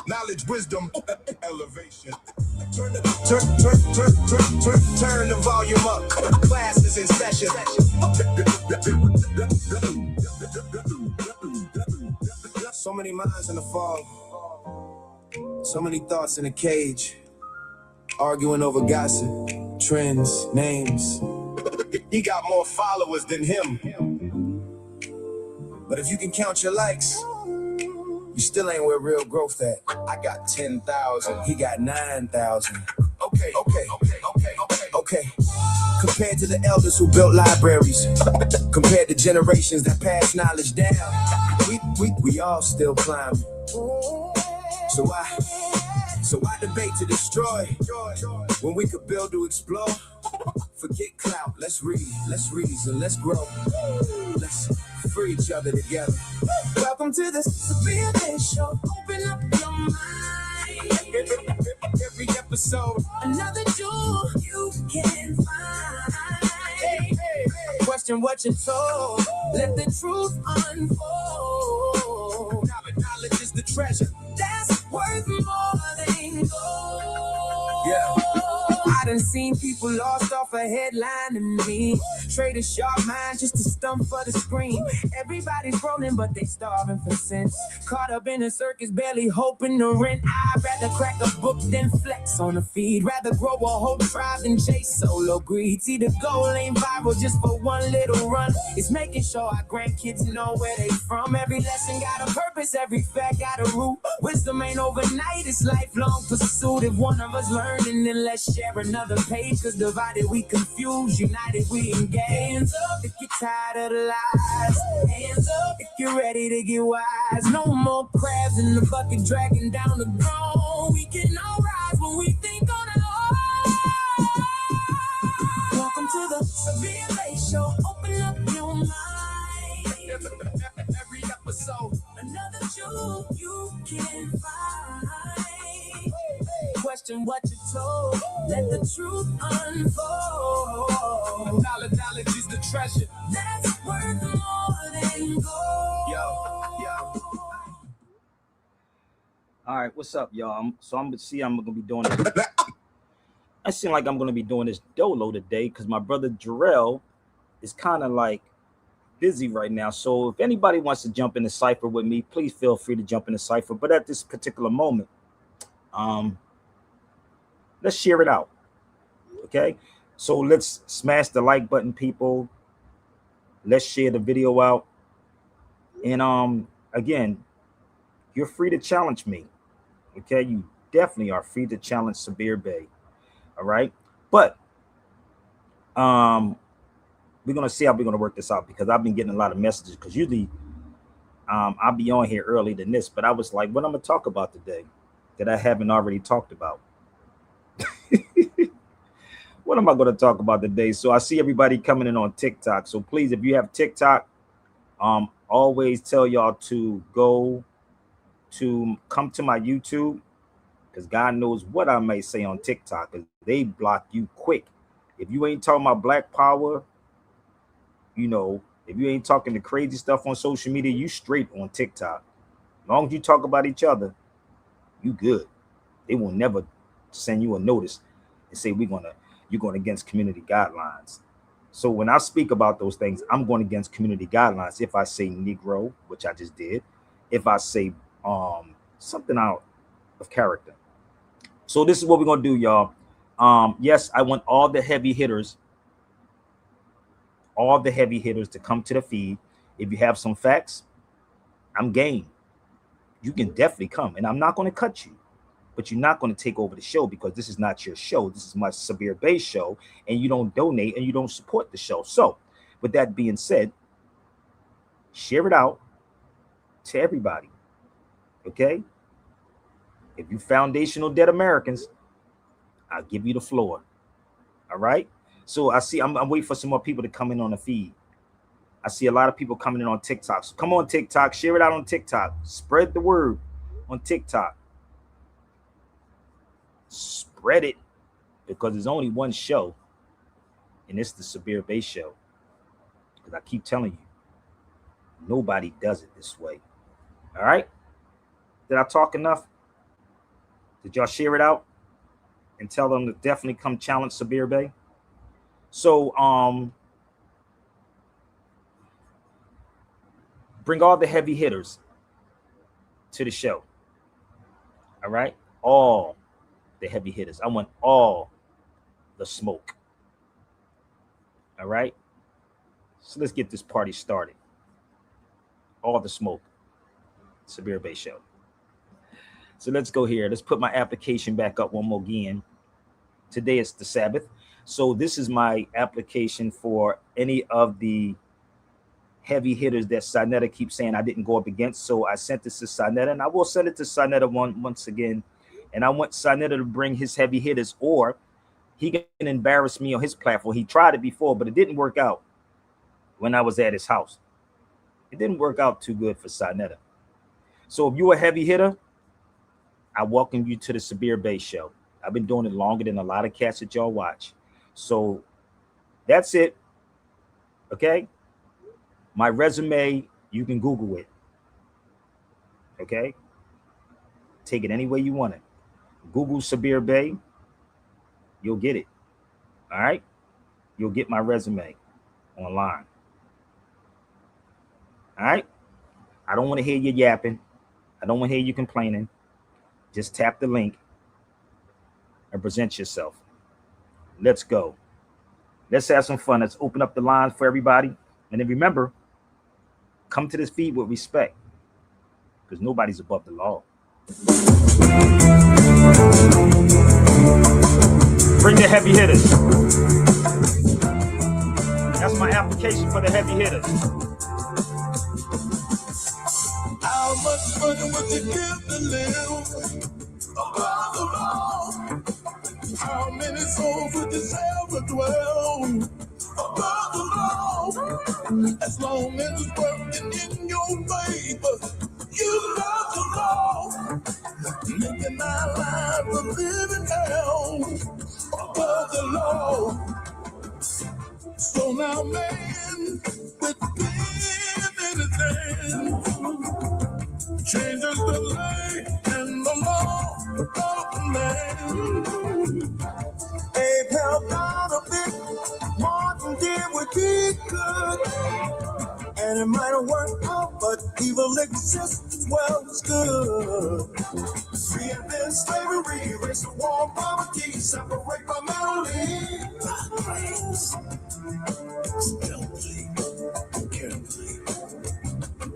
Knowledge, wisdom, elevation. Turn the volume up. Class is in session. So many minds in the fog. So many thoughts in a cage. Arguing over gossip, trends, names. He got more followers than him. But if you can count your likes, you still ain't where real growth at. I got 10,000, he got 9,000. Okay. Compared to the elders who built libraries, compared to generations that passed knowledge down, we all still climbing. So why debate to destroy when we could build to explore? Forget clout, let's read, let's reason, let's grow. Let's free each other together. Welcome to the Sabir Bey Show. Open up your mind. Every episode, another jewel you can find. Hey. Question what you're told. Let the truth unfold. Knowledge is the treasure that's worth more than gold. Yeah. I done seen people lost off a headline and me. Trade a sharp mind just to stump for the screen. Everybody's rolling, but they starving for sense. Caught up in a circus, barely hoping to rent. I'd rather crack a book than flex on a feed. Rather grow a whole tribe than chase solo greed. See, the goal ain't viral just for one little run. It's making sure our grandkids know where they from. Every lesson got a purpose, every fact got a root. Wisdom ain't overnight, it's lifelong pursuit. If one of us learning, then let's share another page. Cause divided we confuse, united we engage. Hands up if you're tired of the lies. Hands up if you're ready to get wise. No more crabs in the bucket dragging down the throne. We can all rise when we think on our own. Welcome to the Sabir Bey Show. Open up your mind. Every episode, another jewel you can find. Question what you're told. Let the truth unfold. Knowledge is the treasure that's worth more than gold. Yo. All right, what's up, y'all? I'm gonna be doing this. I seem like I'm gonna be doing this dolo today because my brother Jarrell is kind of like busy right now. So if anybody wants to jump in the cipher with me, please feel free to jump in the cipher. But at this particular moment, let's share it out. Okay, so let's smash the like button, people. Let's share the video out. And again, you're free to challenge me. Okay, you definitely are free to challenge Sabir Bey. All right, but we're gonna see how we're gonna work this out because I've been getting a lot of messages. Because usually, I'll be on here earlier than this, but I was like, what I'm gonna talk about today that I haven't already talked about. What am I going to talk about today? So I see everybody coming in on TikTok. So please, if you have TikTok, always tell y'all to come to my YouTube, because God knows what I may say on TikTok, because they block you quick. If you ain't talking about Black Power, if you ain't talking the crazy stuff on social media, you straight on TikTok. As long as you talk about each other, you good. They will never send you a notice and say you're going against community guidelines. So when I speak about those things, I'm going against community guidelines. If I say Negro, which I just did, if I say something out of character. So this is what we're going to do, y'all. Yes, I want all the heavy hitters to come to the feed. If you have some facts, I'm game. You can definitely come, and I'm not going to cut you. But you're not going to take over the show because this is not your show. This is my Sabir Bey show, and you don't donate and you don't support the show. So with that being said, share it out to everybody. Okay? If you foundational dead Americans, I'll give you the floor. All right? So I'm waiting for some more people to come in on the feed. I see a lot of people coming in on TikTok. So come on TikTok, share it out on TikTok. Spread the word on TikTok. Spread it, because there's only one show, and it's the Sabir Bey show. Because I keep telling you, nobody does it this way. All right, Did I talk enough? Did y'all share it out and tell them to definitely come challenge Sabir Bey? So bring all the heavy hitters to the show. All right? All the heavy hitters. I want all the smoke. All right? So let's get this party started. All the smoke. Sabir Bey Show. So let's go here. Let's put my application back up one more again. Today is the Sabbath. So this is my application for any of the heavy hitters that Sinetta keeps saying I didn't go up against. So I sent this to Sinetta, and I will send it to Sinetta once again. And I want Sinetta to bring his heavy hitters, or he can embarrass me on his platform. He tried it before, but it didn't work out when I was at his house. It didn't work out too good for Sinetta. So if you're a heavy hitter, I welcome you to the Sabir Bey Show. I've been doing it longer than a lot of cats that y'all watch. So that's it. Okay? My resume, you can Google it. Okay? Take it any way you want it. Google Sabir Bey. You'll get it. All right? You'll get my resume online. All right? I don't want to hear you yapping. I don't want to hear you complaining. Just tap the link and present yourself. Let's go. Let's have some fun. Let's open up the lines for everybody. And then remember, come to this feed with respect, because nobody's above the law. Bring the heavy hitters. That's my application for the heavy hitters. How much money would you give to live above the law? How many souls would you sell to dwell above the law? As long as it's working in your favor, you love the law, making our lives a living hell above the law. So now, man, within anything, changes the lay and the law of the land. Abe helped out a bit, Martin did what he could, and it might have worked out, but evil exists, well, it's good. Free and then slavery, erase the war, poverty, separate primarily. Stealthily, carefully,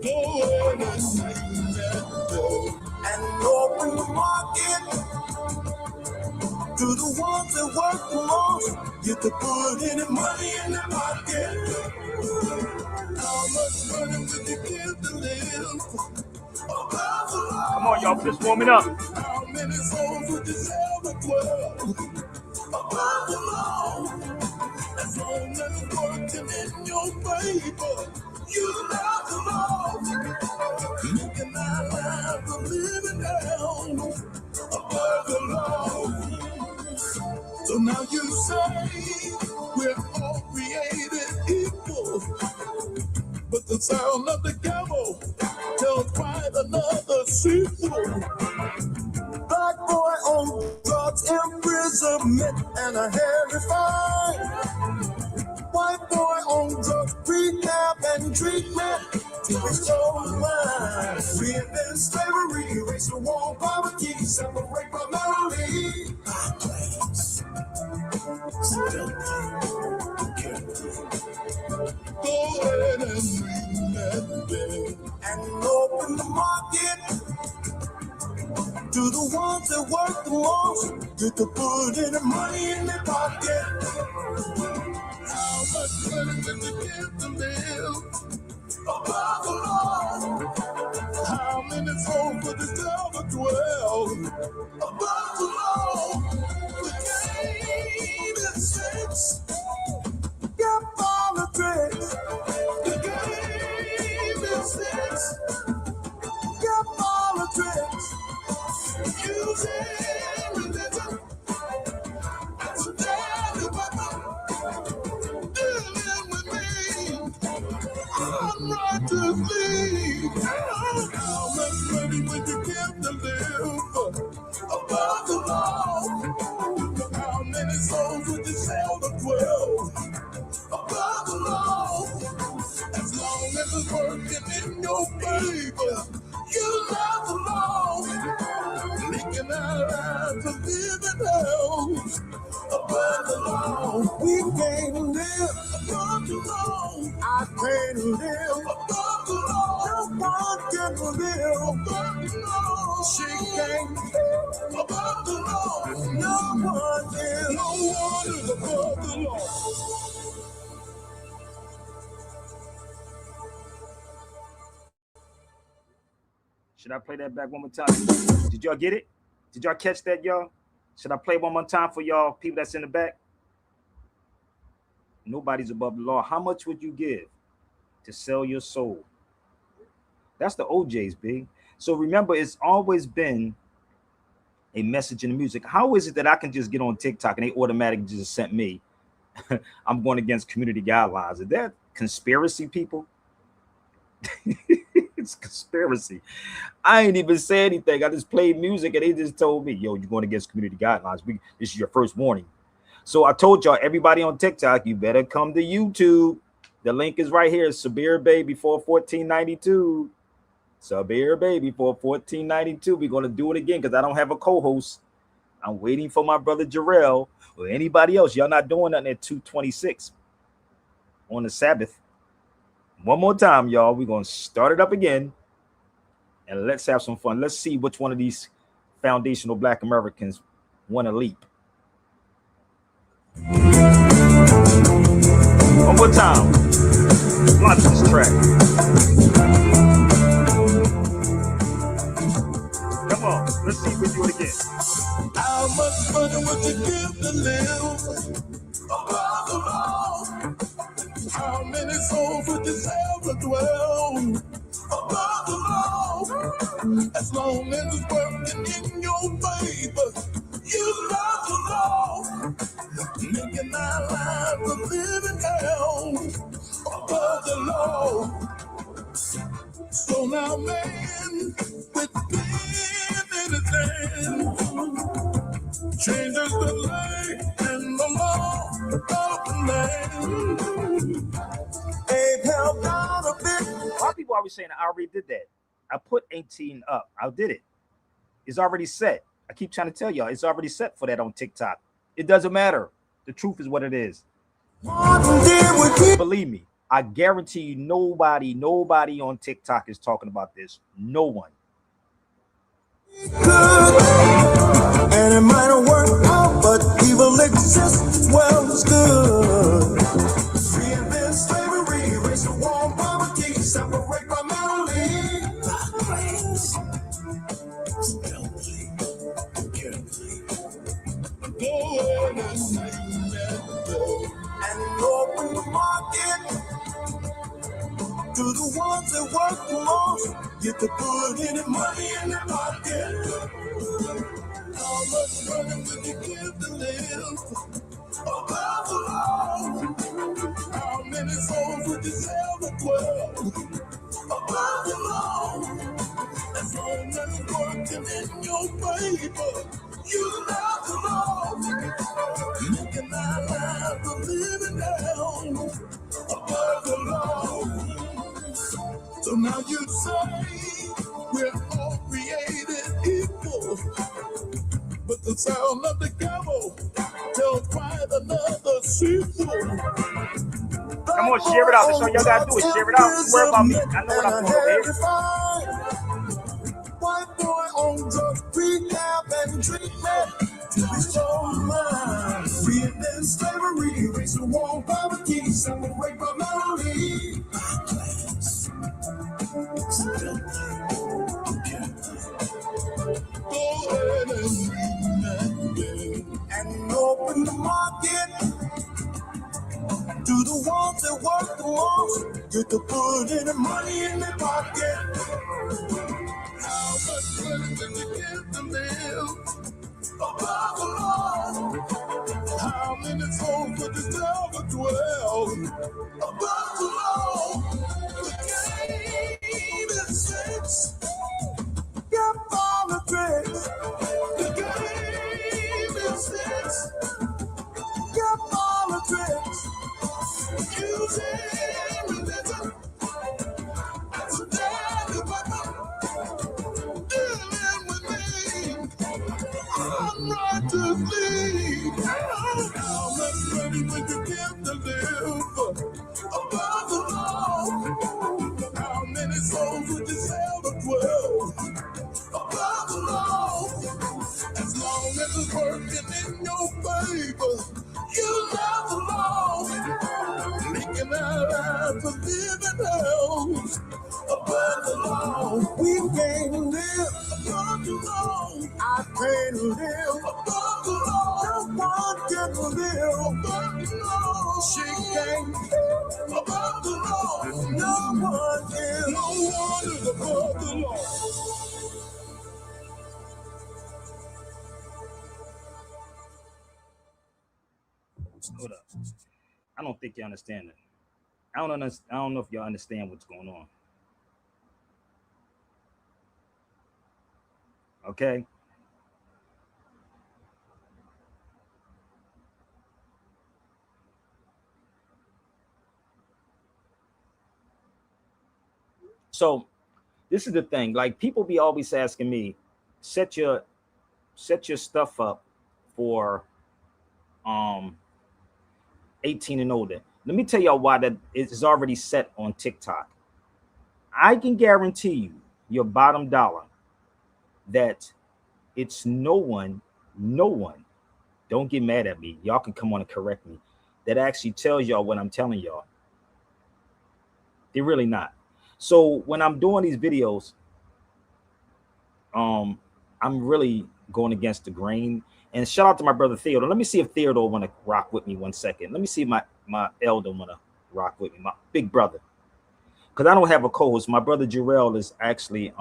go ahead and sing that bill, and open the market to the ones that work the most. Get to put any money in their pocket. How much money would you give to live? Come on, y'all, just warming up. How many souls would you sell the world? Above the law. As long as it's working in your favor, you love the law. Making our lives a living hell above the law. So now you say we're all created equal, but the sound of the gavel tells quite another sequel. Black boy on drugs, imprisonment, and a hairy fine. White boy on drugs, rehab and treatment to restore his mind. Free and slavery, erase the war, poverty, separate primarily. Go ahead and ring that bell and open the market to the ones that work the most. Get to put any money in their pocket. How much money will you give to live above the law? How many souls would you tell to dwell above the law? The game is fixed. Get politics. The game is fixed. Get politics. Using religion as a deadly weapon. Dealing with me unrighteously. How much money would you give to lives of living hell. Above the law, we can't live above the law. I can't live above the law. No one can live above the law. She can't live above the law. No one is. No one is above the law. Should I play that back one more time? Did y'all get it? Did y'all catch that, y'all? Should I play one more time for y'all people that's in the back? Nobody's above the law. How much would you give to sell your soul? That's the OJ's, big. So remember, it's always been a message in the music. How is it that I can just get on TikTok and they automatically just sent me, I'm going against community guidelines? Is that conspiracy, people? It's conspiracy. I ain't even say anything. I just played music and they just told me, yo, you're going against community guidelines. This is your first warning. So I told y'all, everybody on TikTok, you better come to YouTube. The link is right here. Sabir Bey before 1492. Sabir Bey before 1492. We're going to do it again because I don't have a co-host. I'm waiting for my brother Jarrell or anybody else. Y'all not doing nothing at 2:26 on the Sabbath. One more time, y'all. We're going to start it up again. And let's have some fun. Let's see which one of these foundational Black Americans want to leap. One more time. Launch this track. Come on. Let's see if we do it again. How much money would you give to live above the law? How many souls would you sell to dwell above the law? As long as it's working in your favor, you love the law. Making our lives a living hell above the law. So now, man, with pen in his hand, changes the lay and the law of the land. They've held down a bit. A lot of people always saying I already did that. I put 18 up. I did it. It's already set. I keep trying to tell y'all, it's already set for that on TikTok. It doesn't matter. The truth is what it is. Believe me, I guarantee you nobody on TikTok is talking about this. No one. And it might have worked out, but evil exists. Well, it's good. Reinvent slavery, raise the war, poverty, separate from melody. And open the market to the ones that work the most. Get to put any money in their pocket. How much money will you give to live above the law? How many souls would you sell to dwell above the law? As long as it's working in your favor, you love the law. Making our lives a living down above the law. So now you say we're all created equal, but the sound of the gavel tells quite another sequel. Come on, share it out. That's all y'all gotta do is share it out. Don't worry about me. I know what I'm doing over here. White boy on drugs, rehab and treatment to be so mine. Reinvent slavery, raise the war, poverty, separate from melody. Go ahead and open the market to the ones that work the most. Get to put any money in their pocket. How much money will you give to live above the law? How many souls would you tell to dwell above the law? The game is fixed. Get all the tricks. The game is fixed. Get all the tricks. Using religion as a deadly weapon. Dealing with me. I'm righteously. How much money would you give to live above the law? How many souls would you sell to dwell above the law? As long as it's working in your favor, you love the law. Making our lives a living hell above the law. We can't live above the law. I can't live above the law. No one can live above the law. She can't live above the law. No one can. No one is above the law. Hold up. I don't think you understand it. I don't know if y'all understand what's going on. Okay. So this is the thing. Like people be always asking me, set your stuff up for 18 and older. Let me tell y'all why that is already set on TikTok. I can guarantee you your bottom dollar that it's no one, don't get mad at me. Y'all can come on and correct me. That actually tells y'all what I'm telling y'all. They're really not. So when I'm doing these videos, I'm really going against the grain. And shout out to my brother Theodore. Let me see if Theodore want to rock with me 1 second. Let me see if my elder want to rock with me, my big brother. Because I don't have a co-host. My brother Jarrell is actually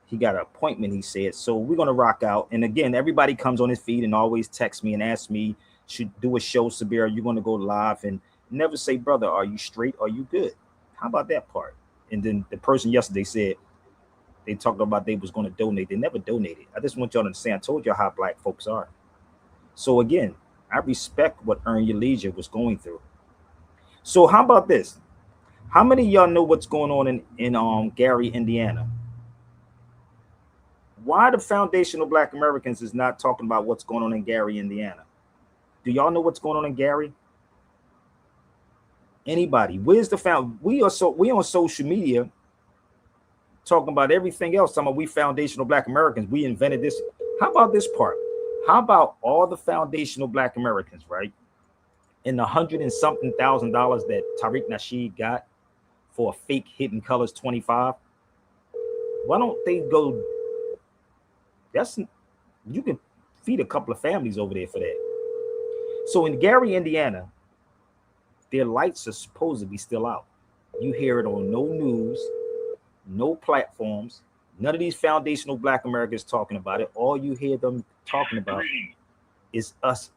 he got an appointment, he said. So we're gonna rock out. And again, everybody comes on his feed and always text me and ask me, should do a show, Sabir, are you gonna go live? And never say, brother, are you straight? Are you good? How about that part? And then the person yesterday said they talked about they was going to donate. They never donated. I just want y'all to understand. I told y'all how black folks are. So again, I respect what Earn Your Leisure was going through. So how about this? How many of y'all know what's going on in Gary, Indiana? Why the foundational Black Americans is not talking about what's going on in Gary, Indiana? Do y'all know what's going on in Gary? Anybody? Where's the we on social media talking about everything else. Talking about we foundational Black Americans. We invented this. How about this part? How about all the foundational Black Americans, right? And the $100 and something thousand that Tariq Nasheed got for a fake Hidden Colors 25. Why don't they go? You can feed a couple of families over there for that. So in Gary, Indiana, their lights are supposed to be still out. You hear it on no news, no platforms. None of these foundational Black Americans talking about it. All you hear them talking about is us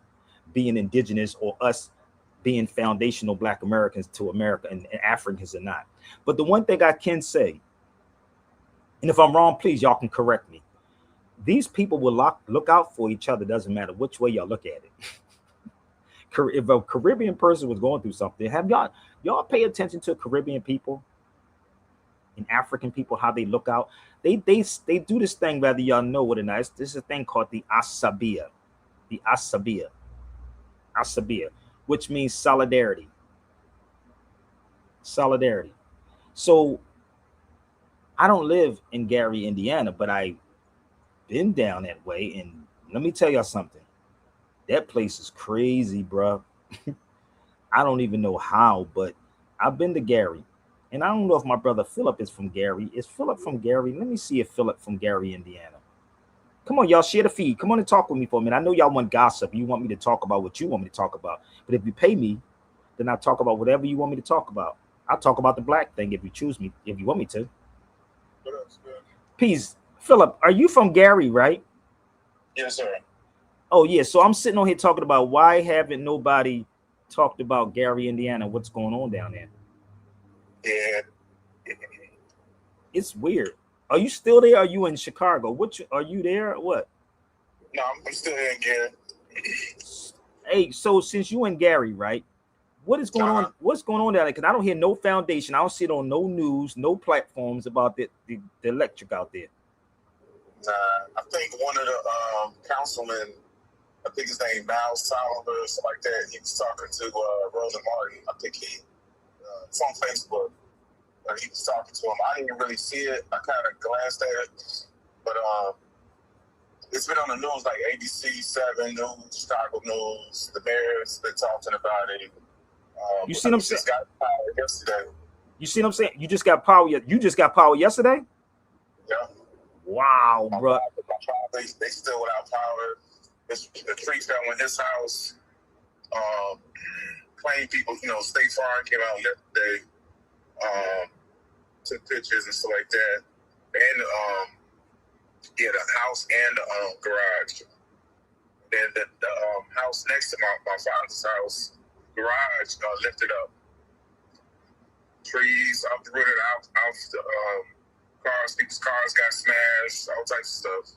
being indigenous or us being foundational Black Americans to America, and Africans are not. But the one thing I can say, and if I'm wrong, please, y'all can correct me. These people will look out for each other. Doesn't matter which way y'all look at it. If a Caribbean person was going through something, have y'all pay attention to Caribbean people and African people, how they look out? They do this thing, whether y'all know what it is. This is a thing called the Asabia, which means solidarity. Solidarity. So I don't live in Gary, Indiana, but I've been down that way, and let me tell y'all something. That place is crazy, bro. I don't even know how, but I've been to Gary. And I don't know if my brother Philip is from Gary. Is Philip from Gary? Let me see if Philip from Gary, Indiana. Come on, y'all, share the feed. Come on and talk with me for a minute. I know y'all want gossip. You want me to talk about what you want me to talk about. But if you pay me, then I'll talk about whatever you want me to talk about. I'll talk about the black thing if you choose me, if you want me to. Peace. Philip, are you from Gary, right? Yes, sir. Oh, yeah. So I'm sitting on here talking about why haven't nobody talked about Gary, Indiana, what's going on down there? Yeah. It's weird. Are you still there? Are you in Chicago? Are you there or what? No, I'm still here in Gary. Hey, so since you in Gary, right? What is going on? What's going on down there? Because I don't hear no foundation. I don't see it on no news, no platforms about the electric out there. I think one of the councilmen, I think his name Miles Tolliver or something like that. He was talking to Roland Martin. I think it's on Facebook. He was talking to him. I didn't really see it. I kind of glanced at it, but it's been on the news like ABC 7 News, Chicago News. The Bears been talking about it. You see what I'm saying? Just got power yesterday. You see what I'm saying? You just got power. You just got power yesterday. Yeah. Wow, bro. They still without power. The tree fell in his house. Plain people, State Farm came out yesterday. Took pictures and stuff like that. And the house and the garage. Then the house next to my father's house, garage lifted up. Trees uprooted out the cars. People's cars got smashed. All types of stuff.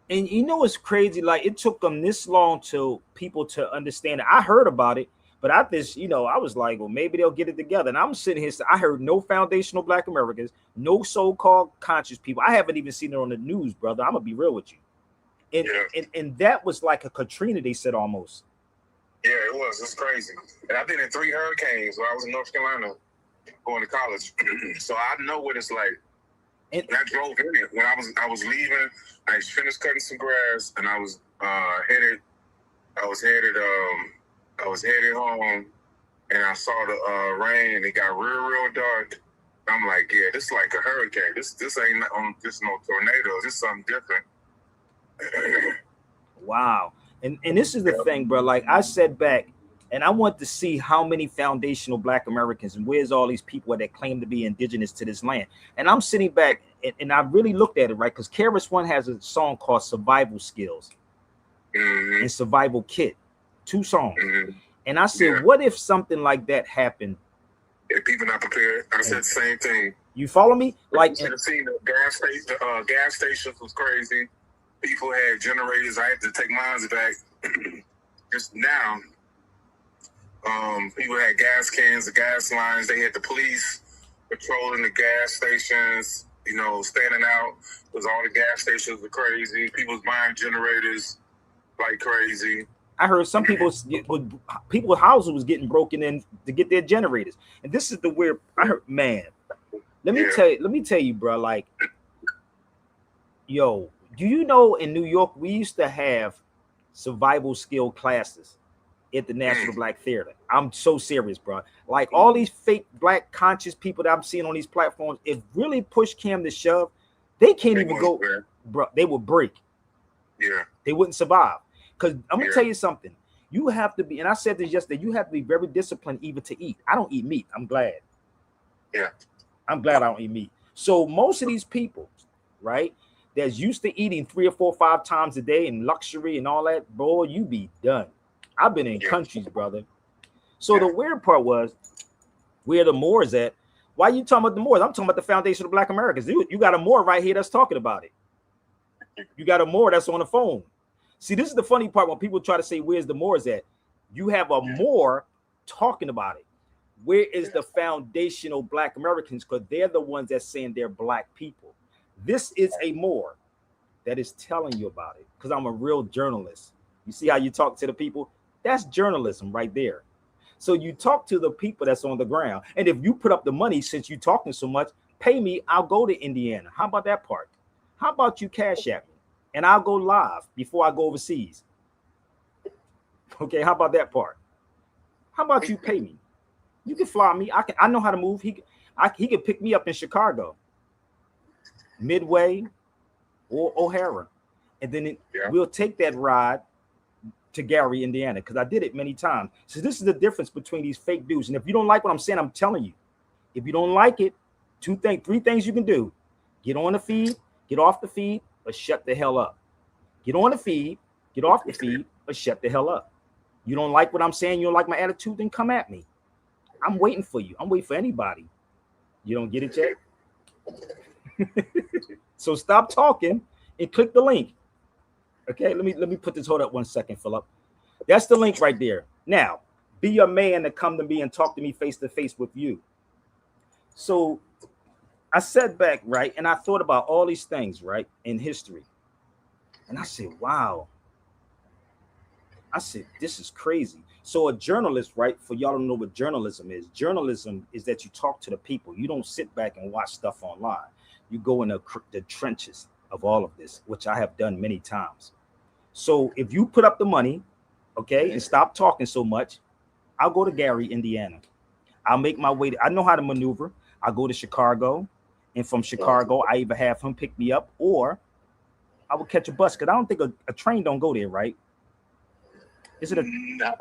And you know what's crazy? Like, it took them this long to people to understand it. I heard about it, but I was like, well, maybe they'll get it together. And I'm sitting here, I heard no foundational Black Americans, no so-called conscious people. I haven't even seen it on the news, brother. I'm gonna be real with you. And that was like a Katrina, they said, almost. Yeah, it was. It's crazy. And I've been in 3 hurricanes when I was in North Carolina going to college. So I know what it's like. And I drove in it when I was leaving. I finished cutting some grass, and I was headed home, and I saw the rain, and it got real dark. I'm like, yeah, this is like a hurricane. This ain't just no tornadoes. This is something different. Wow. And this is the thing, bro. Like I said back, and I want to see how many foundational Black Americans and where's all these people that claim to be indigenous to this land. And I'm sitting back and I really looked at it, right? Because KRS-One has a song called Survival Skills and Survival Kit, 2 songs. And I said, what if something like that happened? If people not prepared, I said the same thing. You follow me? Like, you should have seen the gas stations was crazy. People had generators. I had to take mine back just now. People had gas cans, the gas lines. They had the police patrolling the gas stations, standing out because all the gas stations were crazy. People was buying generators like crazy. I heard some people's houses was getting broken in to get their generators. And this is the weird. I heard, man. Let me tell you, bro. Like, yo, do you know in New York we used to have survival skill classes at the National Black Theater? I'm so serious, bro. Like all these fake Black conscious people that I'm seeing on these platforms, if really push came to shove, they can't even go, bro. They would break. Yeah, they wouldn't survive. Because I'm gonna tell you something. You have to be, and I said this yesterday. You have to be very disciplined even to eat. I don't eat meat. I'm glad. Yeah, I'm glad I don't eat meat. So most of these people, right, that's used to eating 3 or 4 or 5 times a day and luxury and all that, bro, you be done. I've been in countries, brother. So the weird part was where the Moors at. Why are you talking about the Moors? I'm talking about the foundation of Black Americans. You got a Moor right here that's talking about it. You got a Moor that's on the phone. See, this is the funny part when people try to say, where's the Moors at? You have a Moor talking about it. Where is the foundational Black Americans? Because they're the ones that's saying they're Black people. This is a Moor that is telling you about it because I'm a real journalist. You see how you talk to the people? That's journalism right there. So you talk to the people that's on the ground. And if you put up the money, since you're talking so much, pay me, I'll go to Indiana. How about that part? How about you cash at me? And I'll go live before I go overseas. Okay, how about that part? How about you pay me? You can fly me. I know how to move. He could pick me up in Chicago, Midway, or O'Hara, and then we'll take that ride to Gary, Indiana, because I did it many times. So this is the difference between these fake dudes. And if you don't like what I'm saying, I'm telling you. If you don't like it, 3 things you can do: get on the feed, get off the feed, or shut the hell up. Get on the feed, get off the feed, or shut the hell up. You don't like what I'm saying, you don't like my attitude, then come at me. I'm waiting for you. I'm waiting for anybody. You don't get it yet? So stop talking and click the link. Okay, let me put this. Hold up 1 second, Philip. That's the link right there. Now, be a man to come to me and talk to me face to face with you. So I sat back, right, and I thought about all these things, right, in history. And I said, wow. I said, this is crazy. So a journalist, right, for y'all don't know what journalism is. Journalism is that you talk to the people. You don't sit back and watch stuff online. You go in the trenches of all of this, which I have done many times. So if you put up the money, okay, and stop talking so much, I'll go to Gary, Indiana. I'll make my way. I know how to maneuver. I'll go to Chicago. And from Chicago, I either have him pick me up or I will catch a bus. Because I don't think a train don't go there, right? Is it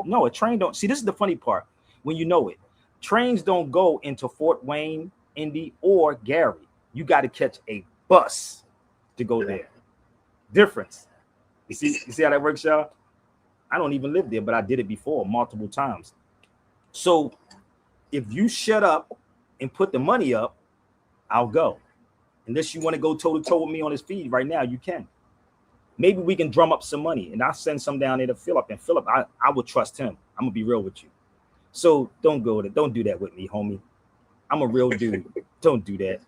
no, a train don't. See, this is the funny part. When you know it. Trains don't go into Fort Wayne, Indy, or Gary. You got to catch a bus to go there. Difference. You see how that works, y'all? I don't even live there, but I did it before multiple times. So if you shut up and put the money up, I'll go. Unless you want to go toe-to-toe with me on his feed right now, you can. Maybe we can drum up some money and I'll send some down there to Philip. And Philip, I would trust him. I'm going to be real with you. So don't do that with me, homie. I'm a real dude. Don't do that.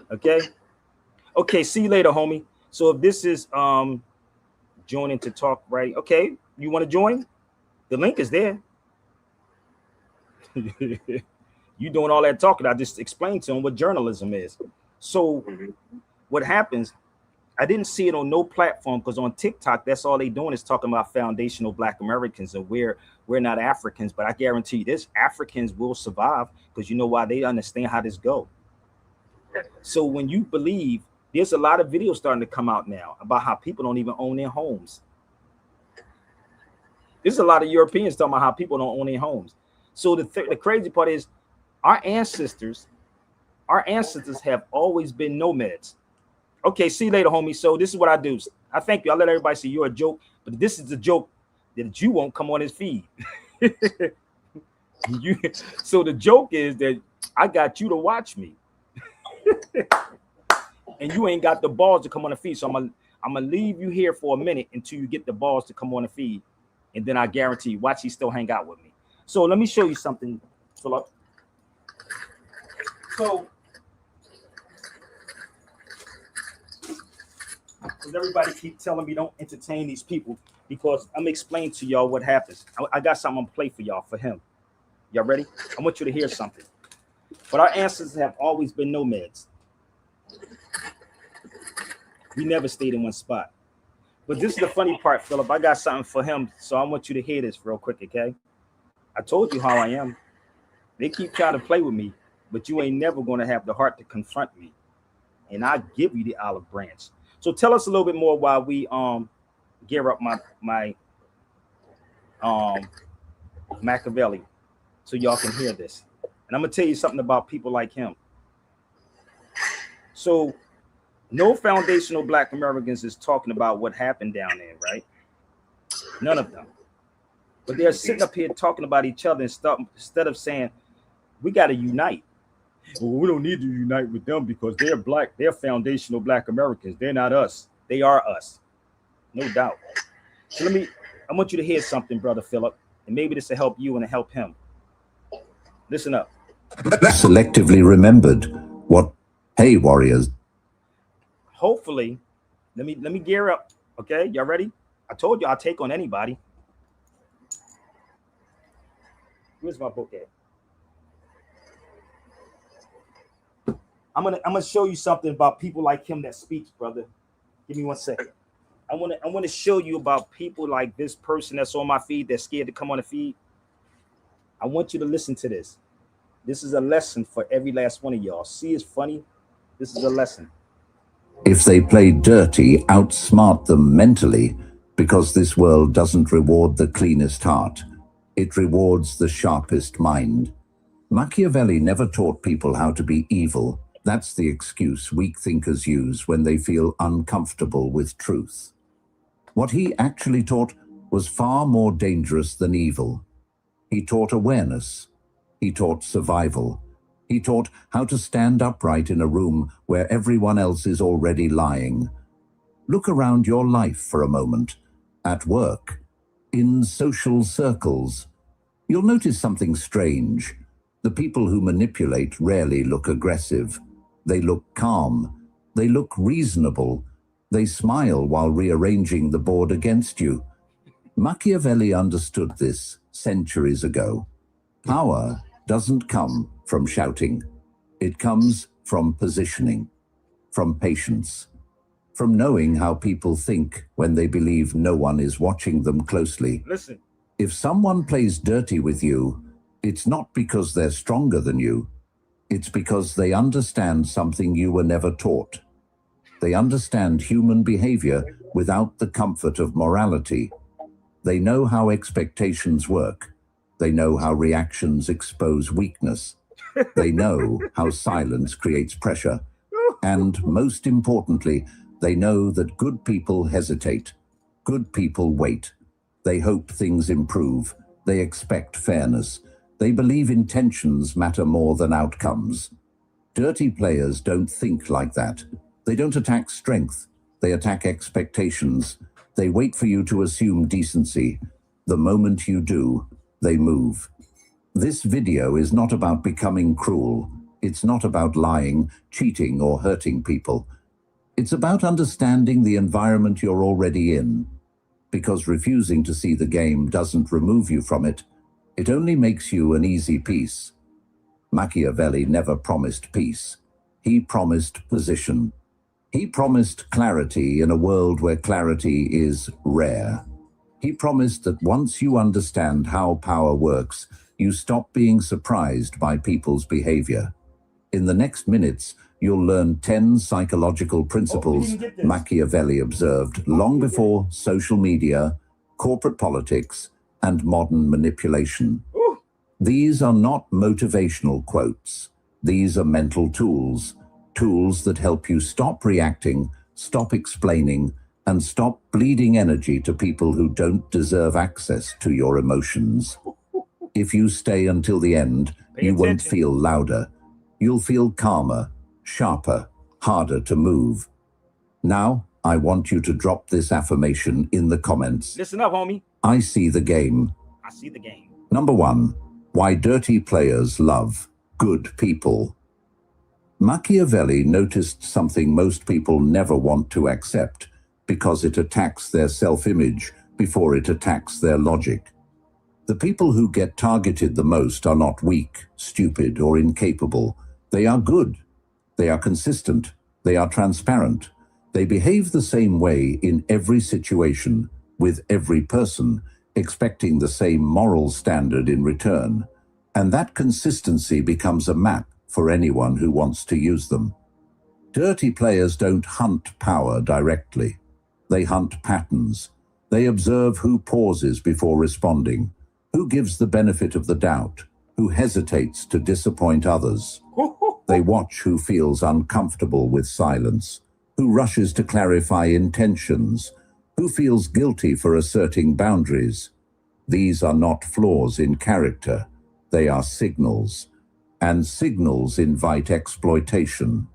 Okay? Okay, see you later, homie. So if this is joining to talk, right? Okay, you want to join? The link is there. You doing all that talking. I just explained to him what journalism is. So what happens, I didn't see it on no platform because on TikTok, that's all they doing is talking about foundational Black Americans and we're not Africans. But I guarantee you this, Africans will survive because you know why? They understand how this go. So when you believe, there's a lot of videos starting to come out now about how people don't even own their homes. There's a lot of Europeans talking about how people don't own their homes. So the crazy part is our ancestors have always been nomads. Okay, see you later, homie. So this is what I do. I thank you. I let everybody see you're a joke, but this is a joke that you won't come on his feed. So the joke is that I got you to watch me. And you ain't got the balls to come on the feed. So I'm gonna leave you here for a minute until you get the balls to come on the feed. And then I guarantee you, watch, he still hang out with me. So let me show you something, Philip. So, because everybody keep telling me don't entertain these people, because I'm explaining to y'all what happens. I got something I'm gonna play for y'all for him. Y'all ready? I want you to hear something. But our ancestors have always been nomads. We never stayed in one spot. But this is the funny part, Philip. I got something for him, so I want you to hear this real quick, okay? I told you how I am. They keep trying to play with me, but you ain't never going to have the heart to confront me. And I give you the olive branch. So tell us a little bit more while we gear up my Machiavelli so y'all can hear this. And I'm going to tell you something about people like him. So no foundational Black Americans is talking about what happened down there, right? None of them. But they're sitting up here talking about each other and stuff instead of saying, we got to unite. Well, we don't need to unite with them because they're Black. They're foundational Black Americans. They're not us. They are us. No doubt. So I want you to hear something, Brother Philip, and maybe this will help you and help him. Listen up. Selectively remembered what, hey, warriors. Hopefully, let me gear up. Okay, y'all ready? I told you I'll take on anybody. Where's my book at? I'm gonna show you something about people like him that speaks, brother. Give me 1 second. I want to show you about people like this person that's on my feed that's scared to come on the feed. I want you to listen to this. This is a lesson for every last one of y'all. See, it's funny. This is a lesson. If they play dirty, outsmart them mentally, because this world doesn't reward the cleanest heart. It rewards the sharpest mind. Machiavelli never taught people how to be evil. That's the excuse weak thinkers use when they feel uncomfortable with truth. What he actually taught was far more dangerous than evil. He taught awareness. He taught survival. He taught how to stand upright in a room where everyone else is already lying. Look around your life for a moment. At work, in social circles. You'll notice something strange. The people who manipulate rarely look aggressive. They look calm. They look reasonable. They smile while rearranging the board against you. Machiavelli understood this centuries ago. Power doesn't come from shouting. It comes from positioning, from patience, from knowing how people think when they believe no one is watching them closely. Listen. If someone plays dirty with you, it's not because they're stronger than you. It's because they understand something you were never taught. They understand human behavior without the comfort of morality. They know how expectations work. They know how reactions expose weakness. They know how silence creates pressure. And most importantly, they know that good people hesitate. Good people wait. They hope things improve. They expect fairness. They believe intentions matter more than outcomes. Dirty players don't think like that. They don't attack strength. They attack expectations. They wait for you to assume decency. The moment you do, they move. This video is not about becoming cruel. It's not about lying, cheating, or hurting people. It's about understanding the environment you're already in. Because refusing to see the game doesn't remove you from it. It only makes you an easy piece. Machiavelli never promised peace. He promised position. He promised clarity in a world where clarity is rare. He promised that once you understand how power works, you stop being surprised by people's behavior. In the next minutes, you'll learn 10 psychological principles Machiavelli observed long before social media, corporate politics, and modern manipulation. These are not motivational quotes. These are mental tools, tools that help you stop reacting, stop explaining, and stop bleeding energy to people who don't deserve access to your emotions. If you stay until the end, you won't feel louder. You'll feel calmer, sharper, harder to move. Now, I want you to drop this affirmation in the comments. Listen up, homie. I see the game. I see the game. Number 1, why dirty players love good people. Machiavelli noticed something most people never want to accept because it attacks their self-image before it attacks their logic. The people who get targeted the most are not weak, stupid, or incapable. They are good. They are consistent. They are transparent. They behave the same way in every situation, with every person, expecting the same moral standard in return. And that consistency becomes a map for anyone who wants to use them. Dirty players don't hunt power directly. They hunt patterns. They observe who pauses before responding, who gives the benefit of the doubt, who hesitates to disappoint others. They watch who feels uncomfortable with silence, who rushes to clarify intentions, who feels guilty for asserting boundaries. These are not flaws in character. They are signals. And signals invite exploitation.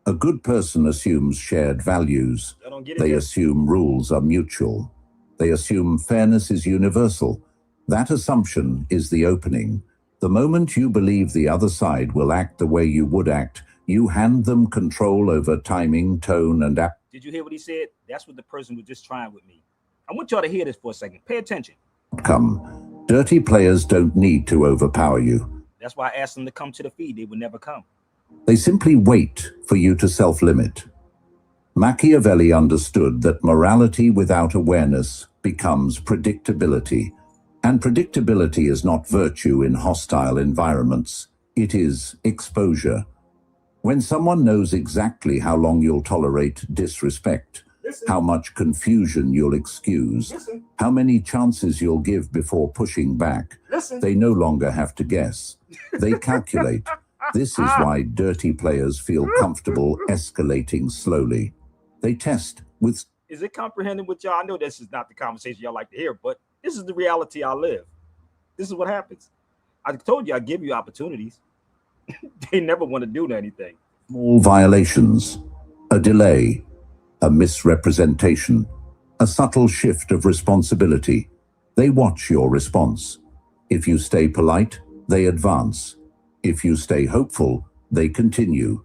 A good person assumes shared values. They assume rules are mutual. They assume fairness is universal. That assumption is the opening. The moment you believe the other side will act the way you would act, you hand them control over timing, tone, and Did you hear what he said? That's what the person was just trying with me. I want y'all to hear this for a second. Pay attention. outcome. Dirty players don't need to overpower you. That's why I asked them to come to the feed. They would never come. They simply wait for you to self-limit. Machiavelli understood that morality without awareness becomes predictability. And predictability is not virtue in hostile environments. It is exposure. When someone knows exactly how long you'll tolerate disrespect, how much confusion you'll excuse, how many chances you'll give before pushing back, they no longer have to guess. They calculate. This is why dirty players feel comfortable escalating slowly. They test with... Is it comprehending with y'all? I know this is not the conversation y'all like to hear, but this is the reality I live. This is what happens. I told you I give you opportunities. They never want to do anything. Small violations, a delay, a misrepresentation, a subtle shift of responsibility. They watch your response. If you stay polite, they advance. If you stay hopeful, they continue.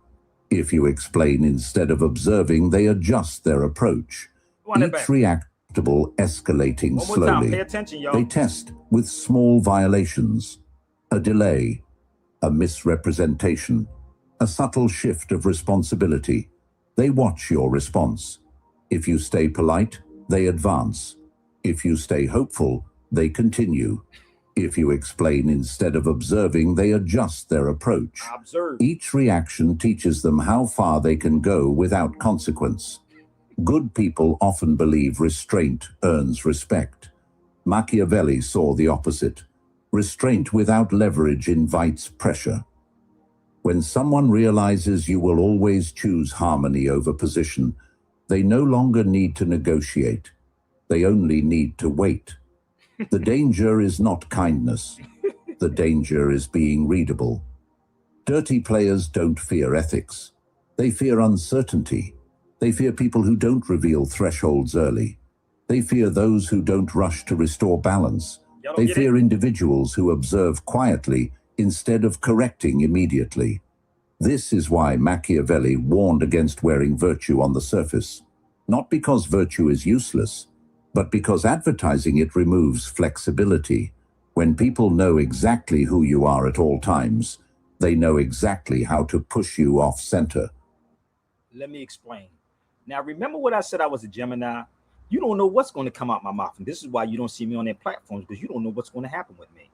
If you explain instead of observing, they adjust their approach. Each reactable escalating One more time. slowly. Pay attention, y'all. They test with small violations, a delay, a misrepresentation, a subtle shift of responsibility. They watch your response. If you stay polite, they advance. If you stay hopeful, they continue. If you explain instead of observing, they adjust their approach. Each reaction teaches them how far they can go without consequence. Good people often believe restraint earns respect. Machiavelli saw the opposite. Restraint without leverage invites pressure. When someone realizes you will always choose harmony over position, they no longer need to negotiate. They only need to wait. The danger is not kindness. The danger is being readable. Dirty players don't fear ethics. They fear uncertainty. They fear people who don't reveal thresholds early. They fear those who don't rush to restore balance. They fear individuals who observe quietly instead of correcting immediately. This is why Machiavelli warned against wearing virtue on the surface. Not because virtue is useless, but because advertising it removes flexibility. When people know exactly who you are at all times, they know exactly how to push you off center. Let me explain. Now, remember what I said I was a Gemini? You don't know what's going to come out my mouth. And this is why you don't see me on their platforms, because you don't know what's going to happen with me.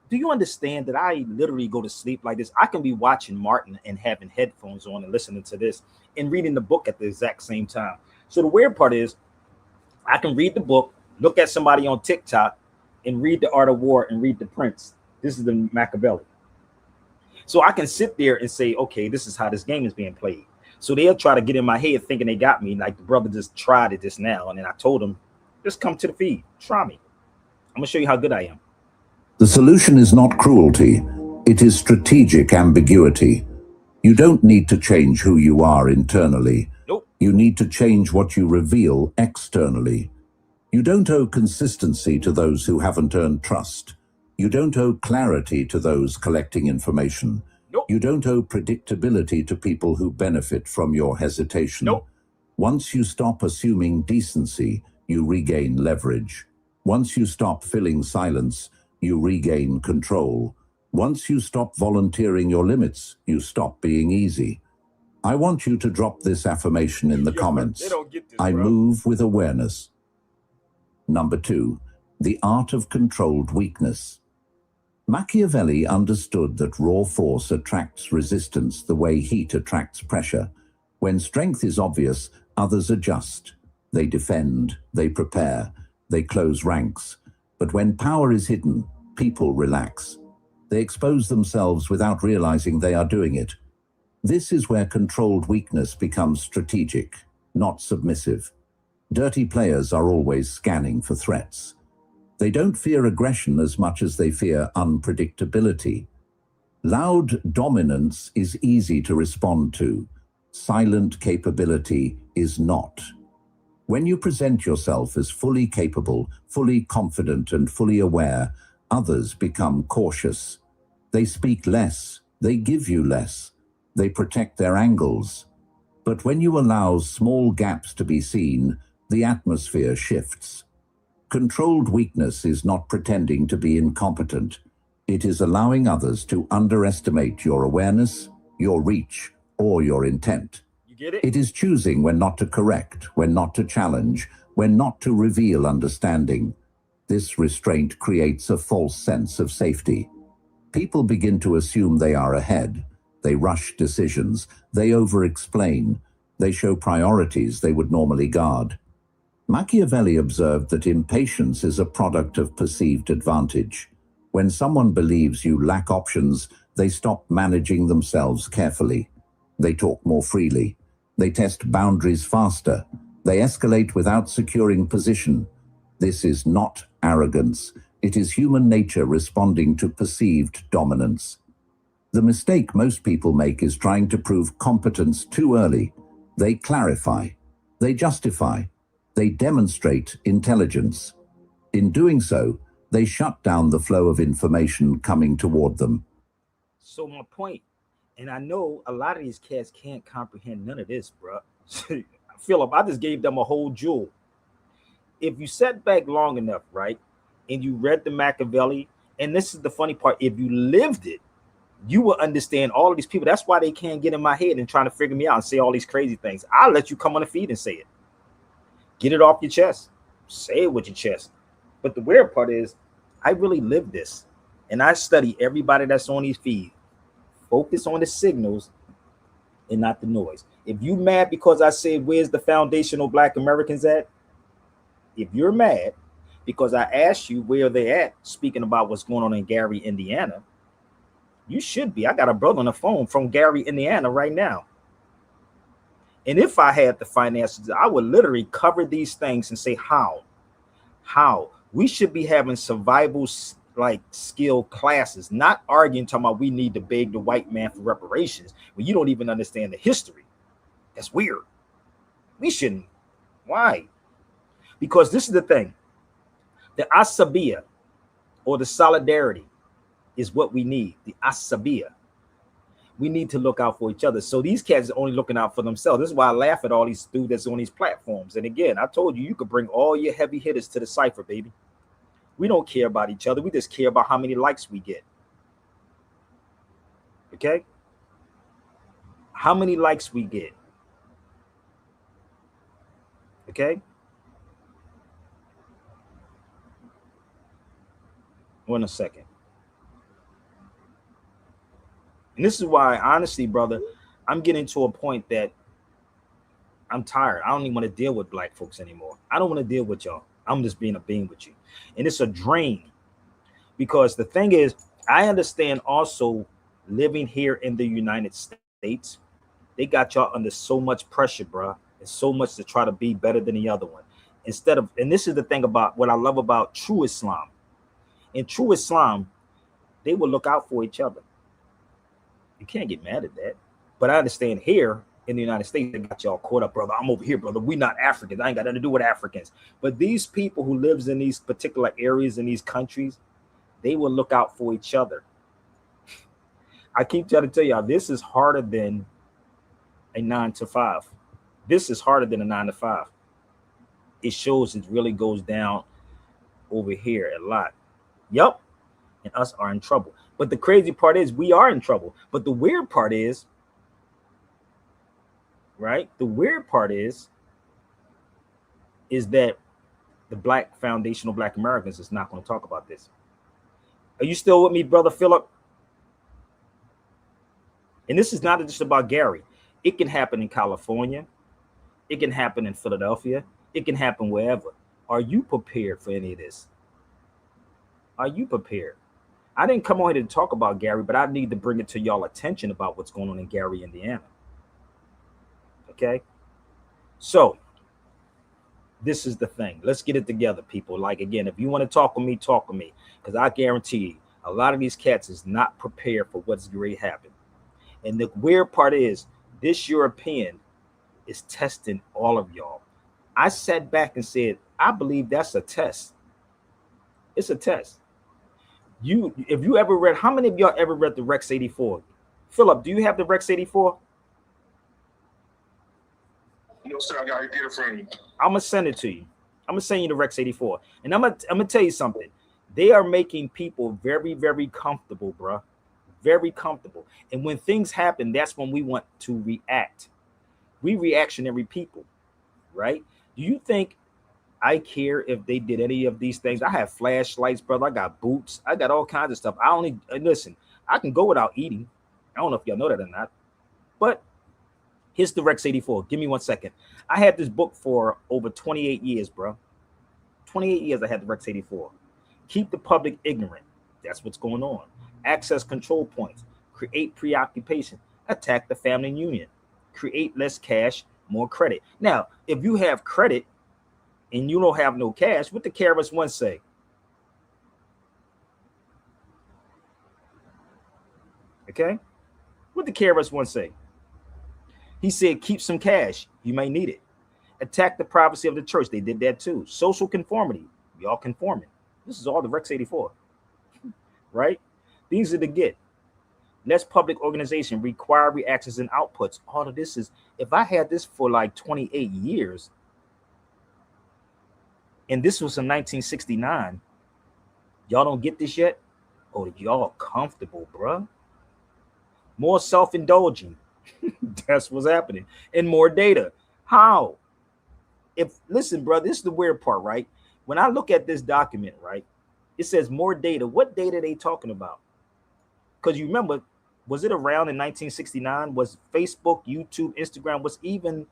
Do you understand that I literally go to sleep like this? I can be watching Martin and having headphones on and listening to this and reading the book at the exact same time. So the weird part is I can read the book, look at somebody on TikTok, and read The Art of War and read The Prince. This is the Machiavelli. So I can sit there and say, okay, this is how this game is being played. So they'll try to get in my head thinking they got me, like the brother just tried it just now. And then I told him, just come to the feed, try me. I'm gonna show you how good I am. The solution is not cruelty. It is strategic ambiguity. You don't need to change who you are internally. Nope. You need to change what you reveal externally. You don't owe consistency to those who haven't earned trust. You don't owe clarity to those collecting information. Nope. You don't owe predictability to people who benefit from your hesitation. Nope. Once you stop assuming decency, you regain leverage. Once you stop filling silence, you regain control. Once you stop volunteering your limits, you stop being easy. I want you to drop this affirmation in the comments. They don't get this, I bro. move with awareness. Number 2, the art of controlled weakness. Machiavelli understood that raw force attracts resistance the way heat attracts pressure. When strength is obvious, others adjust. They defend, they prepare, they close ranks. But when power is hidden, people relax. They expose themselves without realizing they are doing it. This is where controlled weakness becomes strategic, not submissive. Dirty players are always scanning for threats. They don't fear aggression as much as they fear unpredictability. Loud dominance is easy to respond to. Silent capability is not. When you present yourself as fully capable, fully confident, and fully aware, others become cautious. They speak less, they give you less, they protect their angles. But when you allow small gaps to be seen, the atmosphere shifts. Controlled weakness is not pretending to be incompetent. It is allowing others to underestimate your awareness, your reach, or your intent. You get it? It is choosing when not to correct, when not to challenge, when not to reveal understanding. This restraint creates a false sense of safety. People begin to assume they are ahead. They rush decisions. They over-explain. They show priorities they would normally guard. Machiavelli observed that impatience is a product of perceived advantage. When someone believes you lack options, they stop managing themselves carefully. They talk more freely. They test boundaries faster. They escalate without securing position. This is not arrogance. It is human nature responding to perceived dominance. The mistake most people make is trying to prove competence too early. They clarify. They justify. They demonstrate intelligence. In doing so, they shut down the flow of information coming toward them. So my point And I know a lot of these cats can't comprehend none of this, bro. Philip, I just gave them a whole jewel. If you sat back long enough, right, and you read the Machiavelli, and this is the funny part, if you lived it, you will understand all of these people. That's why they can't get in my head and trying to figure me out and say all these crazy things. I'll let you come on the feed and say it. Get it off your chest. Say it with your chest. But the weird part is, I really live this. And I study everybody that's on these feeds. Focus on the signals and not the noise. If you mad because I said, where's the foundational Black Americans at? If you're mad because I asked you where they at, speaking about what's going on in Gary, Indiana, you should be. I got a brother on the phone from Gary, Indiana right now. And if I had the finances, I would literally cover these things and say, how we should be having survival like skill classes, not arguing talking about we need to beg the white man for reparations when you don't even understand the history. That's weird. We shouldn't. Why? Because this is the thing. The asabiya, or the solidarity, is what we need. The asabiya. We need to look out for each other. So these cats are only looking out for themselves. This is why I laugh at all these dudes that's on these platforms. And again, I told you, you could bring all your heavy hitters to the cipher, baby. We don't care about each other. We just care about how many likes we get. Okay? How many likes we get. Okay? One a second. And this is why, honestly, brother, I'm getting to a point that I'm tired. I don't even want to deal with black folks anymore. I don't want to deal with y'all. I'm just being a being with you. And it's a drain. Because the thing is, I understand also living here in the United States, they got y'all under so much pressure, bro. And so much to try to be better than the other one. Instead of, and this is the thing about what I love about true Islam. In true Islam, they will look out for each other. You can't get mad at that. But I understand here in the United States, they got y'all caught up, brother. I'm over here, brother. We not Africans. I ain't got nothing to do with Africans. But these people who lives in these particular areas in these countries, they will look out for each other. I keep trying to tell y'all, this is harder than a 9 to 5. This is harder than a 9 to 5. It shows it really goes down over here a lot. Yep. And us are in trouble. But the crazy part is we are in trouble. But the weird part is, right? The weird part is that the Black foundational Black Americans is not going to talk about this. Are you still with me, brother Philip? And this is not just about Gary. It can happen in California. It can happen in Philadelphia. It can happen wherever. Are you prepared for any of this? Are you prepared? I didn't come on here to talk about Gary, but I need to bring it to y'all attention about what's going on in Gary, Indiana. Okay? So, this is the thing. Let's get it together, people. Like, again, if you want to talk with me, talk with me. Because I guarantee you, a lot of these cats is not prepared for what's going to happen. And the weird part is, this European is testing all of y'all. I sat back and said, I believe that's a test. It's a test. If you ever read, how many of y'all ever read the Rex 84? Philip, do you have the Rex 84? No, sir, I gotta get it from you. I'm gonna send it to you. I'm gonna send you the Rex 84. And I'm gonna tell you something. They are making people very, very comfortable, bro. Very comfortable. And when things happen, that's when we want to react. We reactionary people, right? Do you think I care if they did any of these things? I have flashlights, brother. I got boots. I got all kinds of stuff. I only listen. I can go without eating. I don't know if y'all know that or not. But here's the Rex 84. Give me 1 second. I had this book for over 28 years, bro. 28 years I had the Rex 84. Keep the public ignorant. That's what's going on. Access control points. Create preoccupation. Attack the family union. Create less cash, more credit. Now, if you have credit and you don't have no cash, what the KRS-One say? Okay? What the KRS-One say? He said, keep some cash. You may need it. Attack the privacy of the church. They did that too. Social conformity. Y'all conforming. This is all the Rex 84. Right? These are the get. less public organization, require reactions and outputs. All of this is, if I had this for like 28 years, and this was in 1969, y'all don't get this yet? Oh, y'all comfortable, bruh. More self-indulging. That's what's happening. And more data. How? Listen, bro, this is the weird part, right? When I look at this document, right, it says more data. What data are they talking about? Because you remember, was it around in 1969? Was Facebook, YouTube, Instagram, was even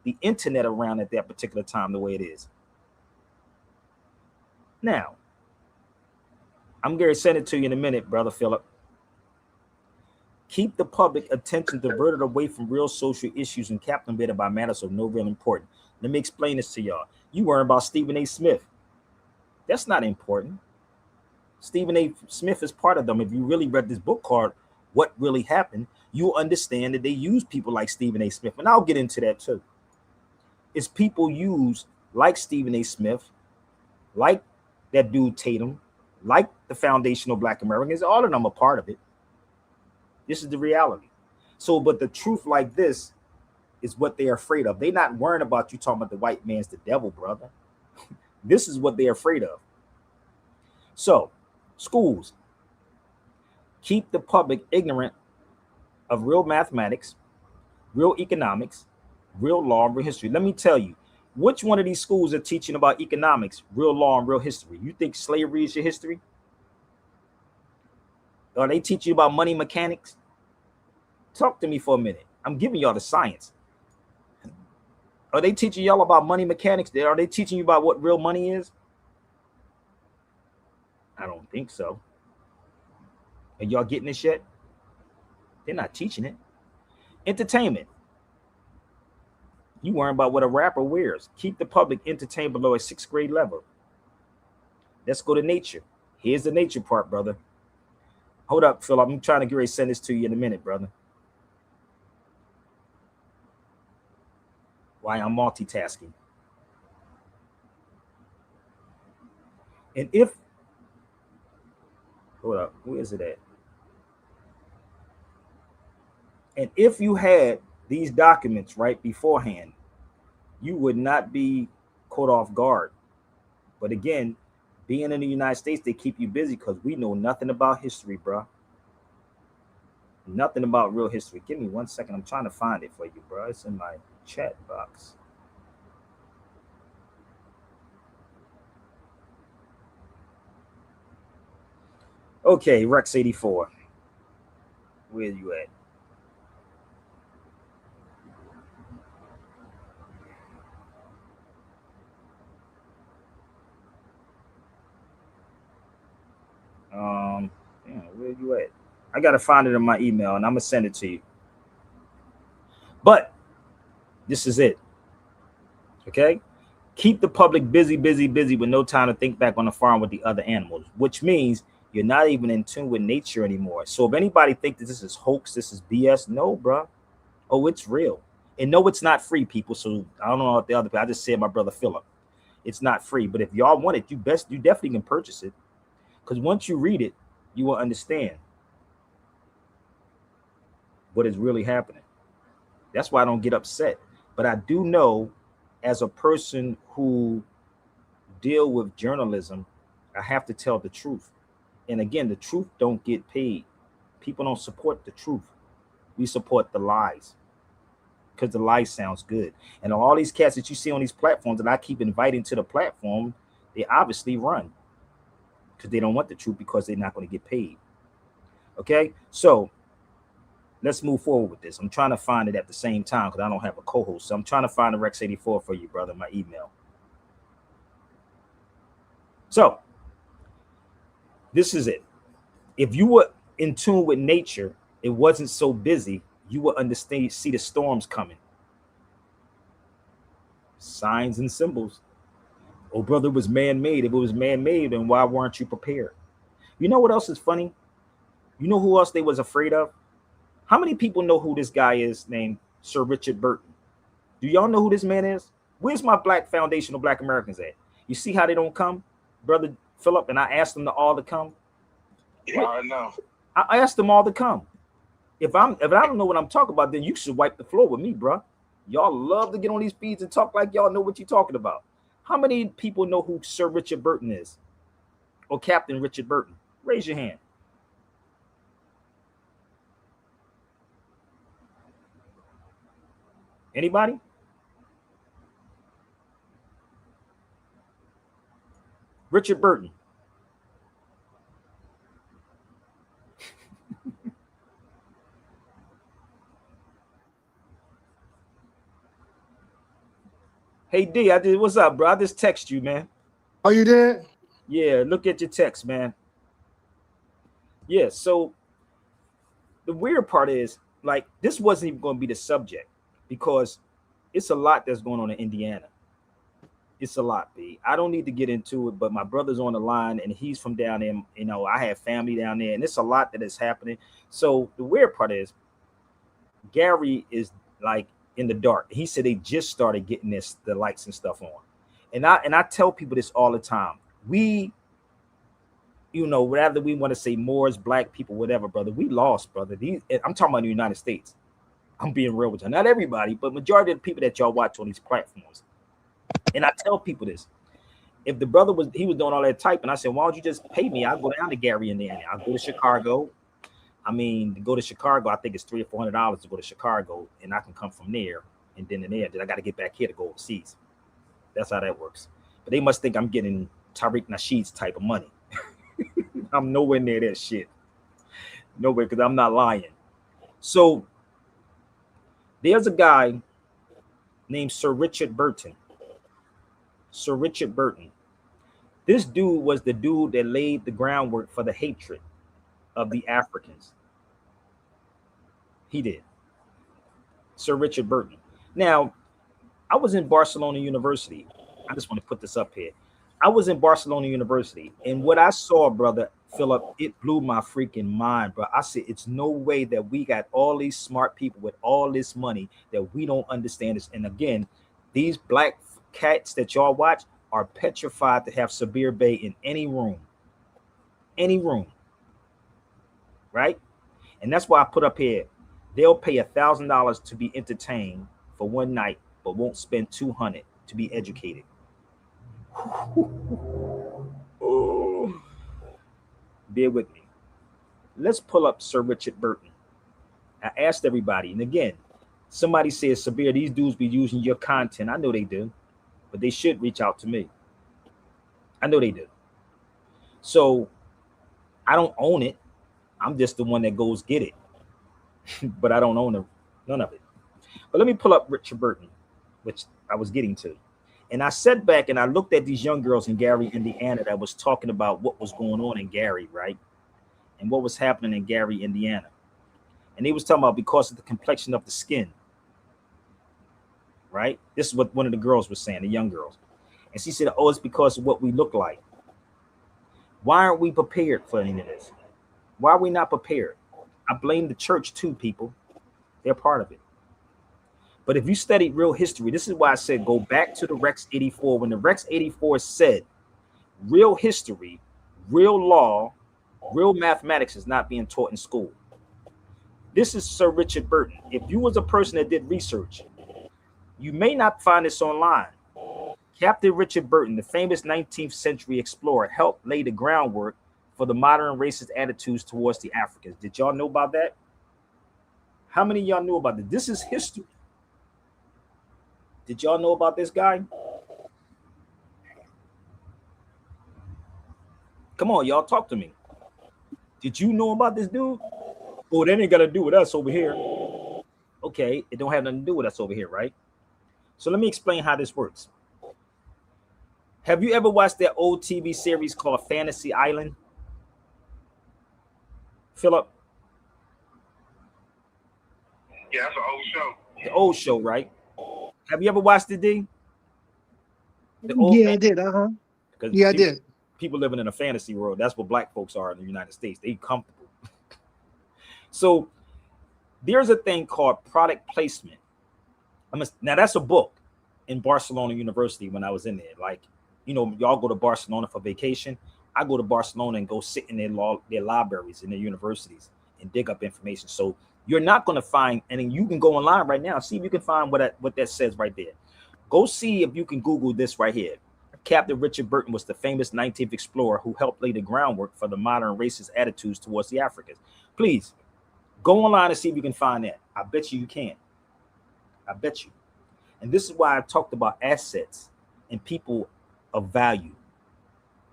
the internet around at that particular time the way it is? Now, I'm going to send it to you in a minute, Brother Philip. Keep the public attention diverted away from real social issues and captivated by matters of no real importance. Let me explain this to y'all. You worry about Stephen A. Smith. That's not important. Stephen A. Smith is part of them. If you really read this book called What Really Happened, you'll understand that they use people like Stephen A. Smith. And I'll get into that too. It's people used like Stephen A. Smith, like that dude Tatum, like the Foundational Black Americans. All of them are part of it. This is the reality. So, but the truth like this is what they're afraid of. They're not worrying about you talking about the white man's the devil, brother. This is what they're afraid of. So, schools, keep the public ignorant of real mathematics, real economics, real law, and real history. Let me tell you, which one of these schools are teaching about economics, real law, and real history? You think slavery is your history? Are they teaching you about money mechanics? Talk to me for a minute. I'm giving y'all the science. Are they teaching y'all about money mechanics? Are they teaching you about what real money is? I don't think so. Are y'all getting this yet? They're not teaching it. Entertainment. You worrying about what a rapper wears. Keep the public entertained below a 6th grade level. Let's go to nature. Here's the nature part, brother. Hold up, Philip. I'm trying to get ready to send this to you in a minute, brother. Why I'm multitasking. And if, hold up, where is it at? And if you had these documents right beforehand, you would not be caught off guard. But again, being in the United States, they keep you busy because we know nothing about history, bro. Nothing about real history. Give me 1 second. I'm trying to find it for you, bro. It's in my chat box. Okay, Rex 84. Where are you at? Where are you at? I gotta find it in my email and I'm gonna send it to you. But this is it. Okay? Keep the public busy with no time to think back on the farm with the other animals, which means you're not even in tune with nature anymore. So if anybody thinks that this is hoax, this is BS, no, bro. Oh, it's real. And no, it's not free, people. So I don't know what the other people. I just said my brother Philip. It's not free. But if y'all want it, you definitely can purchase it. Because once you read it, you will understand what is really happening. That's why I don't get upset. But I do know, as a person who deal with journalism, I have to tell the truth. And again, the truth don't get paid. People don't support the truth. We support the lies because the lies sounds good. And all these cats that you see on these platforms that I keep inviting to the platform, they obviously run because they don't want the truth because they're not going to get paid. Okay, so let's move forward with this. I'm trying to find it at the same time because I don't have a co-host. So I'm trying to find the Rex 84 for you, brother, my email. So this is it. If you were in tune with nature, it wasn't so busy, you would understand, see the storms coming. Signs and symbols. Oh, brother, it was man-made. If it was man-made, then why weren't you prepared? You know what else is funny? You know who else they was afraid of? How many people know who this guy is named Sir Richard Burton? Do y'all know who this man is? Where's my Black Foundational Black Americans at? You see how they don't come, brother Philip? And I asked them to all to come. Yeah, I know. I asked them all to come. If I don't know what I'm talking about, then you should wipe the floor with me, bro. Y'all love to get on these feeds and talk like y'all know what you're talking about. How many people know who Sir Richard Burton is, or Captain Richard Burton? Raise your hand. Anybody? Richard Burton. Hey D, what's up, bro? I just text you, man. Oh, you did? Yeah, look at your text, man. Yeah, so the weird part is, like, this wasn't even going to be the subject because it's a lot that's going on in Indiana. It's a lot, B. I don't need to get into it, but my brother's on the line and he's from down there. You know, I have family down there, and it's a lot that is happening. So the weird part is, Gary is like in the dark. He said they just started getting the lights and stuff on, and I tell people this all the time. We, you know, whatever we want to say, Moors, black people, whatever, brother, we lost, brother. I'm talking about the United States. I'm being real with you. Not everybody, but majority of the people that y'all watch on these platforms. And I tell people this: if the brother was doing all that typing, I said, why don't you just pay me? I'll go down to Gary, Indiana. I'll go to Chicago. I mean, to go to Chicago, I think it's $300 or $400 to go to Chicago, and I can come from there and then I got to get back here to go overseas. That's how that works. But they must think I'm getting Tariq Nasheed's type of money. I'm nowhere near that shit. Nowhere, because I'm not lying. So there's a guy named Sir Richard Burton. Sir Richard Burton. This dude was the dude that laid the groundwork for the hatred of the Africans. He did. Sir Richard Burton. Now, I was in Barcelona University. I just want to put this up here. I was in Barcelona University, and what I saw, brother Philip, it blew my freaking mind, bro. I said, it's no way that we got all these smart people with all this money that we don't understand this. And again, these black cats that y'all watch are petrified to have Sabir Bey in any room. Any room. Right? And that's why I put up here, they'll pay $1,000 to be entertained for one night, but won't spend $200 to be educated. Oh. Bear with me. Let's pull up Sir Richard Burton. I asked everybody, and again, somebody says, Sabir, these dudes be using your content. I know they do, but they should reach out to me. I know they do. So I don't own it. I'm just the one that goes get it. But I don't own none of it. But let me pull up Richard Burton, which I was getting to. And I sat back and I looked at these young girls in Gary, Indiana, that was talking about what was going on in Gary, right? And what was happening in Gary, Indiana. And they was talking about because of the complexion of the skin, right? This is what one of the girls was saying, the young girls. And she said, oh, it's because of what we look like. Why aren't we prepared for any of this? Why are we not prepared? I blame the church too, people. They're part of it. But if you study real history, this is why I said go back to the Rex 84. When the Rex 84 said real history, real law, real mathematics is not being taught in school. This is Sir Richard Burton. If you was a person that did research, you may not find this online. Captain Richard Burton, the famous 19th century explorer, helped lay the groundwork for the modern racist attitudes towards the Africans. Did y'all know about that? How many of y'all knew about this? This is history. Did y'all know about this guy? Come on, y'all, talk to me. Did you know about this dude? Oh, that ain't got to do with us over here. Okay, it don't have nothing to do with us over here, right? So let me explain how this works. Have you ever watched that old TV series called Fantasy Island? Philip? Yeah, that's an old show. The old show, right? Have you ever watched it, D? Yeah, I did. Yeah, I did. People living in a fantasy world. That's what black folks are in the United States. They comfortable. So there's a thing called product placement. Now that's a book in Barcelona University when I was in there. Like, you know, y'all go to Barcelona for vacation. I go to Barcelona and go sit in their libraries in their universities and dig up information. So You're not going to find, and you can go online right now, see if you can find what that says right there. Go see if you can Google this right here. Captain Richard Burton was the famous 19th explorer who helped lay the groundwork for the modern racist attitudes towards the Africans. Please go online and see if you can find that. I bet you can. I bet you. And this is why I talked about assets and people of value.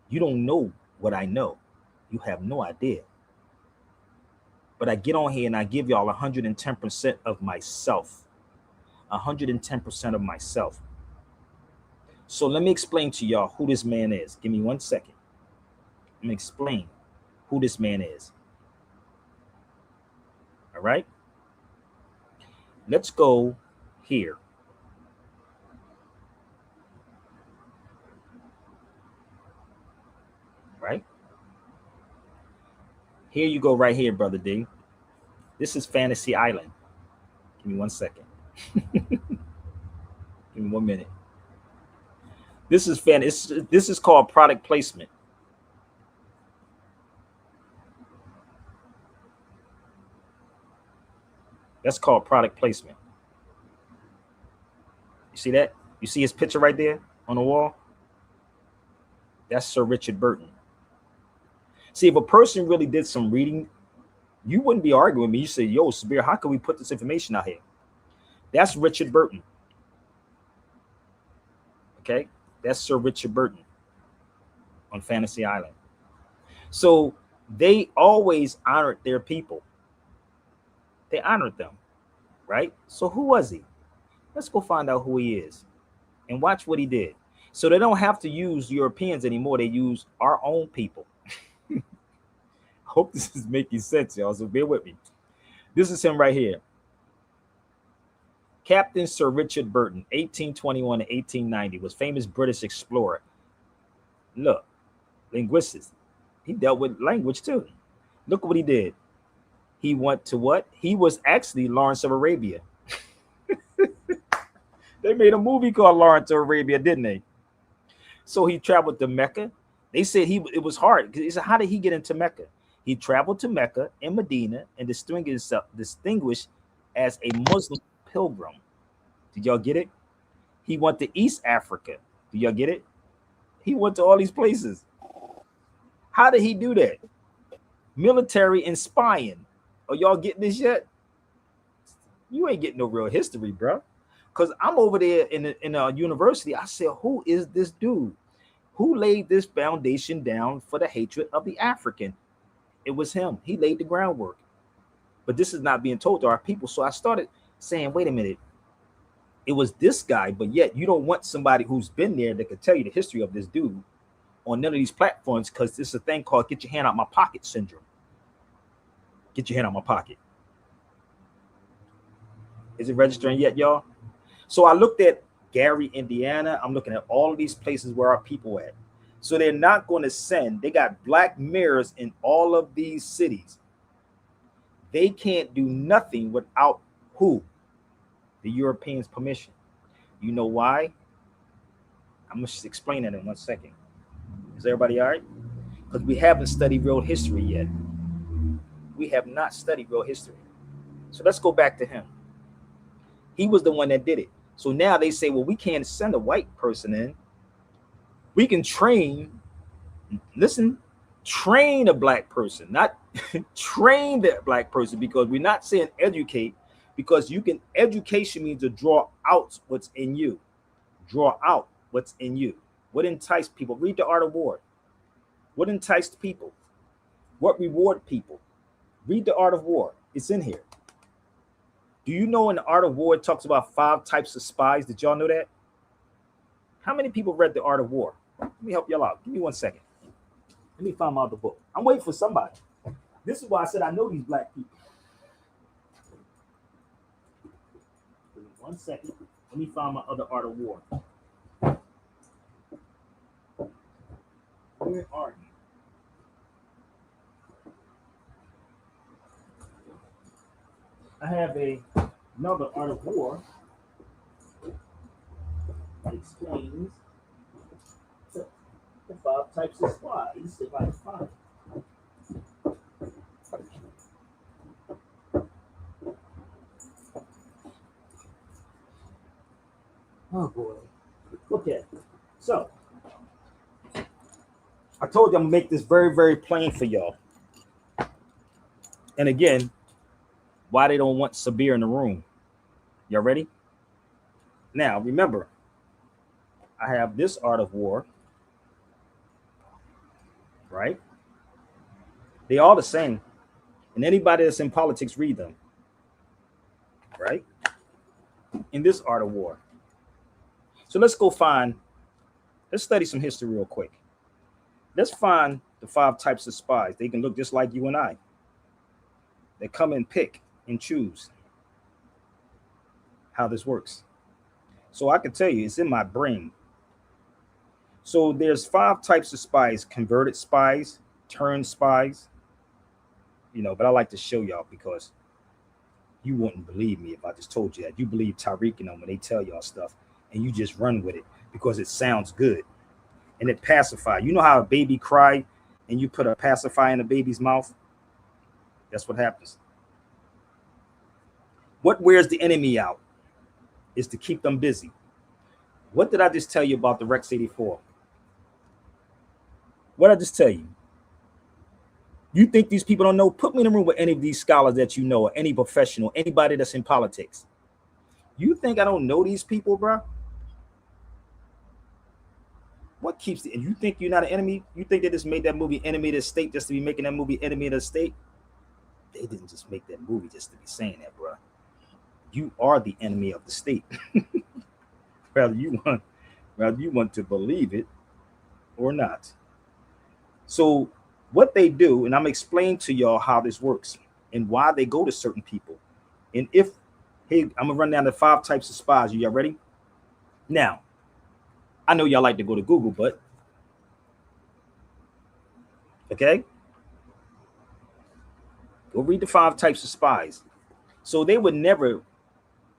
You don't know what I know. You have no idea. But I get on here and I give y'all 110% of myself. 110% of myself. So let me explain to y'all who this man is. Give me 1 second. Let me explain who this man is. All right. Let's go here. Right. Here you go right here, Brother D. This is Fantasy Island. Give me 1 second. Give me 1 minute. This is called product placement. That's called product placement. You see that? You see his picture right there on the wall? That's Sir Richard Burton. See, if a person really did some reading, you wouldn't be arguing with me. You say, yo, Sabir, how can we put this information out here? That's Richard Burton. Okay? That's Sir Richard Burton on Fantasy Island. So they always honored their people. They honored them, right? So who was he? Let's go find out who he is and watch what he did. So they don't have to use Europeans anymore. They use our own people. Hope this is making sense, y'all. So bear with me. This is him right here. Captain Sir Richard Burton, 1821 to 1890, was famous British explorer. Look, linguist. He dealt with language too. Look what he did. He went to what? He was actually Lawrence of Arabia. They made a movie called Lawrence of Arabia, didn't they? So he traveled to Mecca. They said it was hard. He said, how did he get into Mecca? He traveled to Mecca and Medina and distinguished as a Muslim pilgrim. Did y'all get it? He went to East Africa. Did y'all get it? He went to all these places. How did he do that? Military and spying. Are y'all getting this yet? You ain't getting no real history, bro. Because I'm over there in a university. I said, who is this dude? Who laid this foundation down for the hatred of the African? It was him. He laid the groundwork. But this is not being told to our people. So I started saying, wait a minute. It was this guy, but yet you don't want somebody who's been there that could tell you the history of this dude on none of these platforms, because there's a thing called get your hand out my pocket syndrome. Get your hand out my pocket. Is it registering yet, y'all? So I looked at Gary, Indiana. I'm looking at all of these places where our people at. So they're not going to send. They got black mirrors in all of these cities. They can't do nothing without who? The Europeans' permission. You know why? I'm going to explain that in 1 second. Is everybody all right? Because we haven't studied real history yet. We have not studied real history. So let's go back to him. He was the one that did it. So now they say, well, we can't send a white person in. We can train a black person, not train that black person, because we're not saying educate, because education means to draw out what's in you. Draw out what's in you. What enticed people? Read The Art of War. What enticed people? What reward people? Read The Art of War. It's in here. Do you know in The Art of War it talks about 5 types of spies? Did y'all know that? How many people read The Art of War? Let me help y'all out. Give me 1 second. Let me find out the book. I'm waiting for somebody. This is why I said I know these black people. 1 second. Let me find my other Art of War. Where are you? I have another Art of War that explains the 5 types of spies, if I can find it. Oh boy. Okay. So I told you I'm gonna make this very, very plain for y'all. And again, why they don't want Sabir in the room. Y'all ready? Now remember, I have this art of war, right? They all the same. And anybody that's in politics read them, right? In this art of war. So let's study some history real quick. Let's find the 5 types of spies. They can look just like you and I. They come and pick and choose how this works. So I can tell you, it's in my brain. So there's 5 types of spies: converted spies, turned spies, but I like to show y'all because you wouldn't believe me if I just told you that. You believe Tariq and them when they tell y'all stuff and you just run with it because it sounds good and it pacifies. You know how a baby cry and you put a pacifier in a baby's mouth? That's what happens. What wears the enemy out is to keep them busy. What did I just tell you about the Rex 84? What did I just tell you? You think these people don't know? Put me in a room with any of these scholars that you know, or any professional, anybody that's in politics. You think I don't know these people, bro? What keeps and you think you're not an enemy? You think they just made that movie Enemy of the State just to be making that movie Enemy of the State? They didn't just make that movie just to be saying that, bro. You are the enemy of the state. whether you want to believe it or not. So what they do, and I'm explaining to y'all how this works and why they go to certain people. And hey, I'm gonna run down the 5 types of spies. Y'all ready? Now, I know y'all like to go to Google, but okay. Go read the 5 types of spies. So they would never,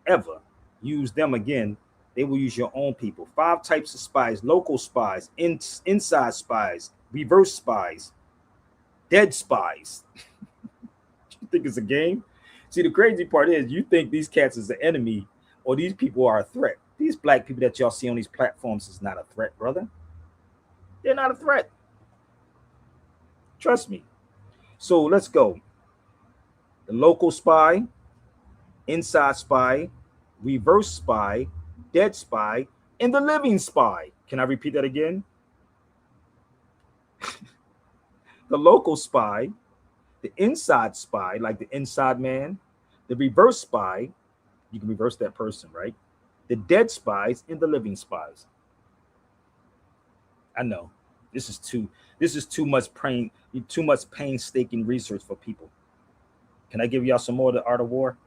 ever use them again. They will use your own people. 5 types of spies: local spies, inside spies, reverse spies, dead spies. You think it's a game? See, the crazy part is you think these cats is the enemy or these people are a threat. These black people that y'all see on these platforms is not a threat, brother. They're not a threat. Trust me. So let's go. The local spy, inside spy, reverse spy, dead spy, and the living spy. Can I repeat that again? The local spy, the inside spy, like the inside man, the reverse spy, you can reverse that person, right? The dead spies and the living spies. I know this is too much painstaking research for people. Can I give y'all some more of the art of war?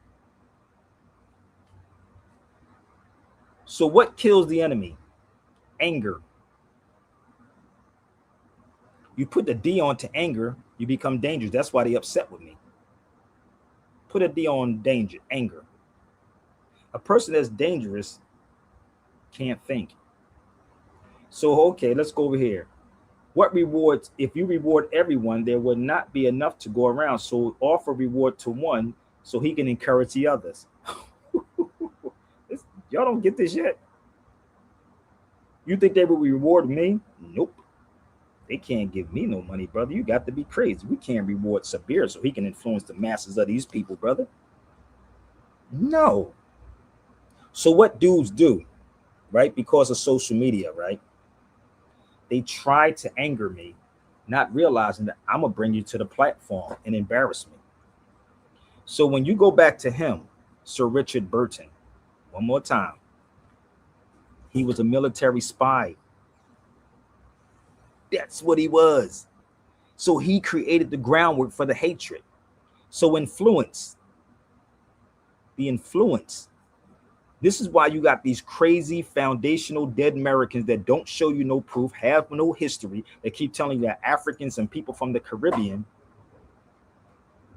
So what kills the enemy? Anger. You put the D on to anger, you become dangerous. That's why they upset with me. Put a D on danger, anger. A person that's dangerous can't think. So, okay, let's go over here. What rewards? If you reward everyone, there would not be enough to go around. So offer reward to one so he can encourage the others. Y'all don't get this yet? You think they will reward me? Nope. They can't give me no money, brother. You got to be crazy. We can't reward Sabir so he can influence the masses of these people, brother. No. So what dudes do, right? Because of social media, right? They try to anger me, not realizing that I'm going to bring you to the platform and embarrass me. So when you go back to him, Sir Richard Burton, one more time, he was a military spy. That's what he was. So he created the groundwork for the hatred. So the influence. This is why you got these crazy foundational dead Americans that don't show you no proof, have no history. They keep telling you that Africans and people from the Caribbean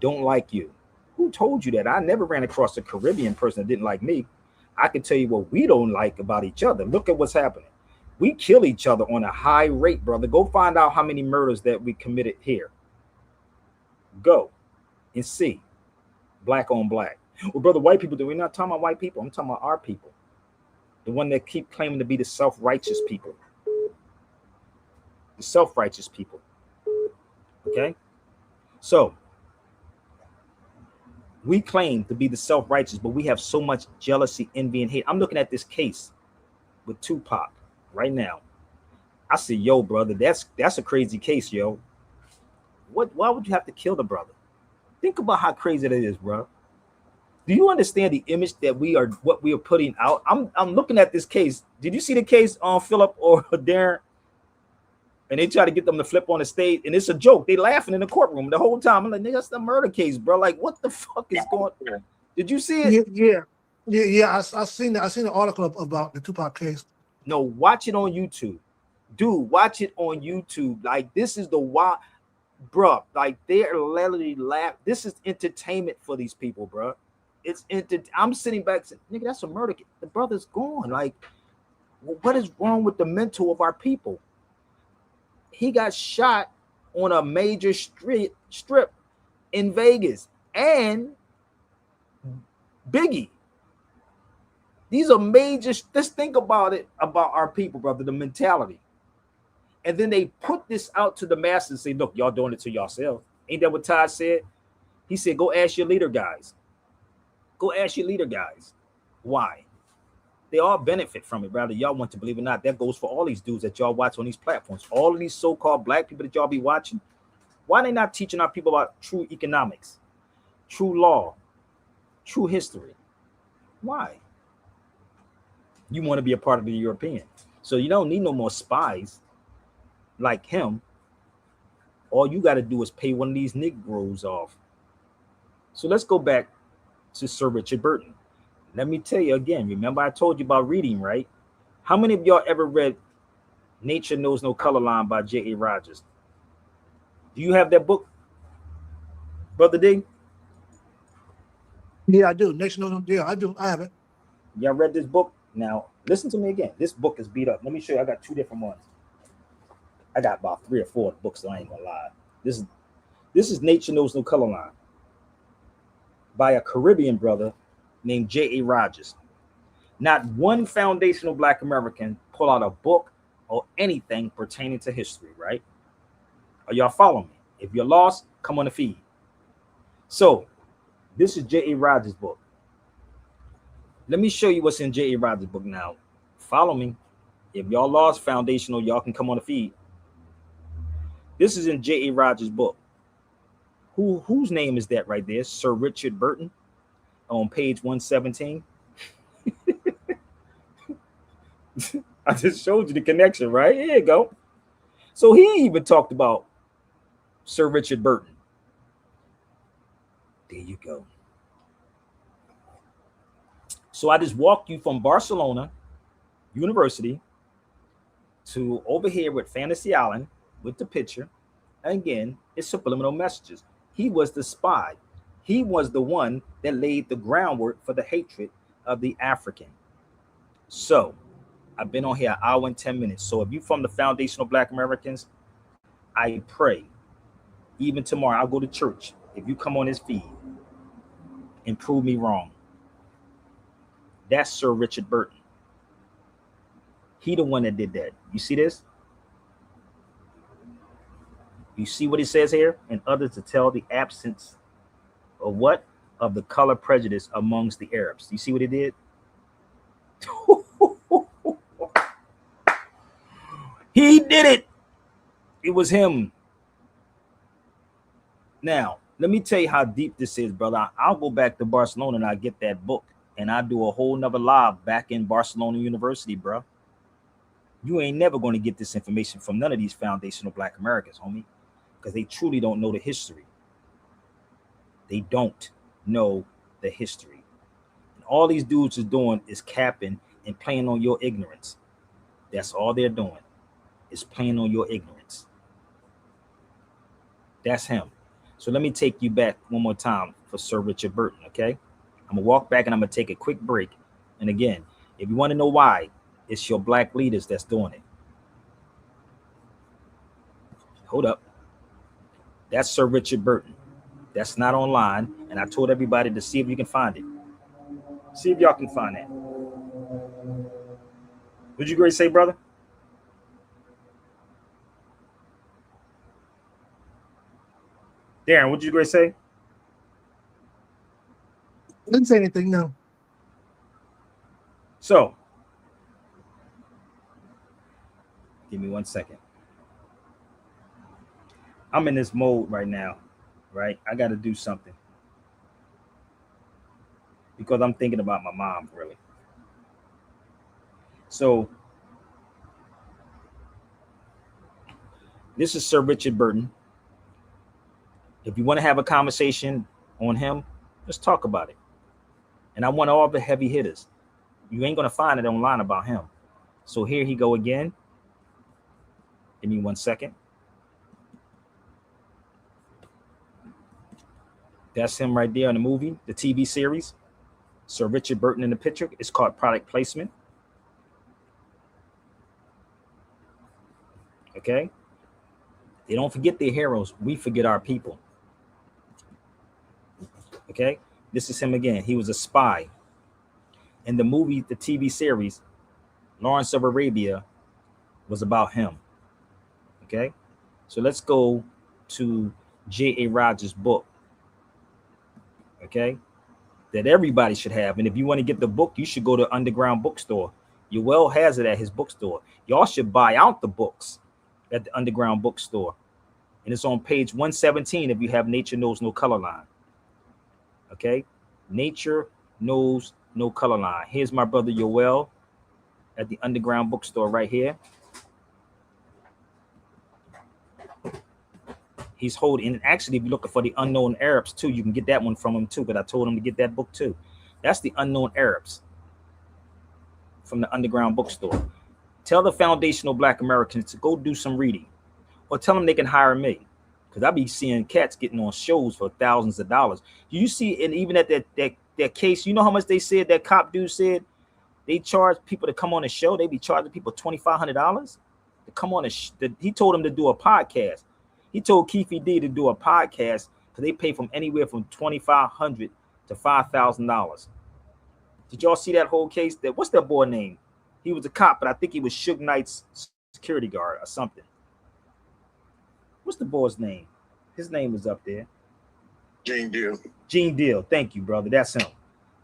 don't like you. Who told you that? I never ran across a Caribbean person that didn't like me. I can tell you what we don't like about each other. Look at what's happening. We kill each other on a high rate, brother. Go find out how many murders that we committed here. Go and see. Black on black. Well, brother, white people, we're not talking about white people. I'm talking about our people. The one that keep claiming to be the self-righteous people. The self-righteous people. Okay? So, we claim to be the self-righteous, but we have so much jealousy, envy, and hate. I'm looking at this case with Tupac right now. I said, yo, brother, that's a crazy case, yo. Why would you have to kill the brother? Think about how crazy that is, bro. Do you understand the image that we are putting out? I'm looking at this case. Did you see the case on Philip or Darren? And they try to get them to flip on the stage, and it's a joke. They laughing in the courtroom the whole time. I'm like, nigga, that's the murder case, bro. Like, what the fuck is going on? Did you see it? Yeah. I seen that. I seen an article about the Tupac case. No, watch it on YouTube, dude. Watch it on YouTube. Like, this is the wild, bro. Like, they're literally laugh. This is entertainment for these people, bro. It's I'm sitting back saying, nigga, that's a murder case. The brother's gone. Like, what is wrong with the mental of our people? He got shot on a major strip in Vegas, and Biggie. These are major. Just think about it, about our people, brother, the mentality. And then they put this out to the masses and say, look, y'all doing it to yourself. Ain't that what Todd said? He said, go ask your leader guys. Go ask your leader guys. Why? They all benefit from it, rather y'all want to believe it or not. That goes for all these dudes that y'all watch on these platforms. All of these so-called black people that y'all be watching. Why are they not teaching our people about true economics, true law, true history? Why? You want to be a part of the European. So you don't need no more spies like him. All you got to do is pay one of these Negroes off. So let's go back to Sir Richard Burton. Let me tell you again, remember I told you about reading, right? How many of y'all ever read Nature Knows No Color Line by J.A. Rogers? Do you have that book, Brother D? Yeah, I do. Nature Knows No. Yeah, I do. I have it. Y'all read this book? Now, listen to me again. This book is beat up. Let me show you. I got two different ones. I got about 3 or 4 books, so I ain't gonna lie. This is Nature Knows No Color Line by a Caribbean brother named J.A. Rogers. Not one foundational black American pull out a book or anything pertaining to history, right? Are y'all following me? If you're lost, come on the feed. So this is J.A. Rogers' book. Let me show you what's in J.A. Rogers' book now. Follow me. If y'all lost foundational, y'all can come on the feed. This is in J.A. Rogers' book. Whose name is that right there? Sir Richard Burton. On page 117. I just showed you the connection, right? Here you go. So he even talked about Sir Richard Burton. There you go. So I just walked you from Barcelona University to over here with Fantasy Island with the picture. Again, it's subliminal messages. He was the spy. He was the one that laid the groundwork for the hatred of the African. So I've been on here 1 hour and 10 minutes. So if you're from the foundational black Americans, I pray, even tomorrow, I'll go to church. If you come on this feed and prove me wrong, that's Sir Richard Burton. He the one that did that. You see this? You see what he says here? And others to tell the absence of what? Of the color prejudice amongst the Arabs. You see what he did? He did it. It was him. Now, let me tell you how deep this is, brother. I'll go back to Barcelona and I'll get that book. And I'll do a whole nother live back in Barcelona University, bro. You ain't never going to get this information from none of these foundational black Americans, homie. Because they truly don't know the history. They don't know the history. And all these dudes are doing is capping and playing on your ignorance. That's all they're doing, is playing on your ignorance. That's him. So let me take you back one more time for Sir Richard Burton, okay? I'm going to walk back and I'm going to take a quick break. And again, if you want to know why, it's your black leaders that's doing it. Hold up. That's Sir Richard Burton. That's not online. And I told everybody to see if you can find it. See if y'all can find that. What'd you Grace say, brother? Darren, what'd you Grace say? Didn't say anything, no. So, give me 1 second. I'm in this mode right now, right? I got to do something because I'm thinking about my mom, really. So, this is Sir Richard Burton. If you want to have a conversation on him, let's talk about it. And I want all the heavy hitters. You ain't going to find it online about him. So here he go again. Give me 1 second. That's him right there in the movie, the TV series. Sir Richard Burton in the picture. It's called product placement. Okay. They don't forget their heroes. We forget our people. Okay. This is him again. He was a spy. In the movie, the TV series, Lawrence of Arabia was about him. Okay. So let's go to J.A. Rogers' book. Okay. That everybody should have. And if you want to get the book, you should go to Underground Bookstore. Yoel has it at his bookstore. Y'all should buy out the books at the Underground Bookstore. And it's on page 117 if you have Nature Knows No Color Line. Okay. Nature Knows No Color Line. Here's my brother Yoel at the Underground Bookstore right here. He's holding, and actually, if you're looking for the Unknown Arabs too, you can get that one from him too, but I told him to get that book too. That's the Unknown Arabs from the Underground Bookstore. Tell the foundational Black Americans to go do some reading, or tell them they can hire me, because I be seeing cats getting on shows for thousands of dollars. You see, and even at that case, you know how much they said that cop dude said they charge people to come on a show. They be charging people $2,500 to come on he told them to do a podcast. He told Keefe D to do a podcast because they pay from anywhere from $2,500 to $5,000. Did y'all see that whole case? What's that boy name? He was a cop, but I think he was Suge Knight's security guard or something. What's the boy's name? His name is up there. Gene Deal. Gene Deal. Thank you, brother. That's him.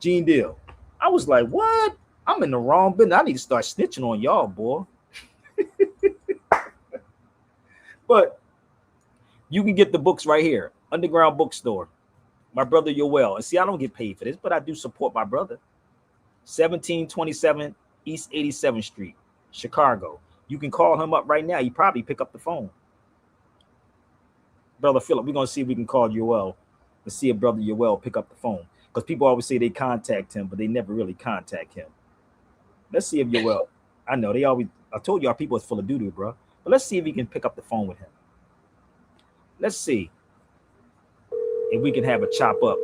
Gene Deal. I was like, what? I'm in the wrong business. I need to start snitching on y'all, boy. But you can get the books right here. Underground Bookstore. My brother Yoel. And see, I don't get paid for this, but I do support my brother. 1727 East 87th Street, Chicago. You can call him up right now. He probably pick up the phone. Brother Philip, we're going to see if we can call Yoel and see if brother Yoel pick up the phone. Because people always say they contact him, but they never really contact him. Let's see if Yoel. I know I told y'all people is full of doo-doo, bro. But let's see if we can pick up the phone with him. Let's see if we can have a chop up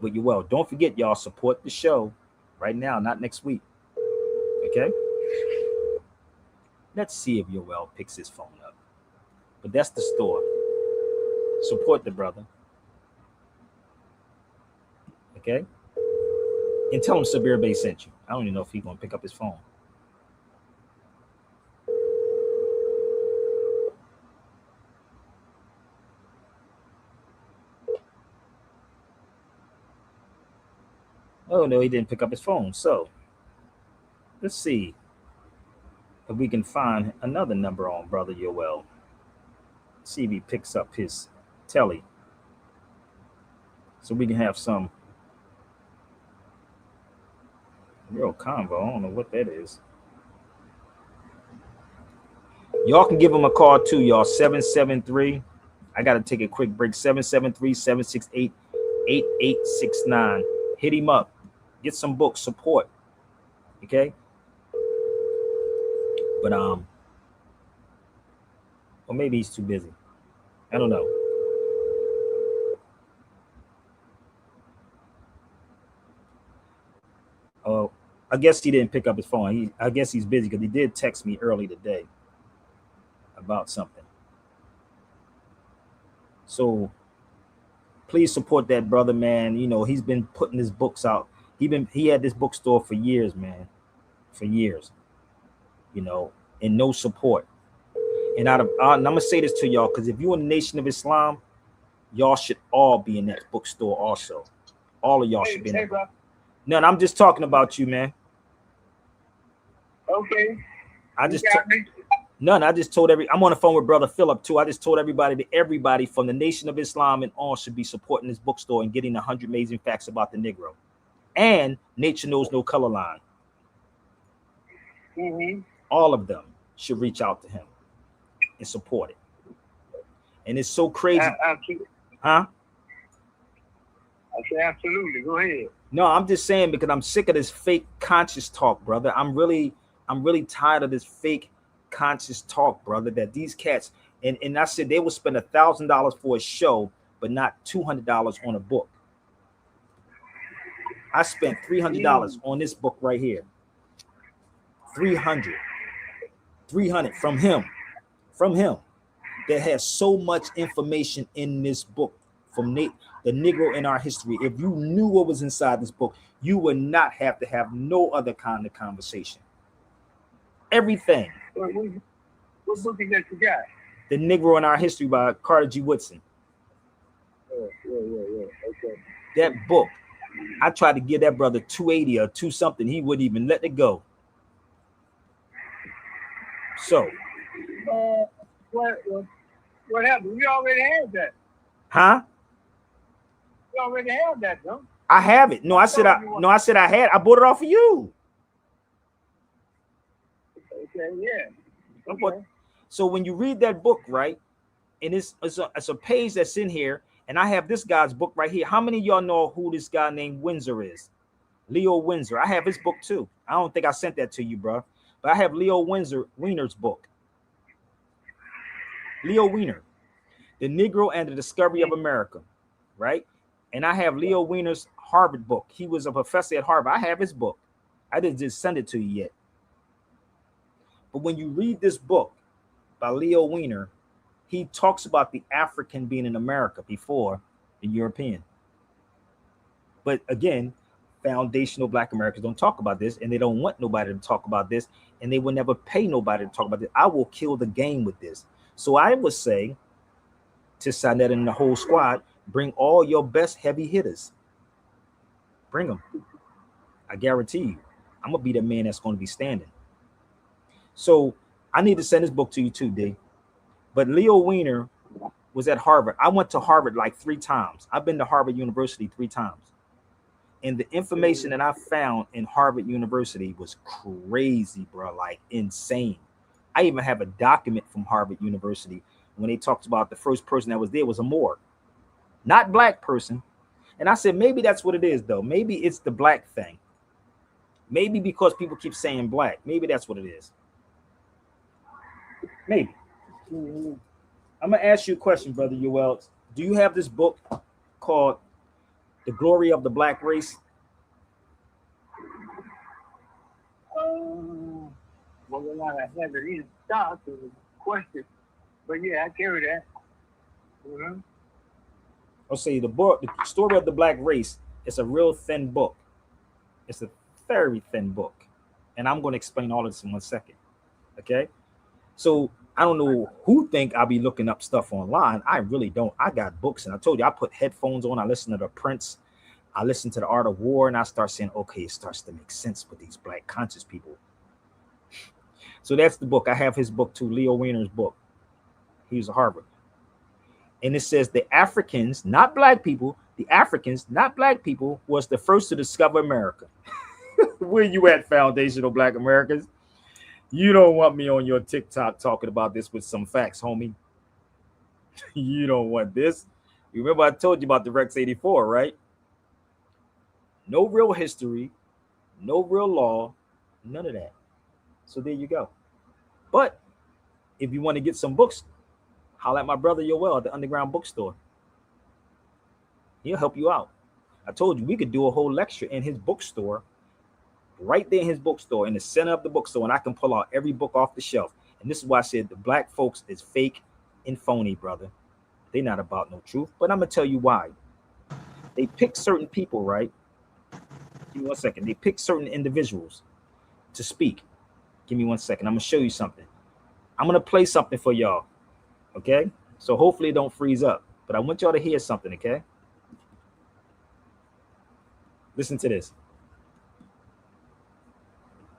with Yoel. Don't forget, y'all, support the show right now, not next week. Okay? Let's see if Yoel picks his phone up. But that's the store. Support the brother. Okay? And tell him Sabir Bey sent you. I don't even know if he's going to pick up his phone. Oh, no, he didn't pick up his phone. So, let's see if we can find another number on brother Yoel. See if he picks up his telly. So we can have some real convo. I don't know what that is. Y'all can give him a call too, y'all. 773. I got to take a quick break. 773-768-8869. Hit him up. Get some books, support. Okay? But or maybe he's too busy. I don't know. Oh, I guess he didn't pick up his phone. I guess he's busy because he did text me early today about something. So please support that brother, man. You know, he's been putting his books out. He had this bookstore for years, man. For years. you know, and no support. And I'm gonna say this to y'all, because if you're in the Nation of Islam, y'all should all be in that bookstore also. All of y'all should be in that. None, I'm just talking about you, man. Okay. I just told I'm on the phone with Brother Philip too. I just told everybody that everybody from the Nation of Islam and on should be supporting this bookstore and getting 100 amazing facts about the Negro. And Nature Knows No Color Line. All of them should reach out to him and support it. And it's so crazy. Absolutely. Huh? I say absolutely. Go ahead. No, I'm just saying because I'm sick of this fake conscious talk, brother. I'm really tired of this fake conscious talk, brother, that these cats and I said they will spend $1,000 for a show, but not $200 on a book. I spent $300 on this book right here. 300 from him, that has so much information in this book from the Negro in our history. If you knew what was inside this book, you would not have to have no other kind of conversation. Everything. What book is that you got? The Negro in Our History by Carter G. Woodson. Yeah. Okay. That book, I tried to give that brother 280 or 2 something. He wouldn't even let it go. So, what happened? We already had that. Huh? We already had that, no? I have it. I said I had. I bought it off of you. Okay, yeah. Okay. So when you read that book, right, and it's a page that's in here, and I have this guy's book right here. How many of y'all know who this guy named Windsor is? Leo Windsor. I have his book too. I don't think I sent that to you, bro. But I have Leo Weiner's book. Leo Weiner, The Negro and the Discovery of America, right? And I have Leo Weiner's Harvard book. He was a professor at Harvard. I have his book. I didn't just send it to you yet. But when you read this book by Leo Weiner, he talks about the African being in America before the European. But again, foundational Black Americans don't talk about this, and they don't want nobody to talk about this, and they will never pay nobody to talk about this. I will kill the game with this. So I would say to Sanet and the whole squad, bring all your best heavy hitters. Bring them. I guarantee you, I'm gonna be the man that's going to be standing. So I need to send this book to you too, D. But Leo Weiner was at Harvard. I went to Harvard like 3 times. I've been to Harvard University 3 times. And the information that I found in Harvard University was crazy, bro, like insane. I even have a document from Harvard University when they talked about the first person that was there was a Moor, not Black person. And I said, maybe that's what it is, though. Maybe it's the Black thing. Maybe because people keep saying Black. Maybe that's what it is. Maybe. I'm going to ask you a question, Brother Yoel. Do you have this book called The Glory of the Black Race? Whether or not I have it in stock is a question. But yeah, I carry that. I'll say the book, The Story of the Black Race, it's a real thin book. It's a very thin book. And I'm going to explain all this in 1 second. Okay? So I don't know who think I'll be looking up stuff online. I really don't. I got books, and I told you I put headphones on. I listen to the Prince. I listen to The Art of War, and I start saying, okay, it starts to make sense with these Black conscious people. So that's the book. I have his book too, Leo Weiner's book. He was at Harvard. And it says the Africans, not Black people, the Africans, not Black people, was the first to discover America. Where you at, foundational Black Americans? You don't want me on your TikTok talking about this with some facts, homie. You don't want this. You remember I told you about the Rex 84, right? No real history, no real law, none of that. So there you go. But if you want to get some books, holler at my brother Yoel at the Underground Bookstore. He'll help you out. I told you we could do a whole lecture in his bookstore, right there in his bookstore, in the center of the bookstore, and I can pull out every book off the shelf. And this is why I said the Black folks is fake and phony, brother. They're not about no truth. But I'm going to tell you why. They pick certain people, right? Give me 1 second. They pick certain individuals to speak. Give me 1 second. I'm gonna show you something. I'm gonna play something for y'all. Okay, so hopefully it don't freeze up, but I want y'all to hear something. Okay, listen to this.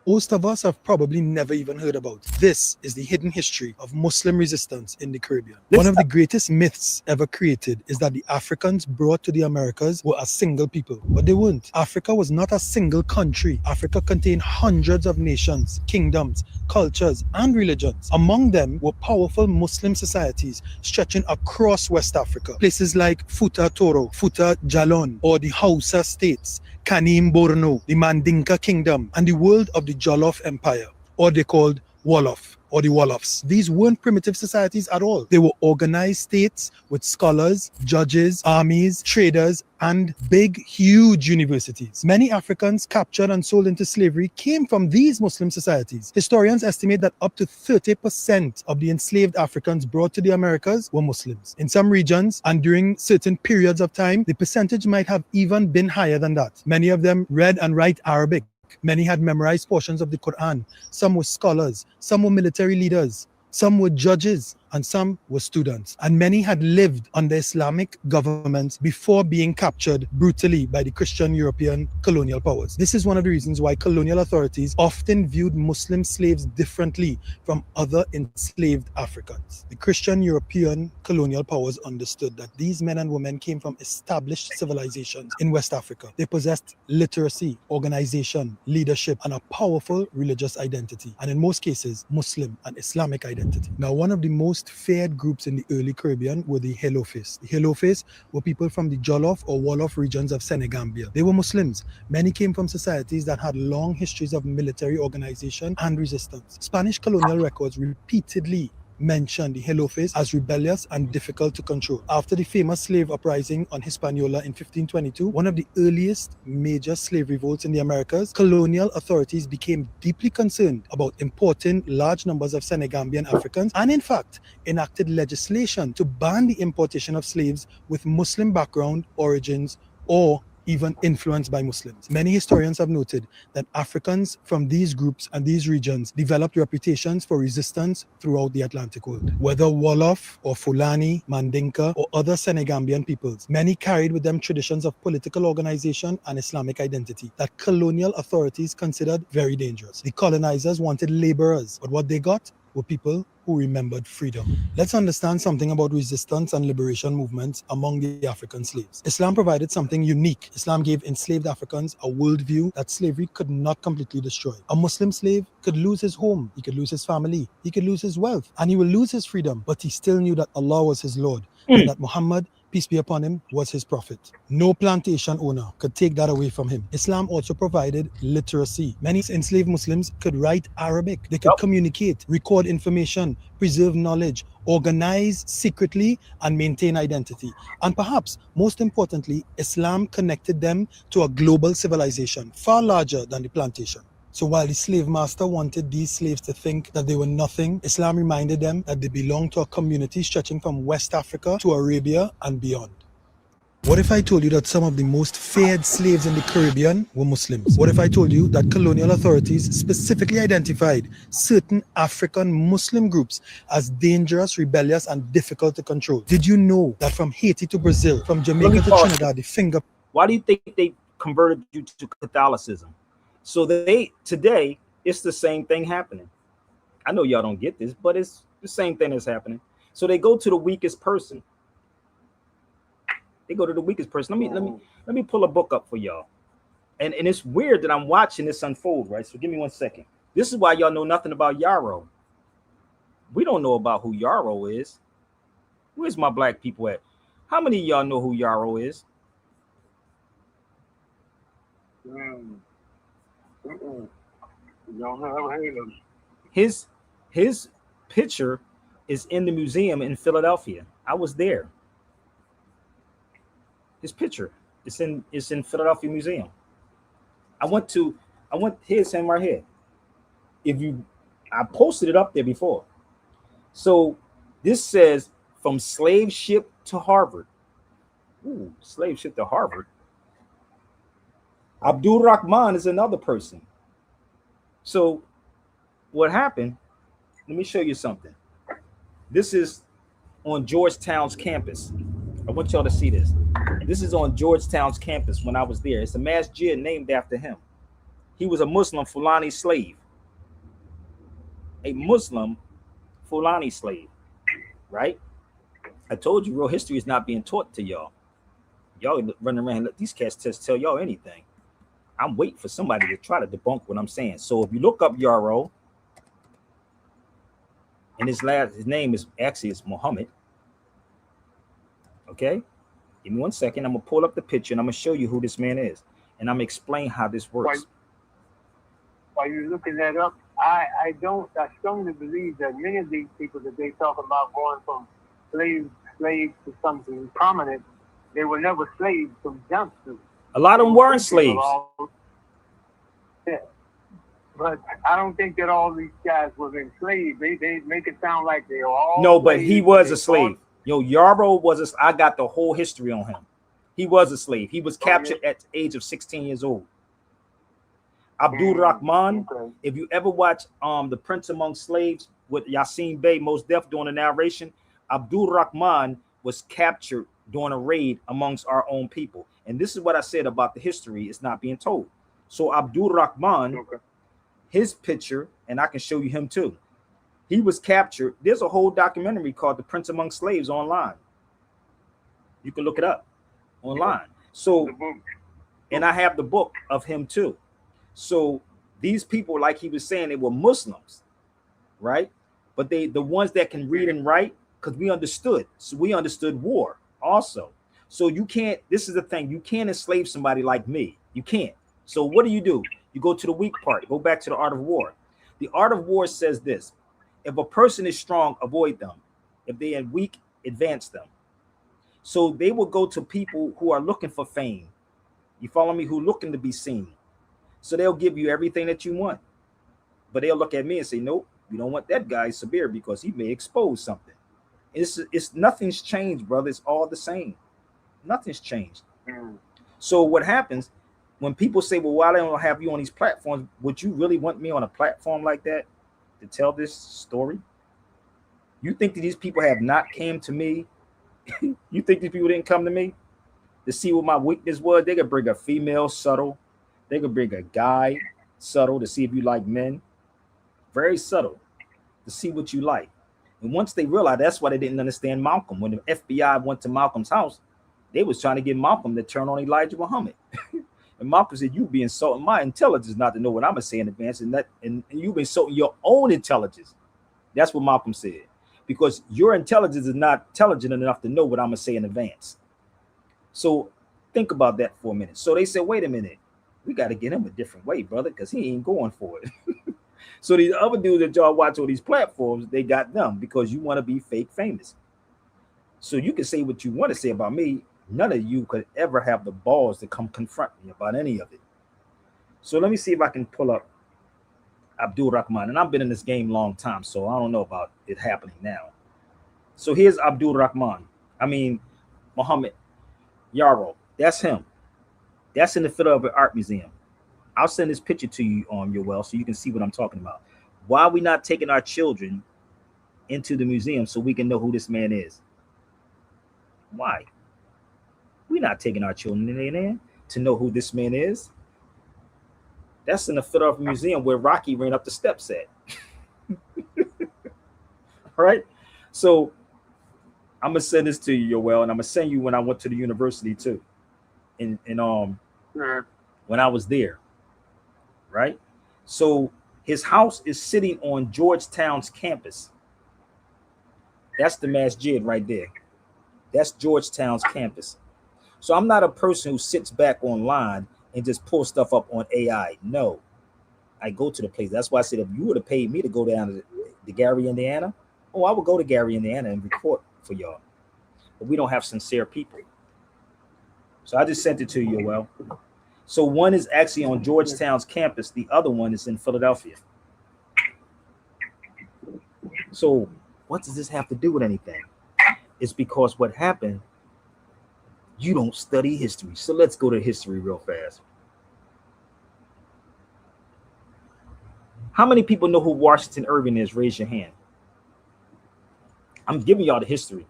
Most of us have probably never even heard about. This is the hidden history of Muslim resistance in the Caribbean. One of the greatest myths ever created is that the Africans brought to the Americas were a single people, but they weren't. Africa was not a single country. Africa contained hundreds of nations, kingdoms, cultures, and religions. Among them were powerful Muslim societies stretching across West Africa. Places like Futa Toro, Futa Jalon, or the Hausa states, Kanem Borno, the Mandinka Kingdom, and the world of the Jollof Empire, or they called Wolof, or the Wolofs. These weren't primitive societies at all. They were organized states with scholars, judges, armies, traders, and big, huge universities. Many Africans captured and sold into slavery came from these Muslim societies. Historians estimate that up to 30% of the enslaved Africans brought to the Americas were Muslims. In some regions and during certain periods of time, the percentage might have even been higher than that. Many of them read and write Arabic. Many had memorized portions of the Quran. Some were scholars, some were military leaders, some were judges, and some were students. And many had lived under Islamic governments before being captured brutally by the Christian European colonial powers. This is one of the reasons why colonial authorities often viewed Muslim slaves differently from other enslaved Africans. The Christian European colonial powers understood that these men and women came from established civilizations in West Africa. They possessed literacy, organization, leadership, and a powerful religious identity, and in most cases, Muslim and Islamic identity. Now, one of the most feared groups in the early Caribbean were the Helofis. The Helofis were people from the Jollof or Wolof regions of Senegambia. They were Muslims. Many came from societies that had long histories of military organization and resistance. Spanish colonial records repeatedly mentioned the Helofis as rebellious and difficult to control. After the famous slave uprising on Hispaniola in 1522, one of the earliest major slave revolts in the Americas, colonial authorities became deeply concerned about importing large numbers of Senegambian Africans and in fact enacted legislation to ban the importation of slaves with Muslim background, origins, or even influenced by Muslims. Many historians have noted that Africans from these groups and these regions developed reputations for resistance throughout the Atlantic world. Whether Wolof or Fulani, Mandinka, or other Senegambian peoples, many carried with them traditions of political organization and Islamic identity that colonial authorities considered very dangerous. The colonizers wanted laborers, but what they got were people who remembered freedom. Let's understand something about resistance and liberation movements among the African slaves. Islam provided something unique. Islam gave enslaved Africans a worldview that slavery could not completely destroy. A Muslim slave could lose his home, he could lose his family, he could lose his wealth, and he will lose his freedom, but he still knew that Allah was his Lord, and that Muhammad, peace be upon him, was his prophet. No plantation owner could take that away from him. Islam also provided literacy. Many enslaved Muslims could write Arabic. They could communicate, record information, preserve knowledge, organize secretly, and maintain identity. And perhaps most importantly, Islam connected them to a global civilization far larger than the plantation. So while the slave master wanted these slaves to think that they were nothing, Islam reminded them that they belonged to a community stretching from West Africa to Arabia and beyond. What if I told you that some of the most feared slaves in the Caribbean were Muslims? What if I told you that colonial authorities specifically identified certain African Muslim groups as dangerous, rebellious, and difficult to control? Did you know that from Haiti to Brazil, from Jamaica to Trinidad, the finger... Why do you think they converted you to Catholicism? So today, it's the same thing happening. I know y'all don't get this, but it's the same thing that's happening. So they go to the weakest person. They go to the weakest person. Let me pull a book up for y'all. And it's weird that I'm watching this unfold, right? So give me 1 second. This is why y'all know nothing about Yarrow. We don't know about who Yarrow is. Where's my black people at? How many of y'all know who Yarrow is? His picture is in the museum in Philadelphia. I was there. His picture is in Philadelphia Museum. Here's him right here. I posted it up there before. So this says from slave ship to Harvard. Ooh, slave ship to Harvard. Abdul Rahman is another person. So what happened, let me show you something. This is on Georgetown's campus. I want y'all to see this. This is on Georgetown's campus when I was there. It's a masjid named after him. He was a Muslim Fulani slave. A Muslim Fulani slave, right? I told you real history is not being taught to y'all. Y'all running around and let these cats tell y'all anything. I'm waiting for somebody to try to debunk what I'm saying. So if you look up Yarrow, and his name is actually Muhammad. Okay, give me 1 second. I'm gonna pull up the picture and I'm gonna show you who this man is, and I'm gonna explain how this works. While you're looking that up, I strongly believe that many of these people that they talk about going from slave to something prominent, they were never slaves from jump to. A lot of them weren't slaves. Yeah. But I don't think that all these guys were enslaved. They make it sound like they were all. No, but he was a slave. Yo, Yarrow was I got the whole history on him. He was a slave. He was captured at the age of 16 years old. Abdul Rahman, if you ever watch The Prince Among Slaves with S.M.E. Bey, Most Def doing the narration, Abdul Rahman was captured during a raid amongst our own people. And this is what I said about the history. It's not being told. So Abdul Rahman, his picture, and I can show you him too. He was captured. There's a whole documentary called The Prince Among Slaves online. You can look it up online. So, and I have the book of him too. So these people, like he was saying, they were Muslims, right? But the ones that can read and write, because we understood. So we understood war also. So you can't, this is the thing, you can't enslave somebody like me. You can't. So what do? You go to the weak part. Go back to the art of war. The art of war says this: if a person is strong, avoid them. If they are weak, advance them. So they will go to people who are looking for fame. You follow me? Who are looking to be seen. So they'll give you everything that you want. But they'll look at me and say, nope, you don't want that guy, Sabir, because he may expose something. It's nothing's changed, brother. It's all the same. Nothing's changed. So what happens when people say, well, why don't I have you on these platforms? Would you really want me on a platform like that to tell this story? You think that these people have not came to me? You think these people didn't come to me to see what my weakness was? They could bring a female subtle. They could bring a guy subtle to see if you like men. Very subtle to see what you like. And once they realized, that's why they didn't understand Malcolm. When the FBI went to Malcolm's house, they was trying to get Malcolm to turn on Elijah Muhammad. And Malcolm said, you be insulting my intelligence not to know what I'm going to say in advance. And you've been insulting your own intelligence. That's what Malcolm said. Because your intelligence is not intelligent enough to know what I'm going to say in advance. So think about that for a minute. So they said, wait a minute. We got to get him a different way, brother, because he ain't going for it. So these other dudes that y'all watch on these platforms, they got them because you want to be fake famous. So you can say what you want to say about me. None of you could ever have the balls to come confront me about any of it. So let me see if I can pull up Abdul Rahman. And I've been in this game a long time, so I don't know about it happening now. So here's Abdul Rahman. Muhammad Yarrow. That's him. That's in the Philadelphia Art Museum. I'll send this picture to you on your well so you can see what I'm talking about. Why are we not taking our children into the museum so we can know who this man is? Why? We're not taking our children in there to know who this man is. That's in the Philadelphia Museum where Rocky ran up the steps at. All right? So I'm going to send this to you, Yoel, and I'm going to send you when I went to the university too. When I was there, right? So his house is sitting on Georgetown's campus. That's the masjid right there. That's Georgetown's campus. So I'm not a person who sits back online and just pull stuff up on AI. No, I go to the place. That's why I said if you would have paid me to go down to Gary, Indiana, I would go to Gary, Indiana and record for y'all. But we don't have sincere people. So I just sent it to you, well. So one is actually on Georgetown's campus. The other one is in Philadelphia. So what does this have to do with anything? It's because what happened, you don't study history. So let's go to history real fast. How many people know who Washington Irving is? Raise your hand. I'm giving y'all the history.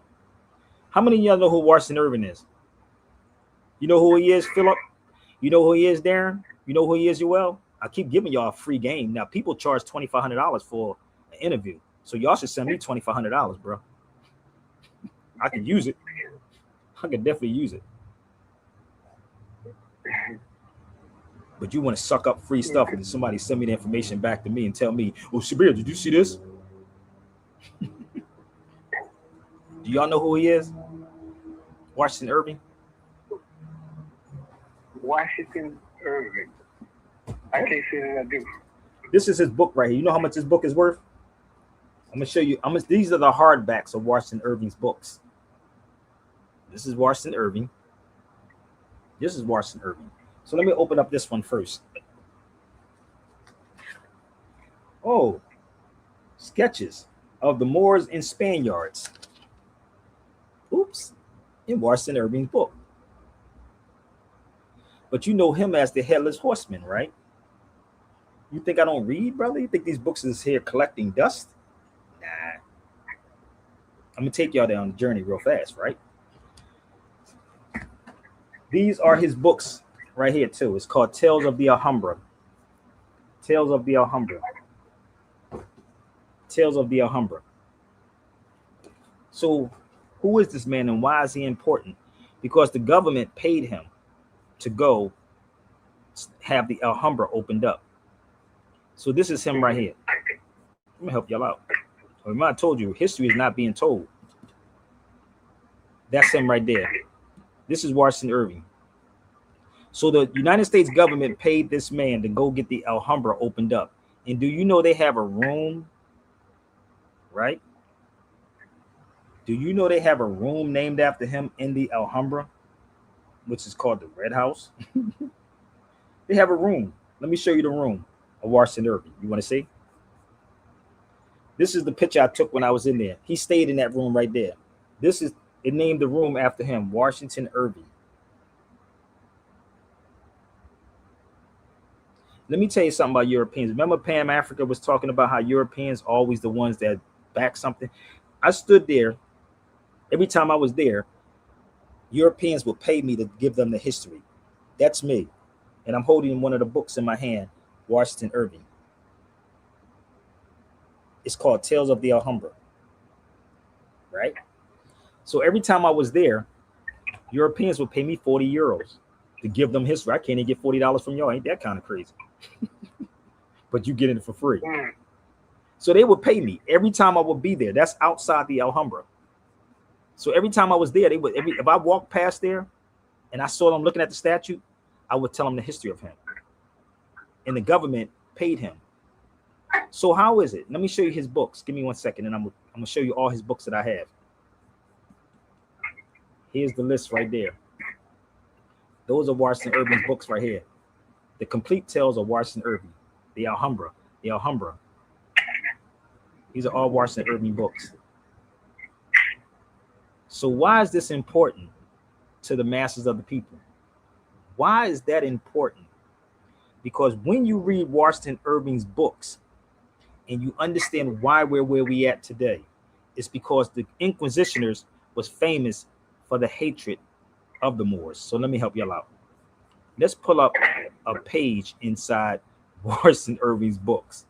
How many of y'all know who Washington Irving is? You know who he is, Philip? You know who he is, Darren? You know who he is, Joel? I keep giving y'all a free game. Now, people charge $2,500 for an interview. So y'all should send me $2,500, bro. I can use it. I can definitely use it. But you want to suck up free stuff and somebody send me the information back to me and tell me, oh, Sabir, did you see this? Do y'all know who he is? Washington Irving? Washington Irving. I can't say that I do. This is his book right here. You know how much this book is worth? I'm gonna show you. These are the hardbacks of Washington Irving's books. This is Washington Irving. This is Washington Irving. So let me open up this one first. Oh, sketches of the Moors and Spaniards. Oops, in Washington Irving's book. But you know him as the Headless Horseman, right? You think I don't read, brother? You think these books is here collecting dust? Nah. I'm gonna take y'all down the journey real fast, right? These are his books right here too. It's called Tales of the Alhambra. Tales of the Alhambra. Tales of the Alhambra. So who is this man and why is he important? Because the government paid him to go have the Alhambra opened up. So this is him right here. Let me help y'all out. Remember, I told you history is not being told. That's him right there. This is Washington Irving. So the United States government paid this man to go get the Alhambra opened up. And do you know they have a room, right? Do you know they have a room named after him in the Alhambra, which is called the Red House? They have a room. Let me show you the room of Washington Irving. You want to see? This is the picture I took when I was in there. He stayed in that room right there. It named the room after him, Washington Irving. Let me tell you something about Europeans. Remember Pam Africa was talking about how Europeans are always the ones that back something? I stood there. Every time I was there, Europeans would pay me to give them the history. That's me. And I'm holding one of the books in my hand, Washington Irving. It's called Tales of the Alhambra, right? So every time I was there, Europeans would pay me 40 euros to give them history. I can't even get $40 from y'all. Ain't that kind of crazy? But you get it for free. So they would pay me every time I would be there. That's outside the Alhambra. So every time I was there, if I walked past there and I saw them looking at the statue, I would tell them the history of him. And the government paid him. So how is it? Let me show you his books. Give me 1 second, and I'm gonna show you all his books that I have. Here's the list right there. Those are Washington Irving's books right here. The complete tales of Washington Irving, the Alhambra, the Alhambra. These are all Washington Irving books. So why is this important to the masses of the people? Why is that important? Because when you read Washington Irving's books and you understand why we're where we at today, it's because the Inquisitioners was famous for the hatred of the Moors. So let me help y'all out. Let's pull up a page inside Washington Irving's books.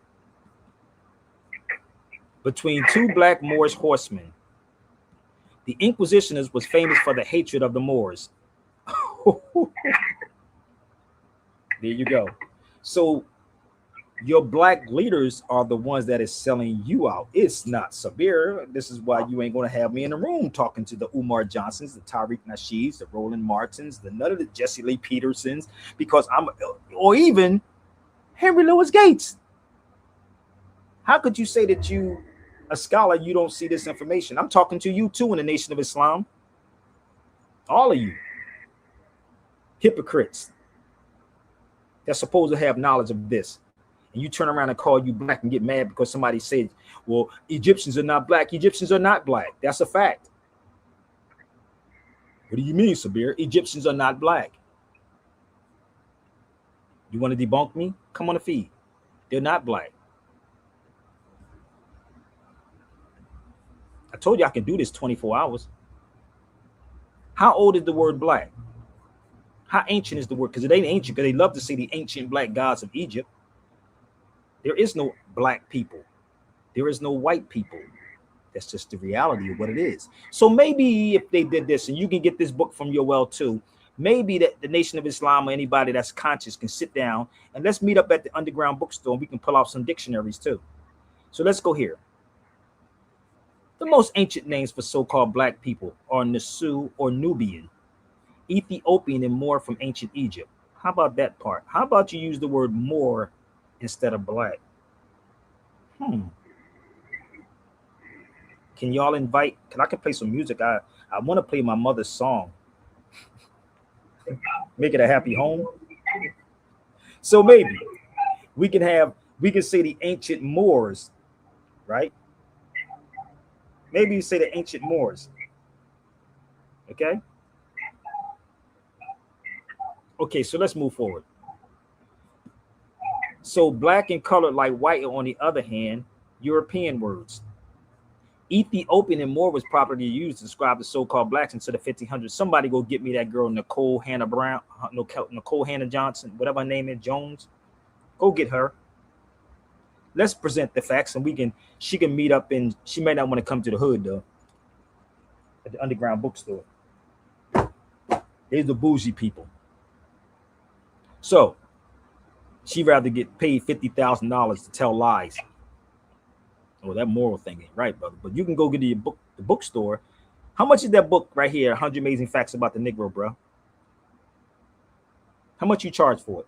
Between two black Moorish horsemen, the Inquisitioners was famous for the hatred of the Moors. There you go. So your black leaders are the ones that is selling you out. It's not Sabir. This is why you ain't going to have me in the room talking to the Umar Johnsons, the Tariq Nasheeds, the Roland Martins, none of the Jesse Lee Petersons, because or even Henry Louis Gates. How could you say that you, a scholar, you don't see this information? I'm talking to you too in the Nation of Islam. All of you hypocrites that's supposed to have knowledge of this. And you turn around and call you black and get mad because somebody said, well, Egyptians are not black. Egyptians are not black. That's a fact. What do you mean, Sabir? Egyptians are not black. You want to debunk me? Come on the feed. They're not black. I told you I can do this 24 hours. How old is the word black? How ancient is the word? Because it ain't ancient, because they love to say the ancient black gods of Egypt. There is no black people. There is no white people. That's just the reality of what it is. So maybe if they did this, and you can get this book from Yoel too, maybe that the Nation of Islam or anybody that's conscious can sit down and let's meet up at the underground bookstore and we can pull out some dictionaries too. So let's go here. The most ancient names for so-called black people are Nasu or Nubian, Ethiopian, and Moor from ancient Egypt. How about that part? How about you use the word Moor instead of black? Can y'all invite? I can play some music. I want to play my mother's song. Make it a happy home. So maybe we can say the ancient Moors, right? Maybe you say the ancient Moors. Okay. Okay, so let's move forward. So black and colored like white, on the other hand, European words. Ethiopian and Moor was properly used to describe the so-called blacks until the 1500s. Somebody go get me that girl Nicole Hannah Johnson, whatever her name is, Jones. Go get her. Let's present the facts, and she can meet up, and she may not want to come to the hood though. At the underground bookstore. There's the bougie people. So she'd rather get paid $50,000 to tell lies. Oh, that moral thing ain't right, brother. But you can go get the bookstore. How much is that book right here? 100 Amazing Facts About the Negro, bro. How much you charge for it?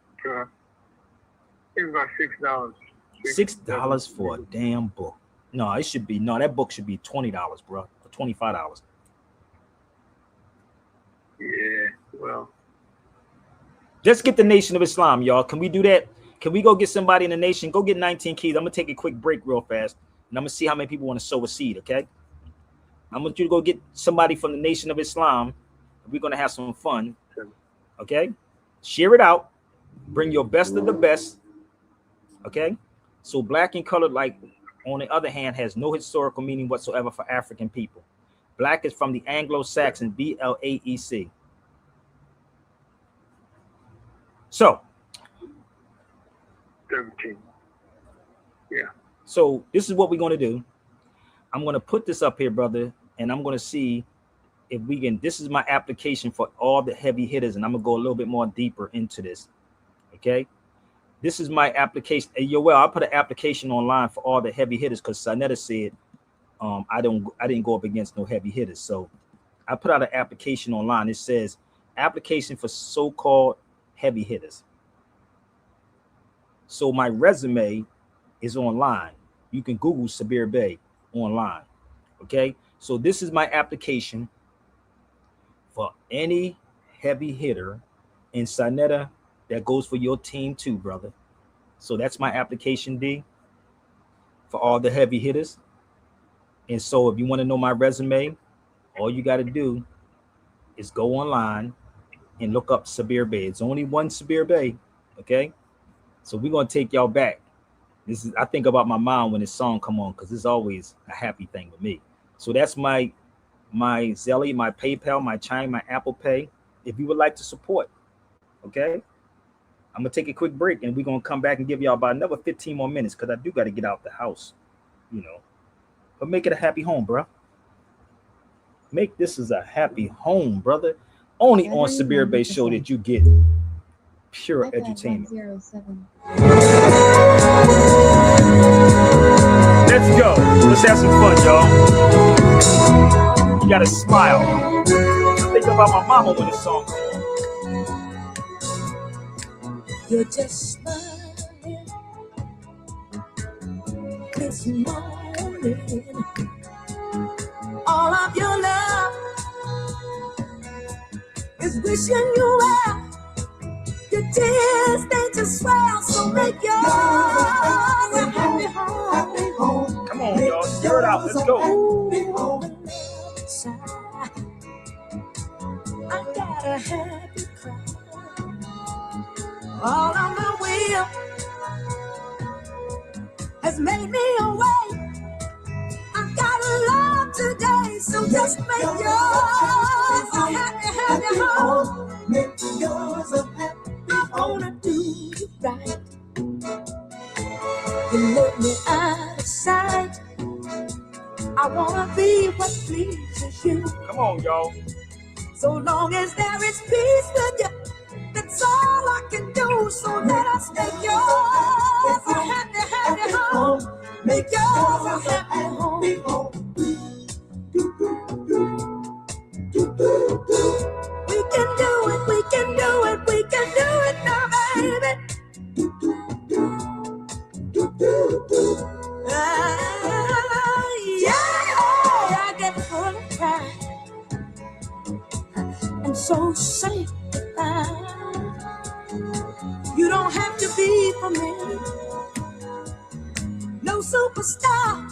It's about $6. $6 for a damn book. No, that book should be $20, bro, or $25. Yeah, well. Just get the Nation of Islam, y'all. Can we do that? Can we go get somebody in the nation? Go get 19 keys. I'm gonna take a quick break real fast, and I'm gonna see how many people want to sow a seed. Okay, I want you to go get somebody from the Nation of Islam. We're gonna have some fun. Okay, share it out. Bring your best of the best. Okay, so black and colored, like, on the other hand, has no historical meaning whatsoever for African people. Black is from the Anglo-Saxon BLAEC. So 17. Yeah. So this is what we're going to do. I'm going to put this up here, brother, and I'm going to see if we can. This is my application for all the heavy hitters, and I'm going to go a little bit more deeper into this. Okay. This is my application. Hey, Yoel, I put an application online for all the heavy hitters because Sanetta said I didn't go up against no heavy hitters. So I put out an application online. It says application for so-called heavy hitters. So my resume is online. You can Google Sabir Bey online. Okay. So this is my application for any heavy hitter in Sanetta. That goes for your team too, brother. So that's my application, D, for all the heavy hitters. And so if you want to know my resume, all you got to do is go online and look up Sabir Bey. It's only one Sabir Bey, okay? So we're going to take y'all back. I think about my mom when this song come on, because it's always a happy thing with me. So that's my Zelle, my PayPal, my Chime, my Apple Pay. If you would like to support, okay? I'm going to take a quick break, and we're going to come back and give y'all about another 15 more minutes because I do got to get out the house, you know. But make it a happy home, bro. Make this as a happy home, brother. Only on Sabir Bey Show that you get pure edutainment. Let's go. Let's have some fun, y'all. You got to smile. Think about my mama when this song comes on. You're just smiling this morning. All of your love is wishing you well. Your tears, they just swell, so make yours a happy home. Come on, y'all, stir it out. Let's go. I got a happy cry. All of my will has made me awake. I got a love today, so just make yours a happy, happy home. Make yours a happy home. I wanna do you right. You look me out of sight. I wanna be what pleases you. Come on, y'all. So long as there is peace with you, that's all I can do. So let us make yours a happy, happy home. Make yours a happy home. We can do it, we can do it, we can do it now, baby. Yeah, I get full of pride and so sanctified. You don't have to be for me, no superstar.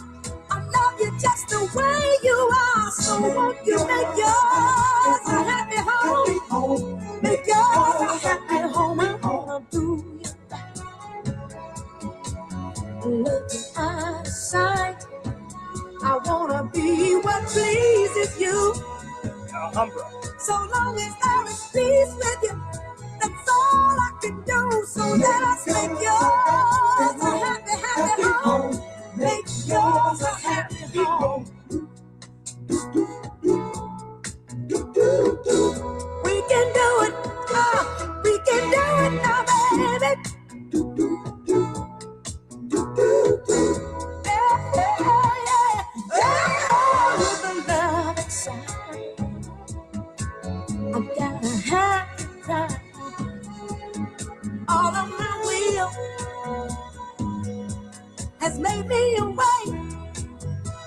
I love you just the way you are. So won't you make yours a happy home? Make yours a happy home. I wanna do you right. Looking out of sight, I wanna be what pleases you. So long as there is peace with you, that's all I can do. So let us make yours a happy, happy home. Make yours a happy home. We can do it, we can do it now, baby. With the love inside, I've got a happy time. All of my will has made me away.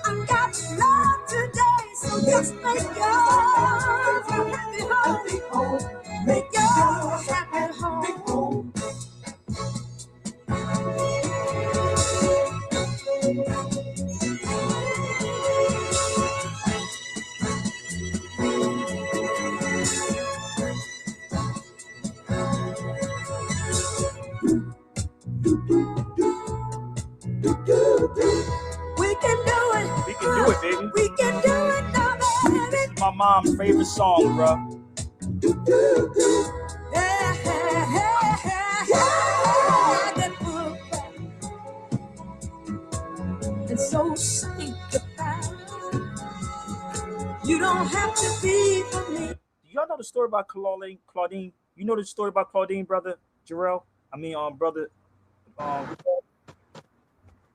I've got love today, so just make yours a happy home. Make yours a happy home. We can do it. We can do it, baby. We can do it now, baby. This is my mom's favorite song, bro. And so sanctified. You don't have to be for me. Do y'all know the story about Claudine? You know the story about Claudine, brother Jarrell? Brother.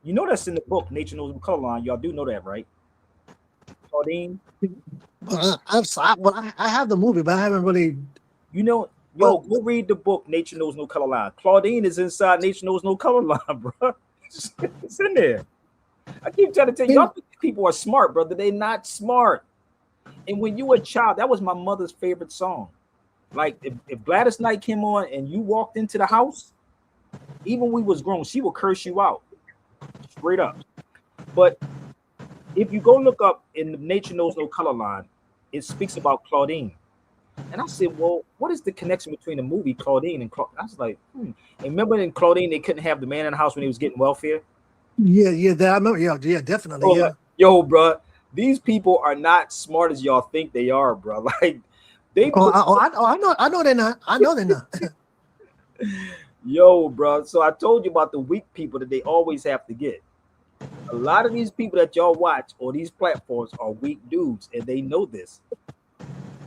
You know that's in the book, Nature Knows No Color Line. Y'all do know that, right? Claudine. I have the movie, but I haven't really. You know, go read the book, Nature Knows No Color Line. Claudine is inside Nature Knows No Color Line, bro. It's in there. I keep trying to tell you, y'all think people are smart, brother. They're not smart. And when you were a child, that was my mother's favorite song. Like if Gladys Knight came on and you walked into the house, even when we was grown, she would curse you out. Straight up. But if you go look up in the Nature Knows No Color Line, it speaks about Claudine. And I said, well, what is the connection between the movie Claudine and Claudine? I was like, And remember in Claudine, they couldn't have the man in the house when he was getting welfare? Yeah, I remember. Yeah, definitely. Yeah. Yo, bro, these people are not smart as y'all think they are, bro. Like they. I know they're not. I know they're not. Yo, bro. So I told you about the weak people that they always have to get. A lot of these people that y'all watch on these platforms are weak dudes, and they know this.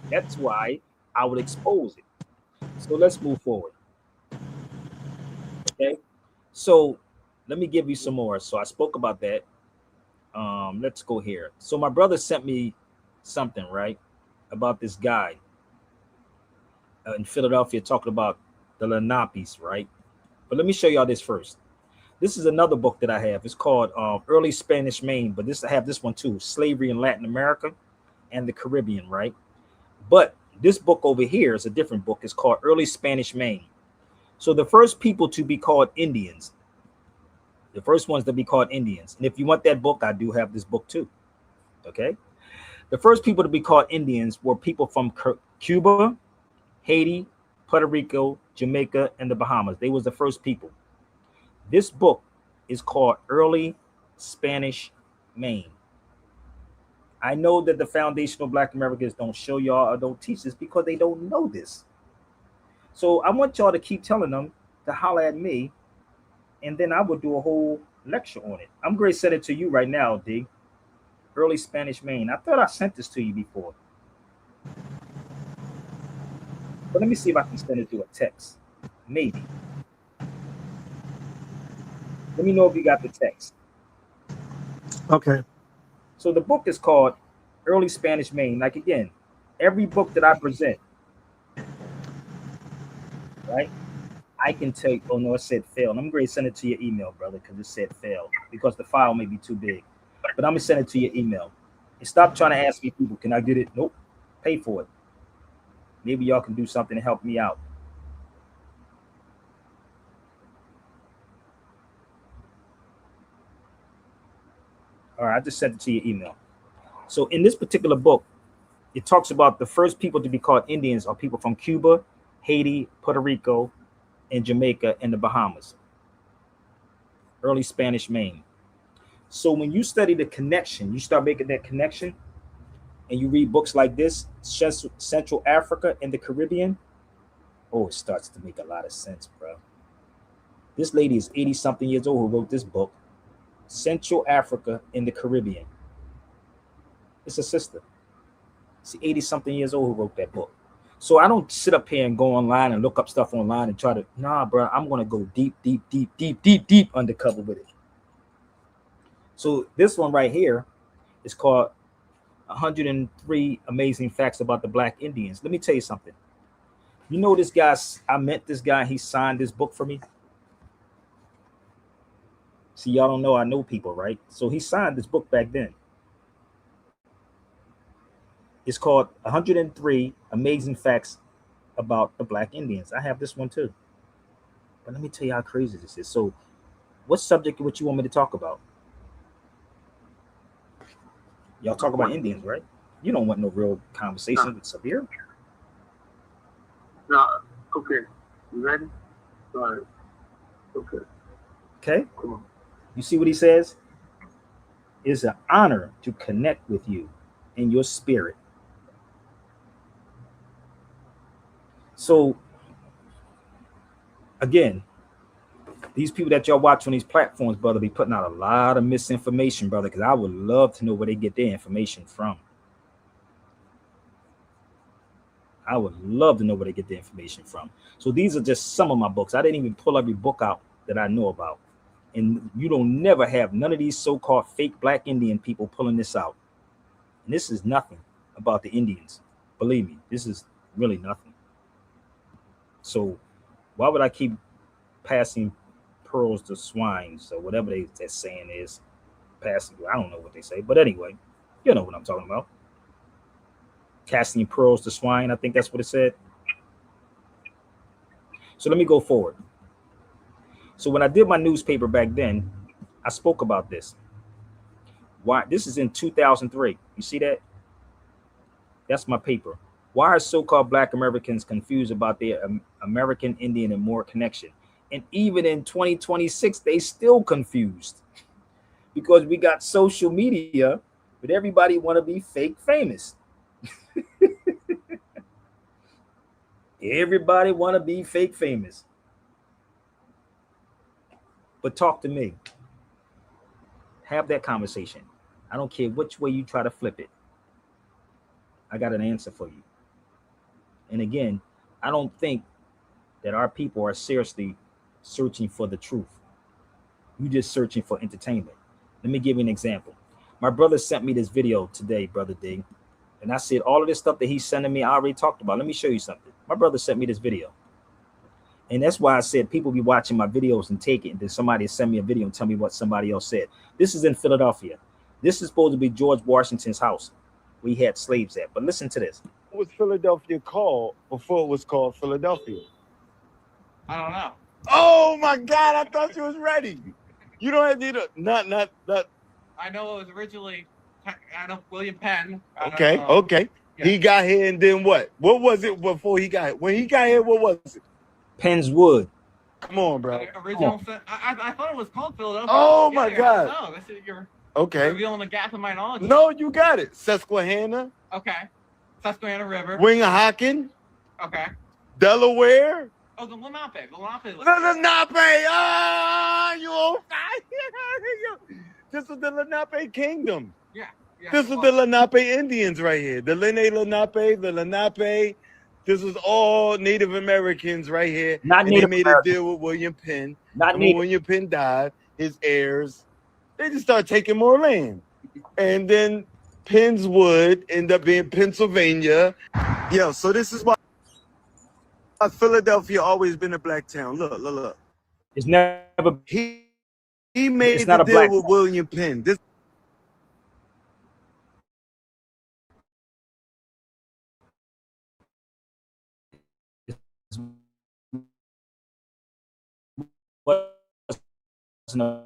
That's why I would expose it. So let's move forward. Okay. So let me give you some more. So I spoke about that. Let's go here. So my brother sent me something, right, about this guy in Philadelphia talking about the Lenapes, right? But let me show y'all this first. This is another book that I have. It's called Early Spanish Main, but I have this one too, Slavery in Latin America and the Caribbean, right? But this book over here is a different book. It's called Early Spanish Main. So the first people to be called Indians, the first ones to be called Indians. And if you want that book, I do have this book too. Okay. The first people to be called Indians were people from Cuba, Haiti, Puerto Rico, Jamaica, and the Bahamas. They was the first people. This book is called Early Spanish Main. I know that the foundational Black Americans don't show y'all or don't teach this because they don't know this. So I want y'all to keep telling them to holler at me, and then I will do a whole lecture on it. I'm going to send it to you right now, D. Early Spanish Main. I thought I sent this to you before. But let me see if I can send it through a text. Maybe. Let me know if you got the text. Okay. So the book is called Early Spanish Main. Like, again, every book that I present, right, I can tell you, oh no, it said fail. And I'm going to send it to your email, brother, because it said fail, because the file may be too big. But I'm going to send it to your email. And stop trying to ask me, people, can I get it? Nope. Pay for it. Maybe y'all can do something to help me out. All right, I just sent it to your email. So in this particular book, it talks about the first people to be called Indians are people from Cuba, Haiti, Puerto Rico, and Jamaica, and the Bahamas. Early Spanish Main. So when you study the connection, you start making that connection, and you read books like this, Central Africa and the Caribbean, oh, it starts to make a lot of sense, bro. This lady is 80-something years old who wrote this book, Central Africa and the Caribbean. It's a sister. She's 80-something years old who wrote that book. So I don't sit up here and go online and look up stuff online and try to, nah, bro, I'm going to go deep undercover with it. So this one right here is called 103 Amazing Facts About the Black Indians. Let me tell you something. You know this guy, I met this guy, he signed this book for me. See, y'all don't know I know people, right? So he signed this book back then. It's called 103 Amazing Facts About the Black Indians. I have this one too. But let me tell you how crazy this is. So what subject would you want me to talk about? Y'all talk about Indians, right? You don't want no real conversation with Sabir? No. Okay. You ready? All right. Okay. Okay. Come on. You see what he says? It's an honor to connect with you in your spirit. So, again, these people that y'all watch on these platforms, brother, be putting out a lot of misinformation, brother, because I would love to know where they get their information from. I would love to know where they get their information from. So these are just some of my books. I didn't even pull every book out that I know about. And you don't never have none of these so-called fake Black Indian people pulling this out. And this is nothing about the Indians. Believe me, this is really nothing. So why would I keep passing pearls to swine? So whatever that saying is, passing, I don't know what they say. But anyway, you know what I'm talking about. Casting pearls to swine, I think that's what it said. So let me go forward. So when I did my newspaper back then, I spoke about this. Why? This is in 2003. You see that? That's my paper. Why are so-called Black Americans confused about their American Indian and Moor connection? And even in 2026, they still confused because we got social media, but everybody want to be fake famous. Everybody want to be fake famous. But talk to me. Have that conversation. I don't care which way you try to flip it. I got an answer for you. And again, I don't think that our people are seriously searching for the truth. You're just searching for entertainment. Let me give you an example. My brother sent me this video today, Brother D. And I said, all of this stuff that he's sending me, I already talked about. Let me show you something. My brother sent me this video. And that's why I said people be watching my videos and take it. And then somebody send me a video and tell me what somebody else said. This is in Philadelphia. This is supposed to be George Washington's house. We had slaves at. But listen to this. What was Philadelphia called before it was called Philadelphia? I don't know. Oh my God! I thought you was ready. You don't have to. Not. I know it was originally William Penn. Okay. Okay. Yeah. He got here and then what? What was it before he got here? When he got here, what was it? Penn's Wood. Come on, bro. Original. I thought it was called Philadelphia. Oh my God. No, this is your. Okay. Revealing the gap in my knowledge. No, you got it. Susquehanna. Okay. Susquehanna River. Wingahaken. Okay. Delaware. Oh, the Lenape. The Lenape. The Lenape. Ah, you on fire. This is the Lenape Kingdom. Yeah. This is the Lenape Indians right here. The Lenape, the Lenape. This is all Native Americans right here. Not and Native they made Americans. a deal with William Penn. Not and Native. when William Penn died, his heirs, they just started taking more land. And then Penn's Wood ended up being Pennsylvania. Yo, so this is why Philadelphia always been a black town. Look. It's never. He made It's not the a black deal with William Penn. This wasn't a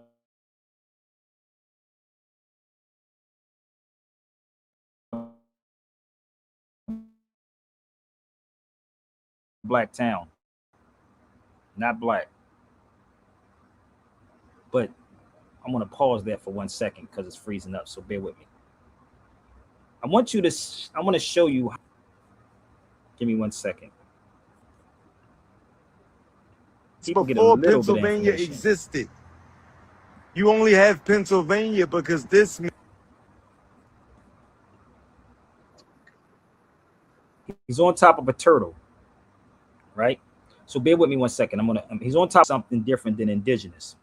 black town. Not black. But I'm going to pause there for 1 second because it's freezing up, so bear with me. I want to show you. Give me 1 second. People get a before little Pennsylvania bit of information. existed. You only have Pennsylvania because this. He's on top of a turtle, right? So bear with me 1 second. He's on top of something different than indigenous.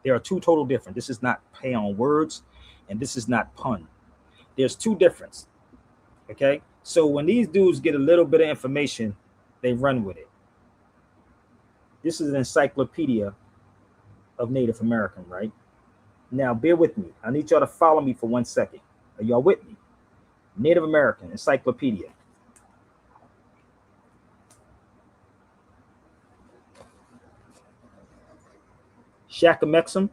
There are two total different. This is not play on words, and this is not pun. There's two difference. Okay. So when these dudes get a little bit of information, they run with it. This is an encyclopedia of Native American, right? Now bear with me. I need y'all to follow me for 1 second. Are y'all with me? Native American encyclopedia. Shakamexum,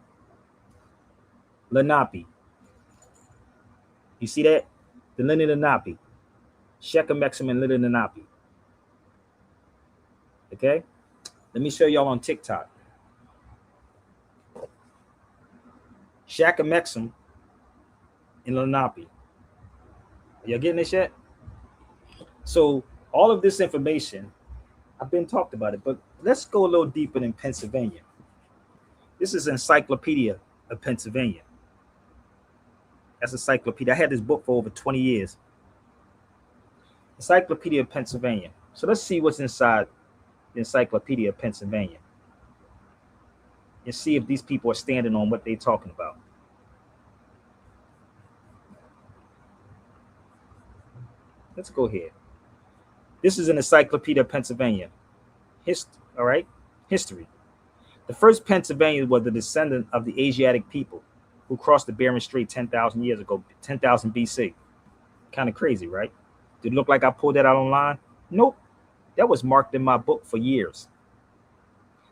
Lenape. You see that? The Lenape. Shakamexum and Lenape. Okay? Let me show y'all on TikTok. Shakamexum and Lenape. Are y'all getting this yet? So all of this information, I've been talked about it, but let's go a little deeper than Pennsylvania. This is Encyclopedia of Pennsylvania. That's encyclopedia. I had this book for over 20 years. Encyclopedia of Pennsylvania. So let's see what's inside the Encyclopedia of Pennsylvania and see if these people are standing on what they're talking about. Let's go here. This is an Encyclopedia of Pennsylvania. All right, history. The first Pennsylvanians were the descendant of the Asiatic people who crossed the Bering Strait 10,000 years ago, 10,000 BC. Kind of crazy, right? Did it look like I pulled that out online? Nope. That was marked in my book for years.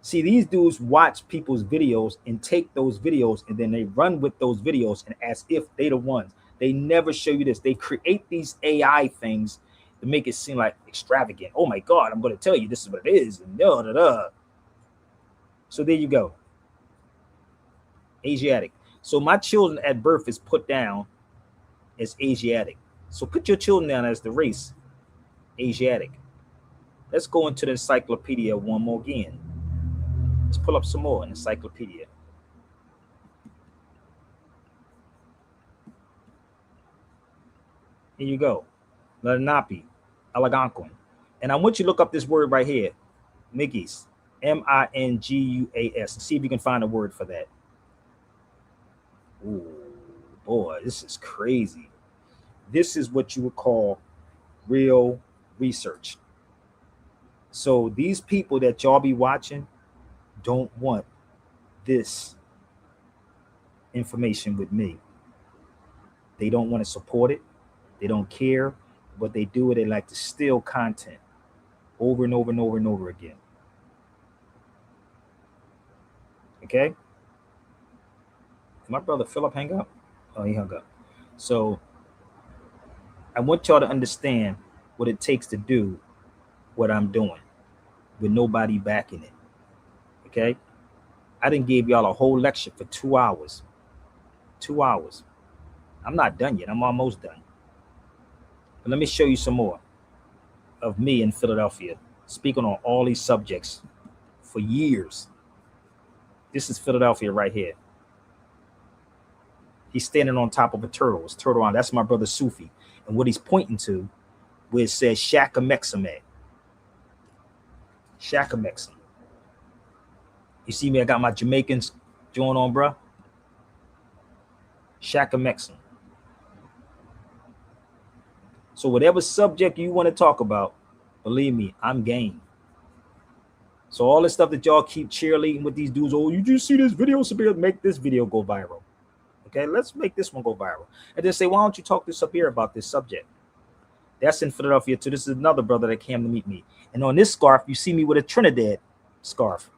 See, these dudes watch people's videos and take those videos and then they run with those videos and as if they're the ones. They never show you this. They create these AI things to make it seem like extravagant. Oh my God, I'm going to tell you this is what it is. And da, da, da. So there you go. Asiatic. So my children at birth is put down as Asiatic. So put your children down as the race, Asiatic. Let's go into the encyclopedia one more again. Let's pull up some more in the encyclopedia. Here you go. Lenape, Algonquin. And I want you to look up this word right here, Mingus, Minguas. See if you can find a word for that. Oh boy, this is crazy. This is what you would call real research. So these people that y'all be watching don't want this information with me. They don't want to support it. They don't care. What they do is they like to steal content over and over and over and over again. Okay? Did my brother Philip hang up? Oh, he hung up. So I want y'all to understand what it takes to do what I'm doing with nobody backing it. Okay? I didn't give y'all a whole lecture for 2 hours. 2 hours. I'm not done yet. I'm almost done. But let me show you some more of me in Philadelphia, speaking on all these subjects for years. This is Philadelphia right here. He's standing on top of a turtle. It's turtle on. That's my brother Sufi. And what he's pointing to, where it says S.M.E. S.M.E. You see me? I got my Jamaicans joint on, bro. S.M.E. So whatever subject you want to talk about, believe me, I'm game. So all this stuff that y'all keep cheerleading with these dudes, oh, you just see this video, Sabir, make this video go viral. Okay, let's make this one go viral. And then say, why don't you talk to Sabir about this subject? That's in Philadelphia too. This is another brother that came to meet me. And on this scarf, you see me with a Trinidad scarf.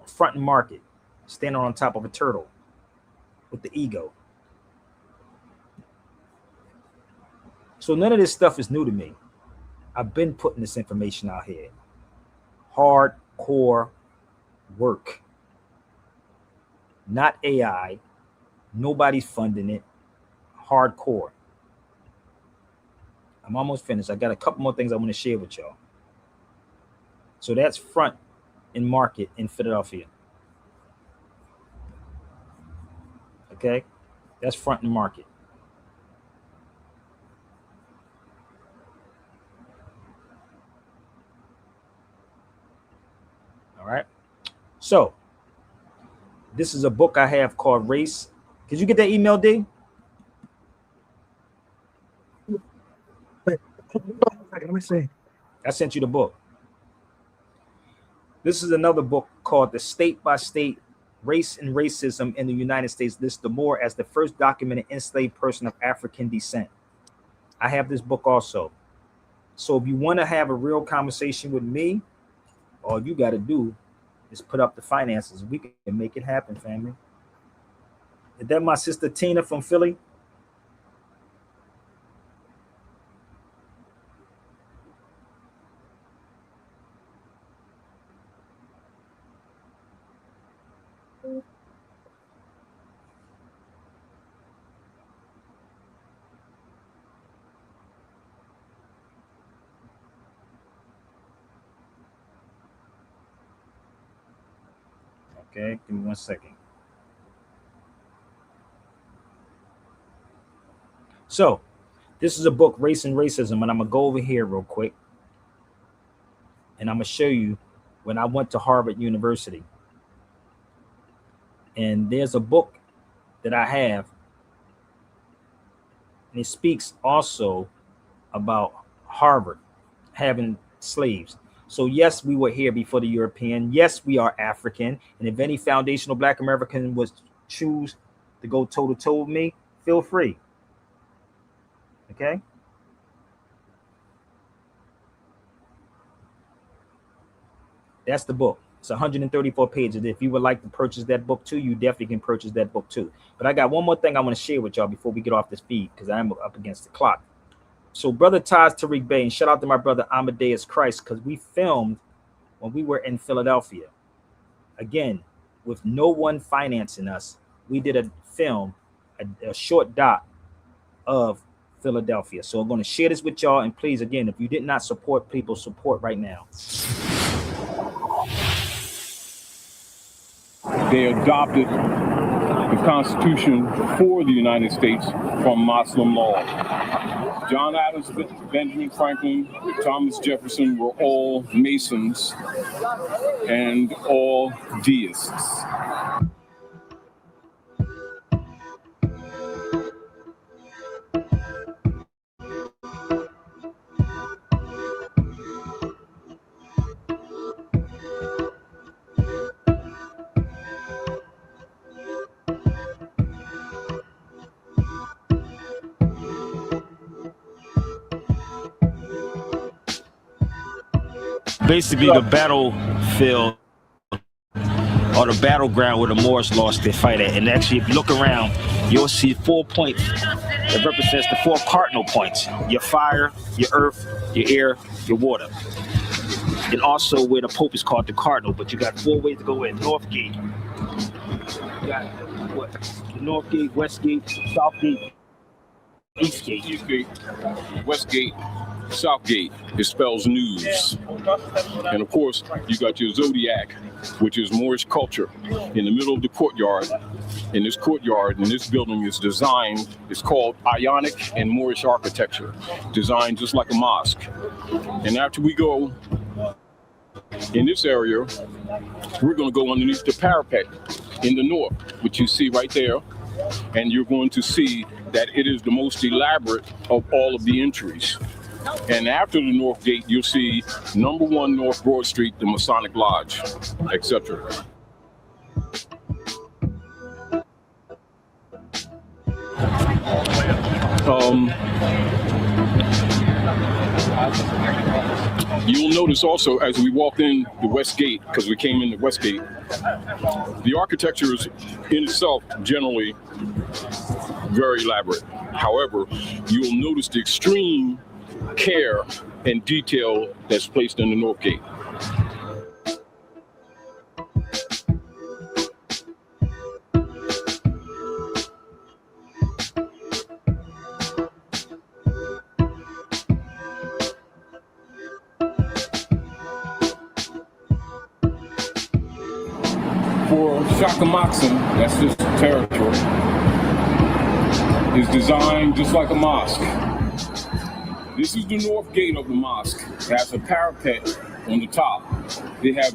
Front and Market, standing on top of a turtle with the ego. So none of this stuff is new to me. I've been putting this information out here. Hardcore work. Not AI. Nobody's funding it. Hardcore. I'm almost finished. I got a couple more things I want to share with y'all. So that's Front and Market in Philadelphia. Okay? That's Front and Market. All right. So this is a book I have called Race. Did you get that email, D? Wait, let me see. I sent you the book. This is another book called The State by State Race and Racism in the United States lists the Moor as the first documented enslaved person of African descent. I have this book also. So if you want to have a real conversation with me, all you got to do is put up the finances. We can make it happen, family. Is that my sister Tina from Philly? Okay, give me 1 second. So, this is a book, Race and Racism, and I'm going to go over here real quick. And I'm going to show you when I went to Harvard University. And there's a book that I have. And it speaks also about Harvard having slaves. So yes, we were here before the European. Yes, we are African. And if any foundational Black American was choose to go toe-to-toe with me, feel free. Okay? That's the book. It's 134 pages. If you would like to purchase that book too, you definitely can purchase that book too. But I got one more thing I want to share with y'all before we get off this feed, because I am up against the clock. So brother Sabir Bey, and shout out to my brother Amadeus Christ, because we filmed when we were in Philadelphia. Again, with no one financing us, we did a film, a short doc of Philadelphia. So I'm going to share this with y'all. And please, again, if you did not support, people support right now. They adopted the Constitution for the United States from Muslim law. John Adams, Benjamin Franklin, Thomas Jefferson were all Masons and all deists. Basically the battlefield or the battleground where the Moors lost their fight at. And actually, if you look around, you'll see 4 points that represents the 4 cardinal points: your fire, your earth, your air, your water. And also where the Pope is called the cardinal, but you got 4 ways to go in. North Gate, you got what? The North Gate, West Gate, South Gate, East Gate. East Gate, West Gate, South Gate. It spells news. And of course, you got your zodiac, which is Moorish culture, in the middle of the courtyard. In this courtyard, and this building is designed, it's called Ionic and Moorish architecture, designed just like a mosque. And after we go in this area, we're going to go underneath the parapet in the north, which you see right there. And you're going to see that it is the most elaborate of all of the entries. And after the North Gate, you'll see number 1 North Broad Street, the Masonic Lodge, etc. You'll notice also as we walked in the West Gate, because we came in the West Gate, the architecture is in itself generally very elaborate. However, you'll notice the extreme care and detail that's placed in the North Gate. For Shakamakson, that's this territory, is designed just like a mosque. This is the north gate of the mosque. It has a parapet on the top. They have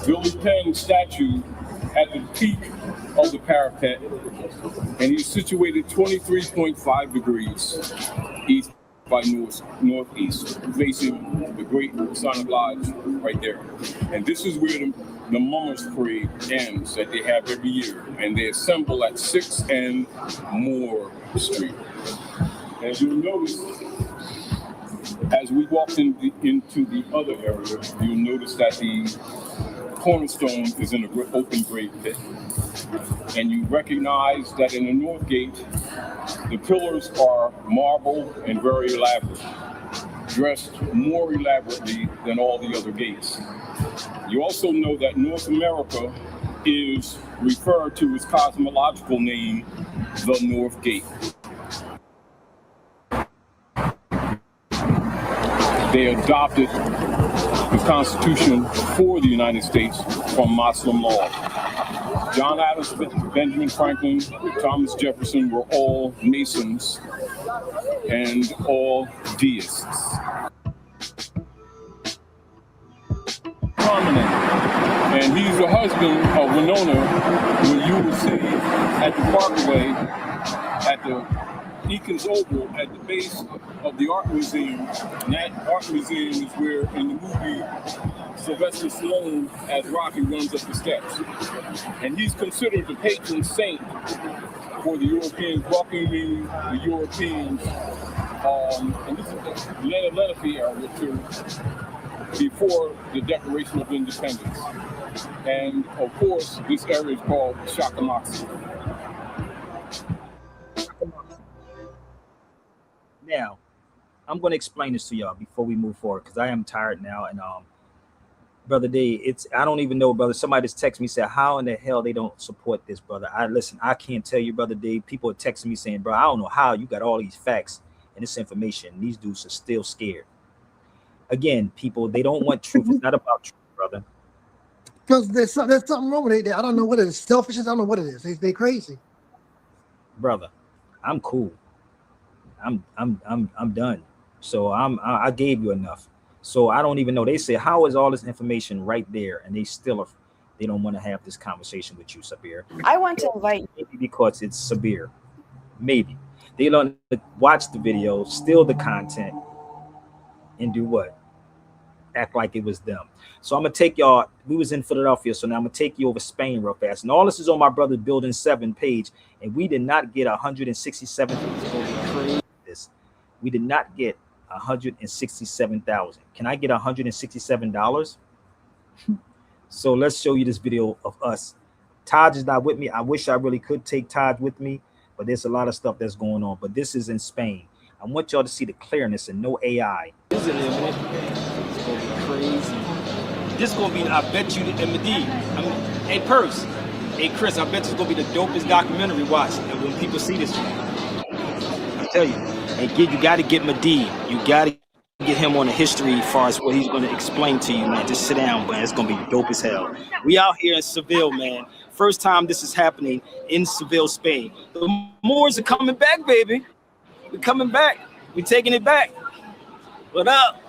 Billy Penn's statue at the peak of the parapet, and he's situated 23.5 degrees east by northeast, facing the Great Masonic Lodge right there. And this is where the Mummers Parade ends that they have every year, and they assemble at 6 and Moore Street. As you'll notice, as we walked into the other area, you'll notice that the cornerstone is in an open grave pit. And you recognize that in the North Gate, the pillars are marble and very elaborate, dressed more elaborately than all the other gates. You also know that North America is referred to its cosmological name, the North Gate. They adopted the Constitution for the United States from Muslim law. John Adams, Benjamin Franklin, Thomas Jefferson were all Masons and all deists. Prominent. And he's the husband of Winona, who you will see at the Parkway, at the Eakins Oval, at the base of the Art Museum. And that Art Museum is where, in the movie, Sylvester Stallone as Rocky runs up the steps. And he's considered the patron saint for the Europeans, welcoming the Europeans. And this is the Lenape era, before the Declaration of Independence. And of course, this area is called Shakamakson. Now, I'm going to explain this to y'all before we move forward, because I am tired now. And Brother D, I don't even know, brother. Somebody just texted me, said, how in the hell they don't support this, brother? I can't tell you, Brother D. People are texting me saying, bro, I don't know how you got all these facts and this information. These dudes are still scared. Again, people, they don't want truth. It's not about truth, brother. Because there's something wrong with it. I don't know what it is. Selfishness. I don't know what it is. They crazy. Brother, I'm cool. I'm done. So I gave you enough. So I don't even know. They say, how is all this information right there? And they don't want to have this conversation with you, Sabir. I want to invite maybe because it's Sabir. Maybe. They learn to watch the video, steal the content, and do what? Act like it was them. So I'm gonna take y'all. We was in Philadelphia, so now I'm gonna take you over Spain real fast. And all this is on my brother Building 7 page, and we did not get 167. We did not get 167,000. Can I get $167? So let's show you this video of us. Taj is not with me. I wish I really could take Taj with me, but there's a lot of stuff that's going on. But this is in Spain. I want y'all to see the clearness and no AI. This is a minute. It's gonna be crazy. This is gonna be, I bet you, the MD. Hey, Purse, Hey Chris, I bet it's gonna be the dopest documentary watch. And when people see this, I tell you, and you got to get Medee. You got to get him on the history as far as what he's going to explain to you, man. Just sit down, man. It's going to be dope as hell. We out here in Seville, man. First time this is happening in Seville, Spain. The Moors are coming back, baby. We're coming back. We're taking it back. What up?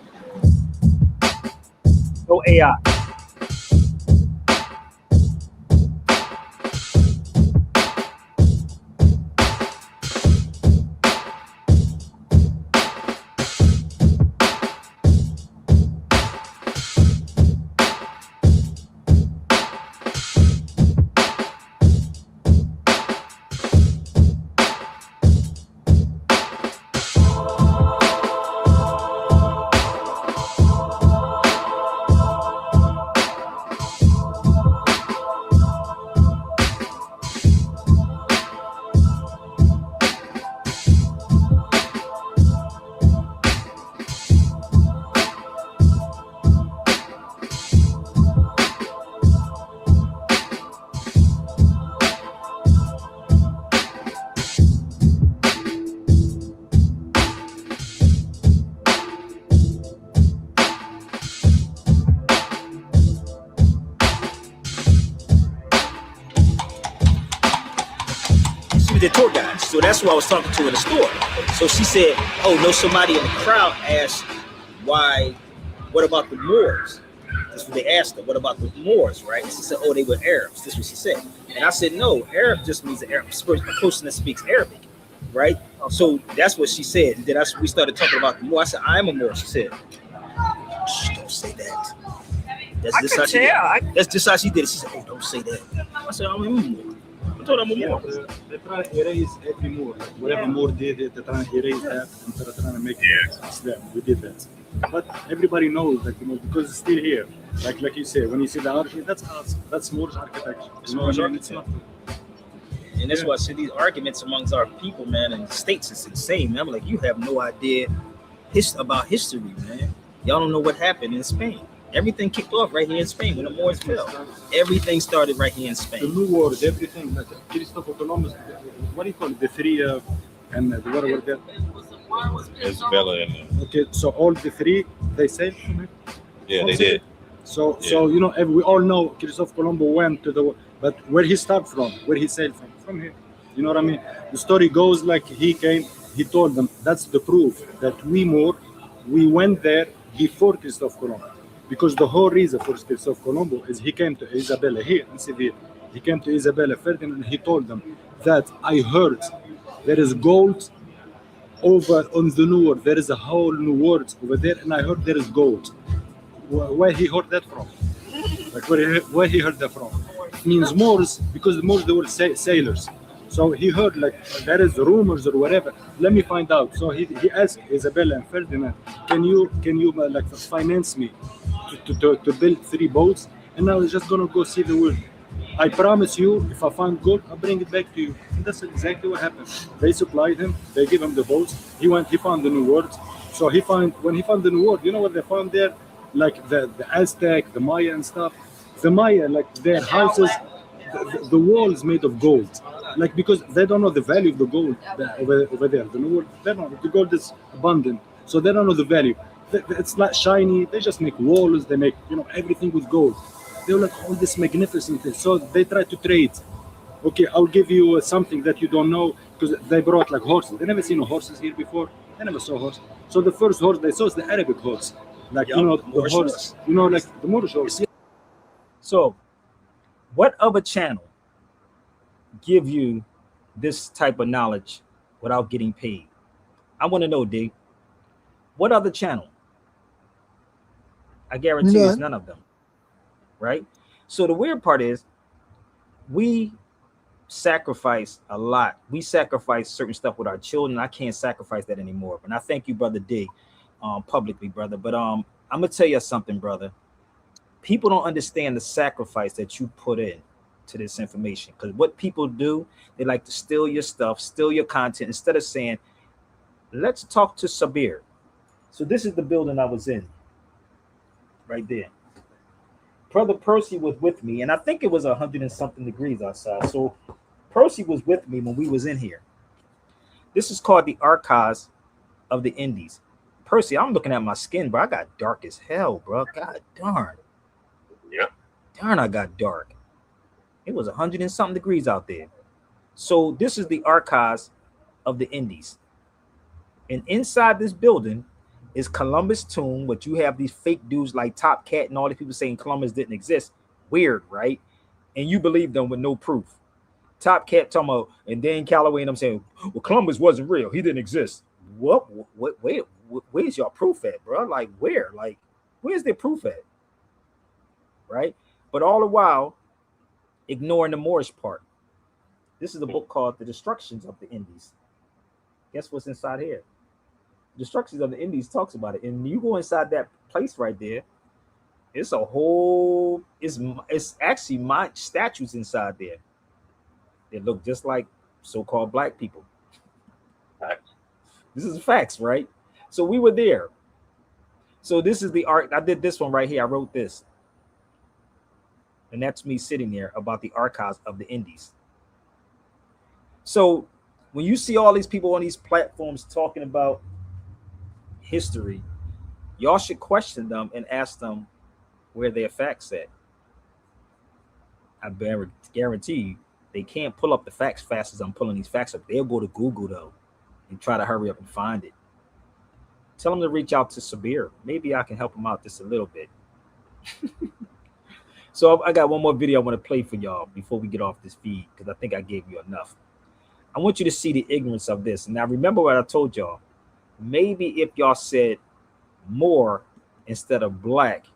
No AI. The tour guide. So that's who I was talking to in the store. So she said, oh, no, somebody in the crowd asked why, what about the Moors? That's what they asked her. What about the Moors, right? She said, oh, they were Arabs. That's what she said. And I said, no, Arab just means an Arab, a person that speaks Arabic, right? So that's what she said. And then we started talking about the Moor. I said, I'm a Moor. She said, shh, don't say that. That's just how she did it. That's just how she did it. She said, oh, don't say that. I said, I'm a Moor. I told I'm a Moor. They try to erase every Moor. Like whatever Moor did it, they try to erase that and they're trying to make it Islam. We did that. But everybody knows that, because it's still here. Like you say, when you see the architecture, that's us. That's Moorish architecture. It's Moorish architecture. And that's why I said these arguments amongst our people, man, and the states is insane, man. I'm like, you have no idea about history, man. Y'all don't know what happened in Spain. Everything kicked off right here in Spain when the Moors fell. Everything started right here in Spain. The New World, everything. Like Christopher Columbus, what do you call it? The three, and the what were that? Isabella. Okay, so all the three, they sailed from it? Yeah, they did. So we all know Christopher Columbus went to the, but where he started from, where he sailed from here. You know what I mean? The story goes like he came, he told them, that's the proof that we went there before Christopher Columbus. Because the whole reason for Christopher Columbus is he came to Isabella here in Seville. He came to Isabella Ferdinand and he told them that I heard there is gold over on the New World. There is a whole New World over there, and I heard there is gold. Where he heard that from? Like where he heard that from? It means Moors, because the Moors, they were sailors. So he heard like there is rumors or whatever. Let me find out. So he asked Isabella and Ferdinand, can you like finance me to build 3 boats? And I was just gonna go see the world. I promise you, if I find gold, I'll bring it back to you. And that's exactly what happened. They supplied him. They gave him the boats. He found the New World. So when he found the New World, you know what they found there? Like the Aztec, the Maya and stuff. The Maya, like their houses, the walls made of gold. Like because they don't know the value of the gold over there. The New World, they don't know. The gold is abundant, so they don't know the value. It's not shiny. They just make walls. They make everything with gold. They're like all this magnificent thing. So they try to trade. Okay, I'll give you something that you don't know, because they brought like horses. They never seen horses here before. They never saw horse. So the first horse they saw is the Arabic horse. Like the horse. Like the Moorish horse. So, what other channel give you this type of knowledge without getting paid? I want to know, D. What other channel? I guarantee it's none of them. Right? So the weird part is we sacrifice a lot. We sacrifice certain stuff with our children. I can't sacrifice that anymore. And I thank you, Brother D, publicly, brother. But I'm gonna tell you something, brother. People don't understand the sacrifice that you put in to this information. Because what people do, they like to steal your stuff, steal your content, instead of saying, let's talk to Sabir. So this is the building I was in right there. Brother Percy was with me, and I think it was 100 and something degrees outside. So Percy was with me when we was in here. This is called the Archives of the Indies. Percy, I'm looking at my skin, bro. I got dark as hell, bro. God darn. Yeah. Darn, I got dark. It was 100 and something degrees out there. So this is the Archives of the Indies. And inside this building is Columbus tomb, but you have these fake dudes like Top Cat and all the people saying Columbus didn't exist. Weird, right? And you believe them with no proof. Top Cat talking about, and Dan Calloway and I'm saying, well, Columbus wasn't real. He didn't exist. What? Wait, where's your proof at, bro? Like, where? Like, where's their proof at? Right? But all the while, ignoring the Moorish part. This is a book called The Destructions of the Indies. Guess what's inside here? Destructions of the Indies talks about it. And you go inside that place right there, it's a whole, it's actually my statues inside there. They look just like so-called black people. This is facts, right? So we were there. So this is the art. I did this one right here. I wrote this. And that's me sitting there about the Archives of the Indies. So when you see all these people on these platforms talking about history, y'all should question them and ask them where their facts at. I guarantee you, they can't pull up the facts fast as I'm pulling these facts up. They'll go to Google though and try to hurry up and find it. Tell them to reach out to Sabir. Maybe I can help them out just a little bit. So I got one more video I want to play for y'all before we get off this feed, because I think I gave you enough. I want you to see the ignorance of this. Now remember what I told y'all. Maybe if y'all said Moor instead of black,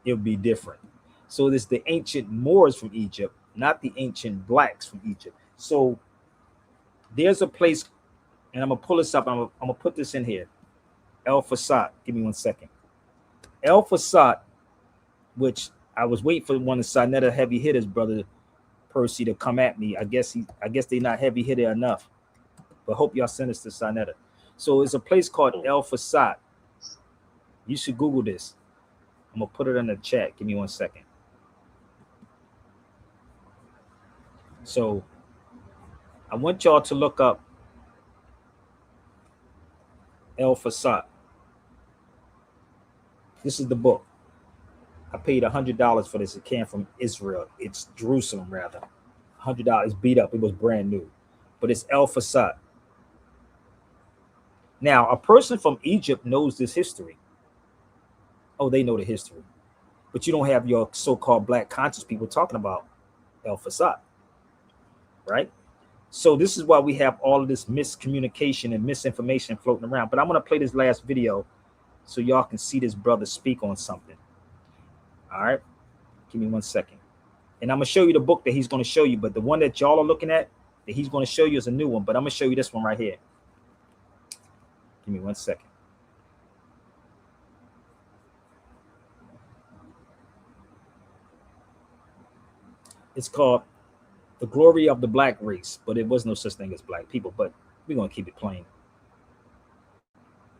it would be different. So this is the ancient Moors from Egypt, not the ancient blacks from Egypt. So there's a place, and I'm gonna pull this up. I'm gonna put this in here. El Fasad. Give me 1 second. El Fasad, which I was waiting for one of Sinetta heavy hitters, brother Percy, to come at me. I guess they're not heavy hitter enough. But hope y'all send us to Sinetta. So it's a place called El Fasad. You should Google this. I'm gonna put it in the chat. Give me 1 second. So I want y'all to look up El Fasad. This is the book. I paid $100 for this. It came from Israel. It's Jerusalem, rather. $100. It's beat up. It was brand new. But it's El Fasad. Now, a person from Egypt knows this history. Oh, they know the history. But you don't have your so-called black conscious people talking about El Fasad. Right? So this is why we have all of this miscommunication and misinformation floating around. But I'm going to play this last video so y'all can see this brother speak on something. All right, give me 1 second. And I'm going to show you the book that he's going to show you. But the one that y'all are looking at that he's going to show you is a new one. But I'm going to show you this one right here. Give me 1 second. It's called The Glory of the Black Race. But it was no such thing as black people. But we're going to keep it plain.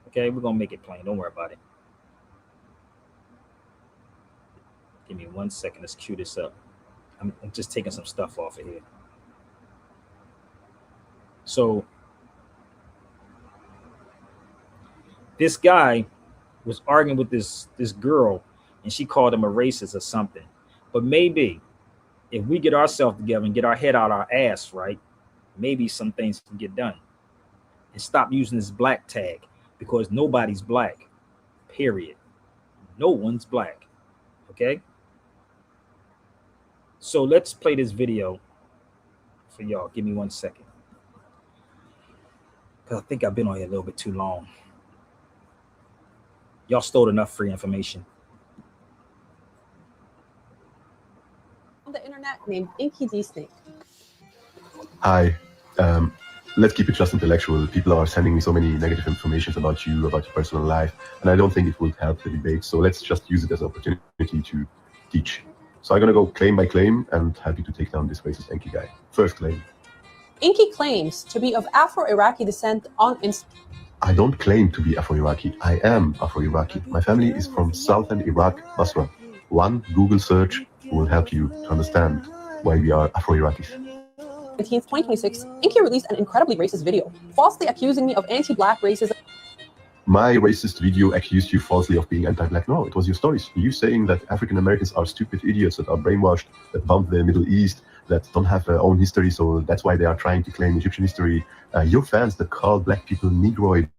Okay, we're going to make it plain. Don't worry about it. Give me 1 second. Let's cue this up. I'm just taking some stuff off of here. So this guy was arguing with this girl, and she called him a racist or something. But maybe if we get ourselves together and get our head out our ass, right, maybe some things can get done. And stop using this black tag, because nobody's black, period. No one's black. Okay? So let's play this video for y'all. Give me 1 second. Because I think I've been on here a little bit too long. Y'all stole enough free information. On the internet named Inky D Snake. Hi. Let's keep it just intellectual. People are sending me so many negative information about you, about your personal life, and I don't think it will help the debate. So let's just use it as an opportunity to teach. So I'm going to go claim by claim and happy to take down this racist Inky guy. First claim. Inky claims to be of Afro-Iraqi descent on Instagram. I don't claim to be Afro-Iraqi. I am Afro-Iraqi. My family is from southern Iraq, Basra. One Google search will help you to understand why we are Afro-Iraqis. 2026, Inky released an incredibly racist video, falsely accusing me of anti-black racism. My racist video accused you falsely of being anti-black. No, it was your stories. You saying that African Americans are stupid idiots that are brainwashed, that bombed the Middle East, that don't have their own history, so that's why they are trying to claim Egyptian history. Your fans that call black people Negroid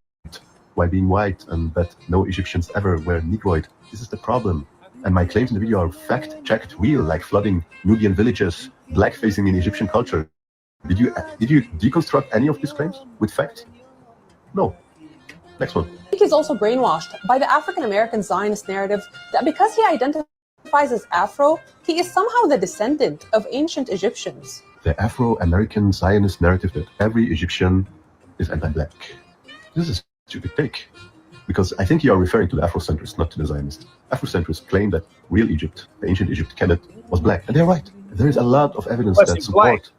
while being white, and that no Egyptians ever were Negroid. This is the problem. And my claims in the video are fact-checked, real, like flooding Nubian villages, blackfacing in Egyptian culture. Did you deconstruct any of these claims with facts? No. Next one. He is also brainwashed by the African American Zionist narrative that because he identifies as Afro, he is somehow the descendant of ancient Egyptians. The Afro-American Zionist narrative that every Egyptian is anti-black. This is a stupid take. Because I think you are referring to the Afrocentrists, not to the Zionists. Afrocentrists claim that real Egypt, the ancient Egypt, Kemet, was black. And they're right. There is a lot of evidence that support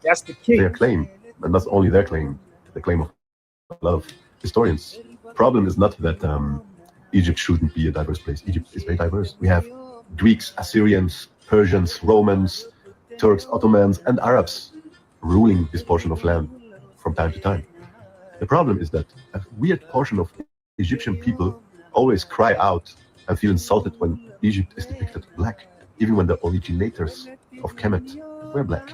their claim. And not only their claim, the claim of a lot of historians. The problem is not that Egypt shouldn't be a diverse place. Egypt is very diverse. We have Greeks, Assyrians, Persians, Romans, Turks, Ottomans, and Arabs ruling this portion of land from time to time. The problem is that a weird portion of Egyptian people always cry out and feel insulted when Egypt is depicted black, even when the originators of Kemet were black.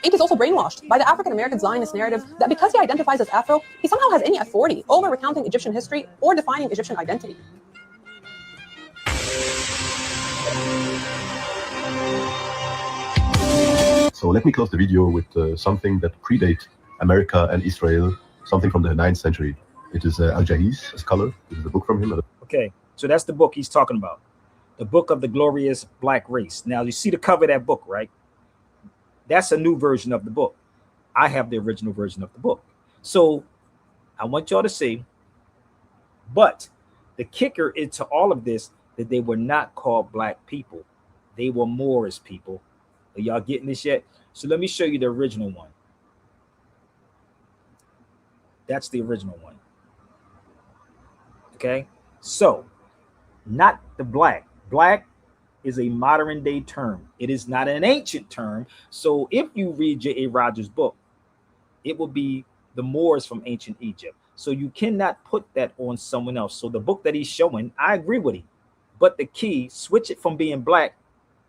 Ink is also brainwashed by the African American Zionist narrative that because he identifies as Afro, he somehow has any authority over recounting Egyptian history or defining Egyptian identity. So let me close the video with something that predates America and Israel, something from the 9th century. It is Al-Jahiz, a scholar. This is a book from him. Okay, so that's the book he's talking about. The Book of the Glorious Black Race. Now, you see the cover of that book, right? That's a new version of the book. I have the original version of the book. So I want y'all to see. But the kicker into all of this, that they were not called black people. They were Moorish people. Are y'all getting this yet? So let me show you the original one. That's the original one. Okay, so not the black. Black is a modern day term. It is not an ancient term. So if you read J.A. Rogers' book, it will be the Moors from ancient Egypt. So you cannot put that on someone else. So the book that he's showing, I agree with him. But the key, switch it from being black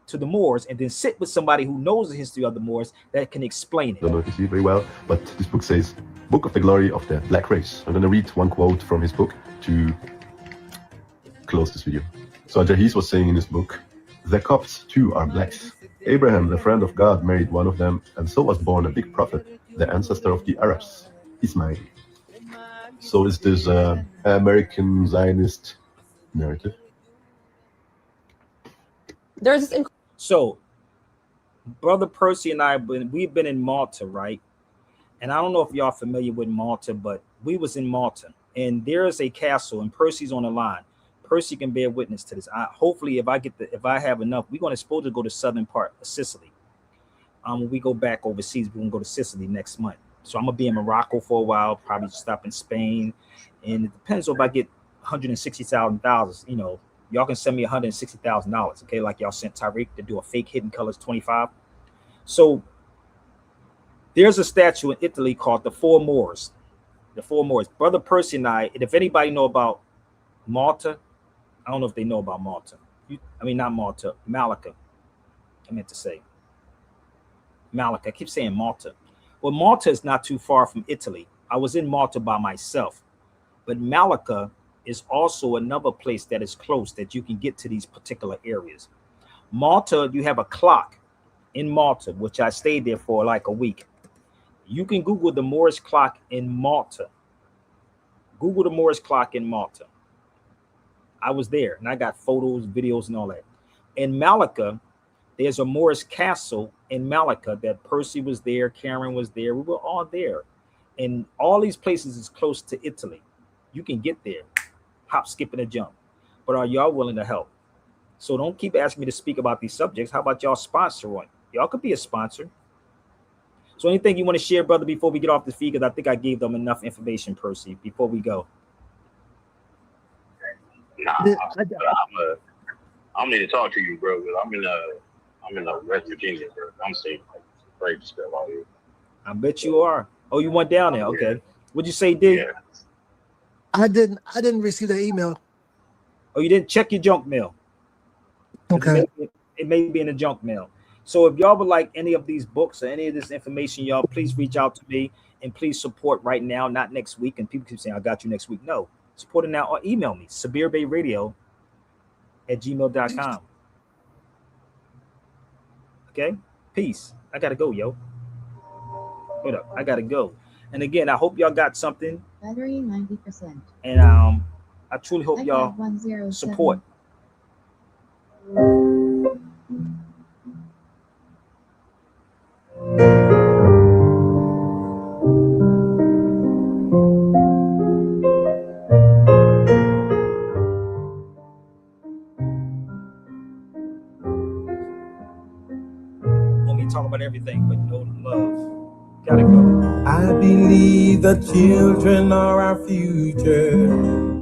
to the Moors and then sit with somebody who knows the history of the Moors that can explain it. I don't know if you see it very well, but this book says, Book of the Glory of the Black Race. I'm going to read one quote from his book to close this video. So Jahiz was saying in his book, the Copts too are blacks. Abraham, the friend of God, married one of them, and so was born a big prophet, the ancestor of the Arabs, Ismail. So is this American Zionist narrative? There's this so Brother Percy and I, we've been in Malta, right? And I don't know if y'all familiar with Malta, but we was in Malta, and there is a castle, and Percy's on the line. Percy can bear witness to this. Hopefully, if I have enough, we're going to go to southern part of Sicily. When we go back overseas, we're going to go to Sicily next month. So I'm gonna be in Morocco for a while, probably stop in Spain, and it depends if I get $160,000. You know, y'all can send me $160,000, okay? Like y'all sent Tariq to do a fake Hidden Colors 25. So there's a statue in Italy called the Four Moors. The Four Moors. Brother Percy and I, and if anybody know about Malta, I don't know if they know about Malta. Not Malta, Malacca. I meant to say Malacca. I keep saying Malta. Well, Malta is not too far from Italy. I was in Malta by myself, but Malacca is also another place that is close that you can get to these particular areas. Malta, you have a clock in Malta, which I stayed there for like a week. You can Google the Moorish clock in Malta. Google the Moorish clock in Malta. I was there and I got photos, videos, and all that. In Malacca, there's a Moorish castle in Malacca that Percy was there, Karen was there, we were all there. And all these places is close to Italy. You can get there, hop, skip, and a jump. But are y'all willing to help? So don't keep asking me to speak about these subjects. How about y'all sponsor one? Y'all could be a sponsor. So anything you want to share, brother, before we get off the feed? Because I think I gave them enough information, Percy, before we go. I don't need to talk to you, bro, because I'm in West Virginia, bro. I'm seeing like crazy stuff out here. I bet you are. Oh, you went down there. Okay. What'd you say, D? Yeah. I didn't receive the email. Oh, you didn't check your junk mail. Okay. It may be in the junk mail. So if y'all would like any of these books or any of this information, y'all, please reach out to me and please support right now, not next week. And people keep saying, I got you next week. No, support it now or email me, sabirbayradio@gmail.com. Okay? Peace. I got to go, yo. Hold up. I got to go. And again, I hope y'all got something. Battery 90%. And I truly hope y'all support. Talk about everything, but no love. Gotta go. I believe the children are our future.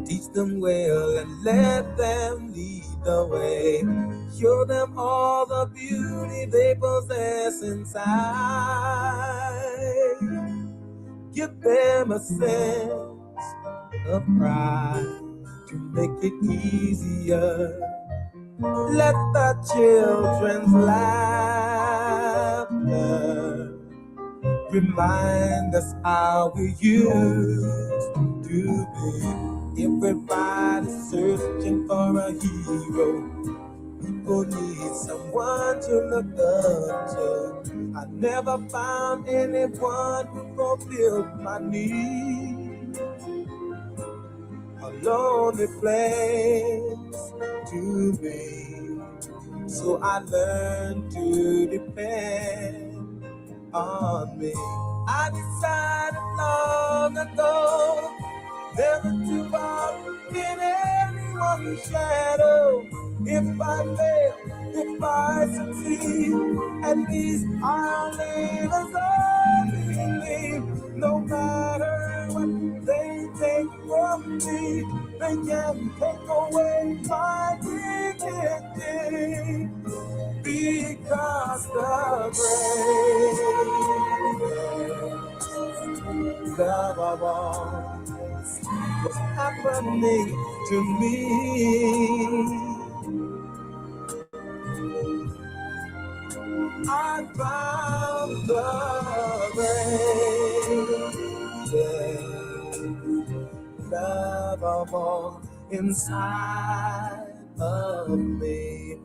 Teach them well and let them lead the way. Show them all the beauty they possess inside. Give them a sense of pride to make it easier. Let the children's laughter remind us how we used to be. Everybody's searching for a hero. People need someone to look up to. I never found anyone who fulfilled my need. A lonely place to be. So I learned to depend on me. I decided long ago never to walk in anyone's shadow. If I fail, if I succeed, at least I'll live as I believe. No matter what they take from me, they can't take away my dignity. Because the greatest love of all was happening to me. I found the greatest love of all inside of me.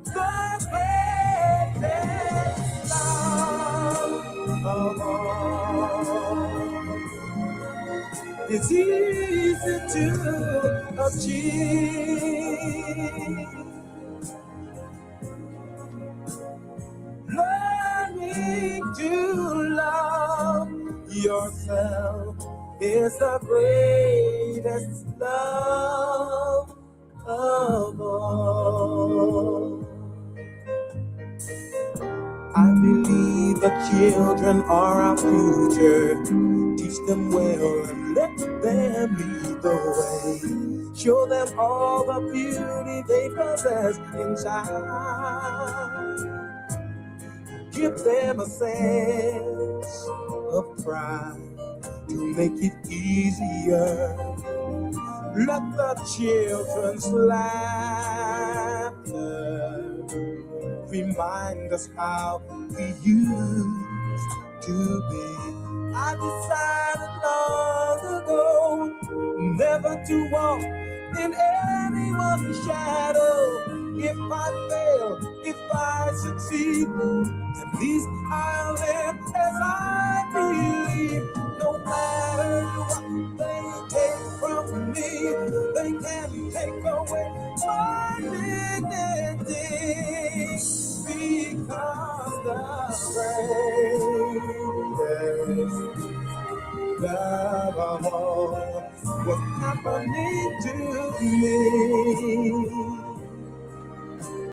The greatest love of all. It's easy to achieve. Learning to love yourself is the greatest love of all. I believe the children are our future. Teach them well and let them lead the way. Show them all the beauty they possess inside. Give them a sense of pride to make it easier. Let the children's laughter remind us how we used to be. I decided long ago never to walk in anyone's shadow. If I fail, if I succeed, at least I'll live as I believe. No matter what they take from me, they can't take away my dignity. Because the greatest love of all was happening to me.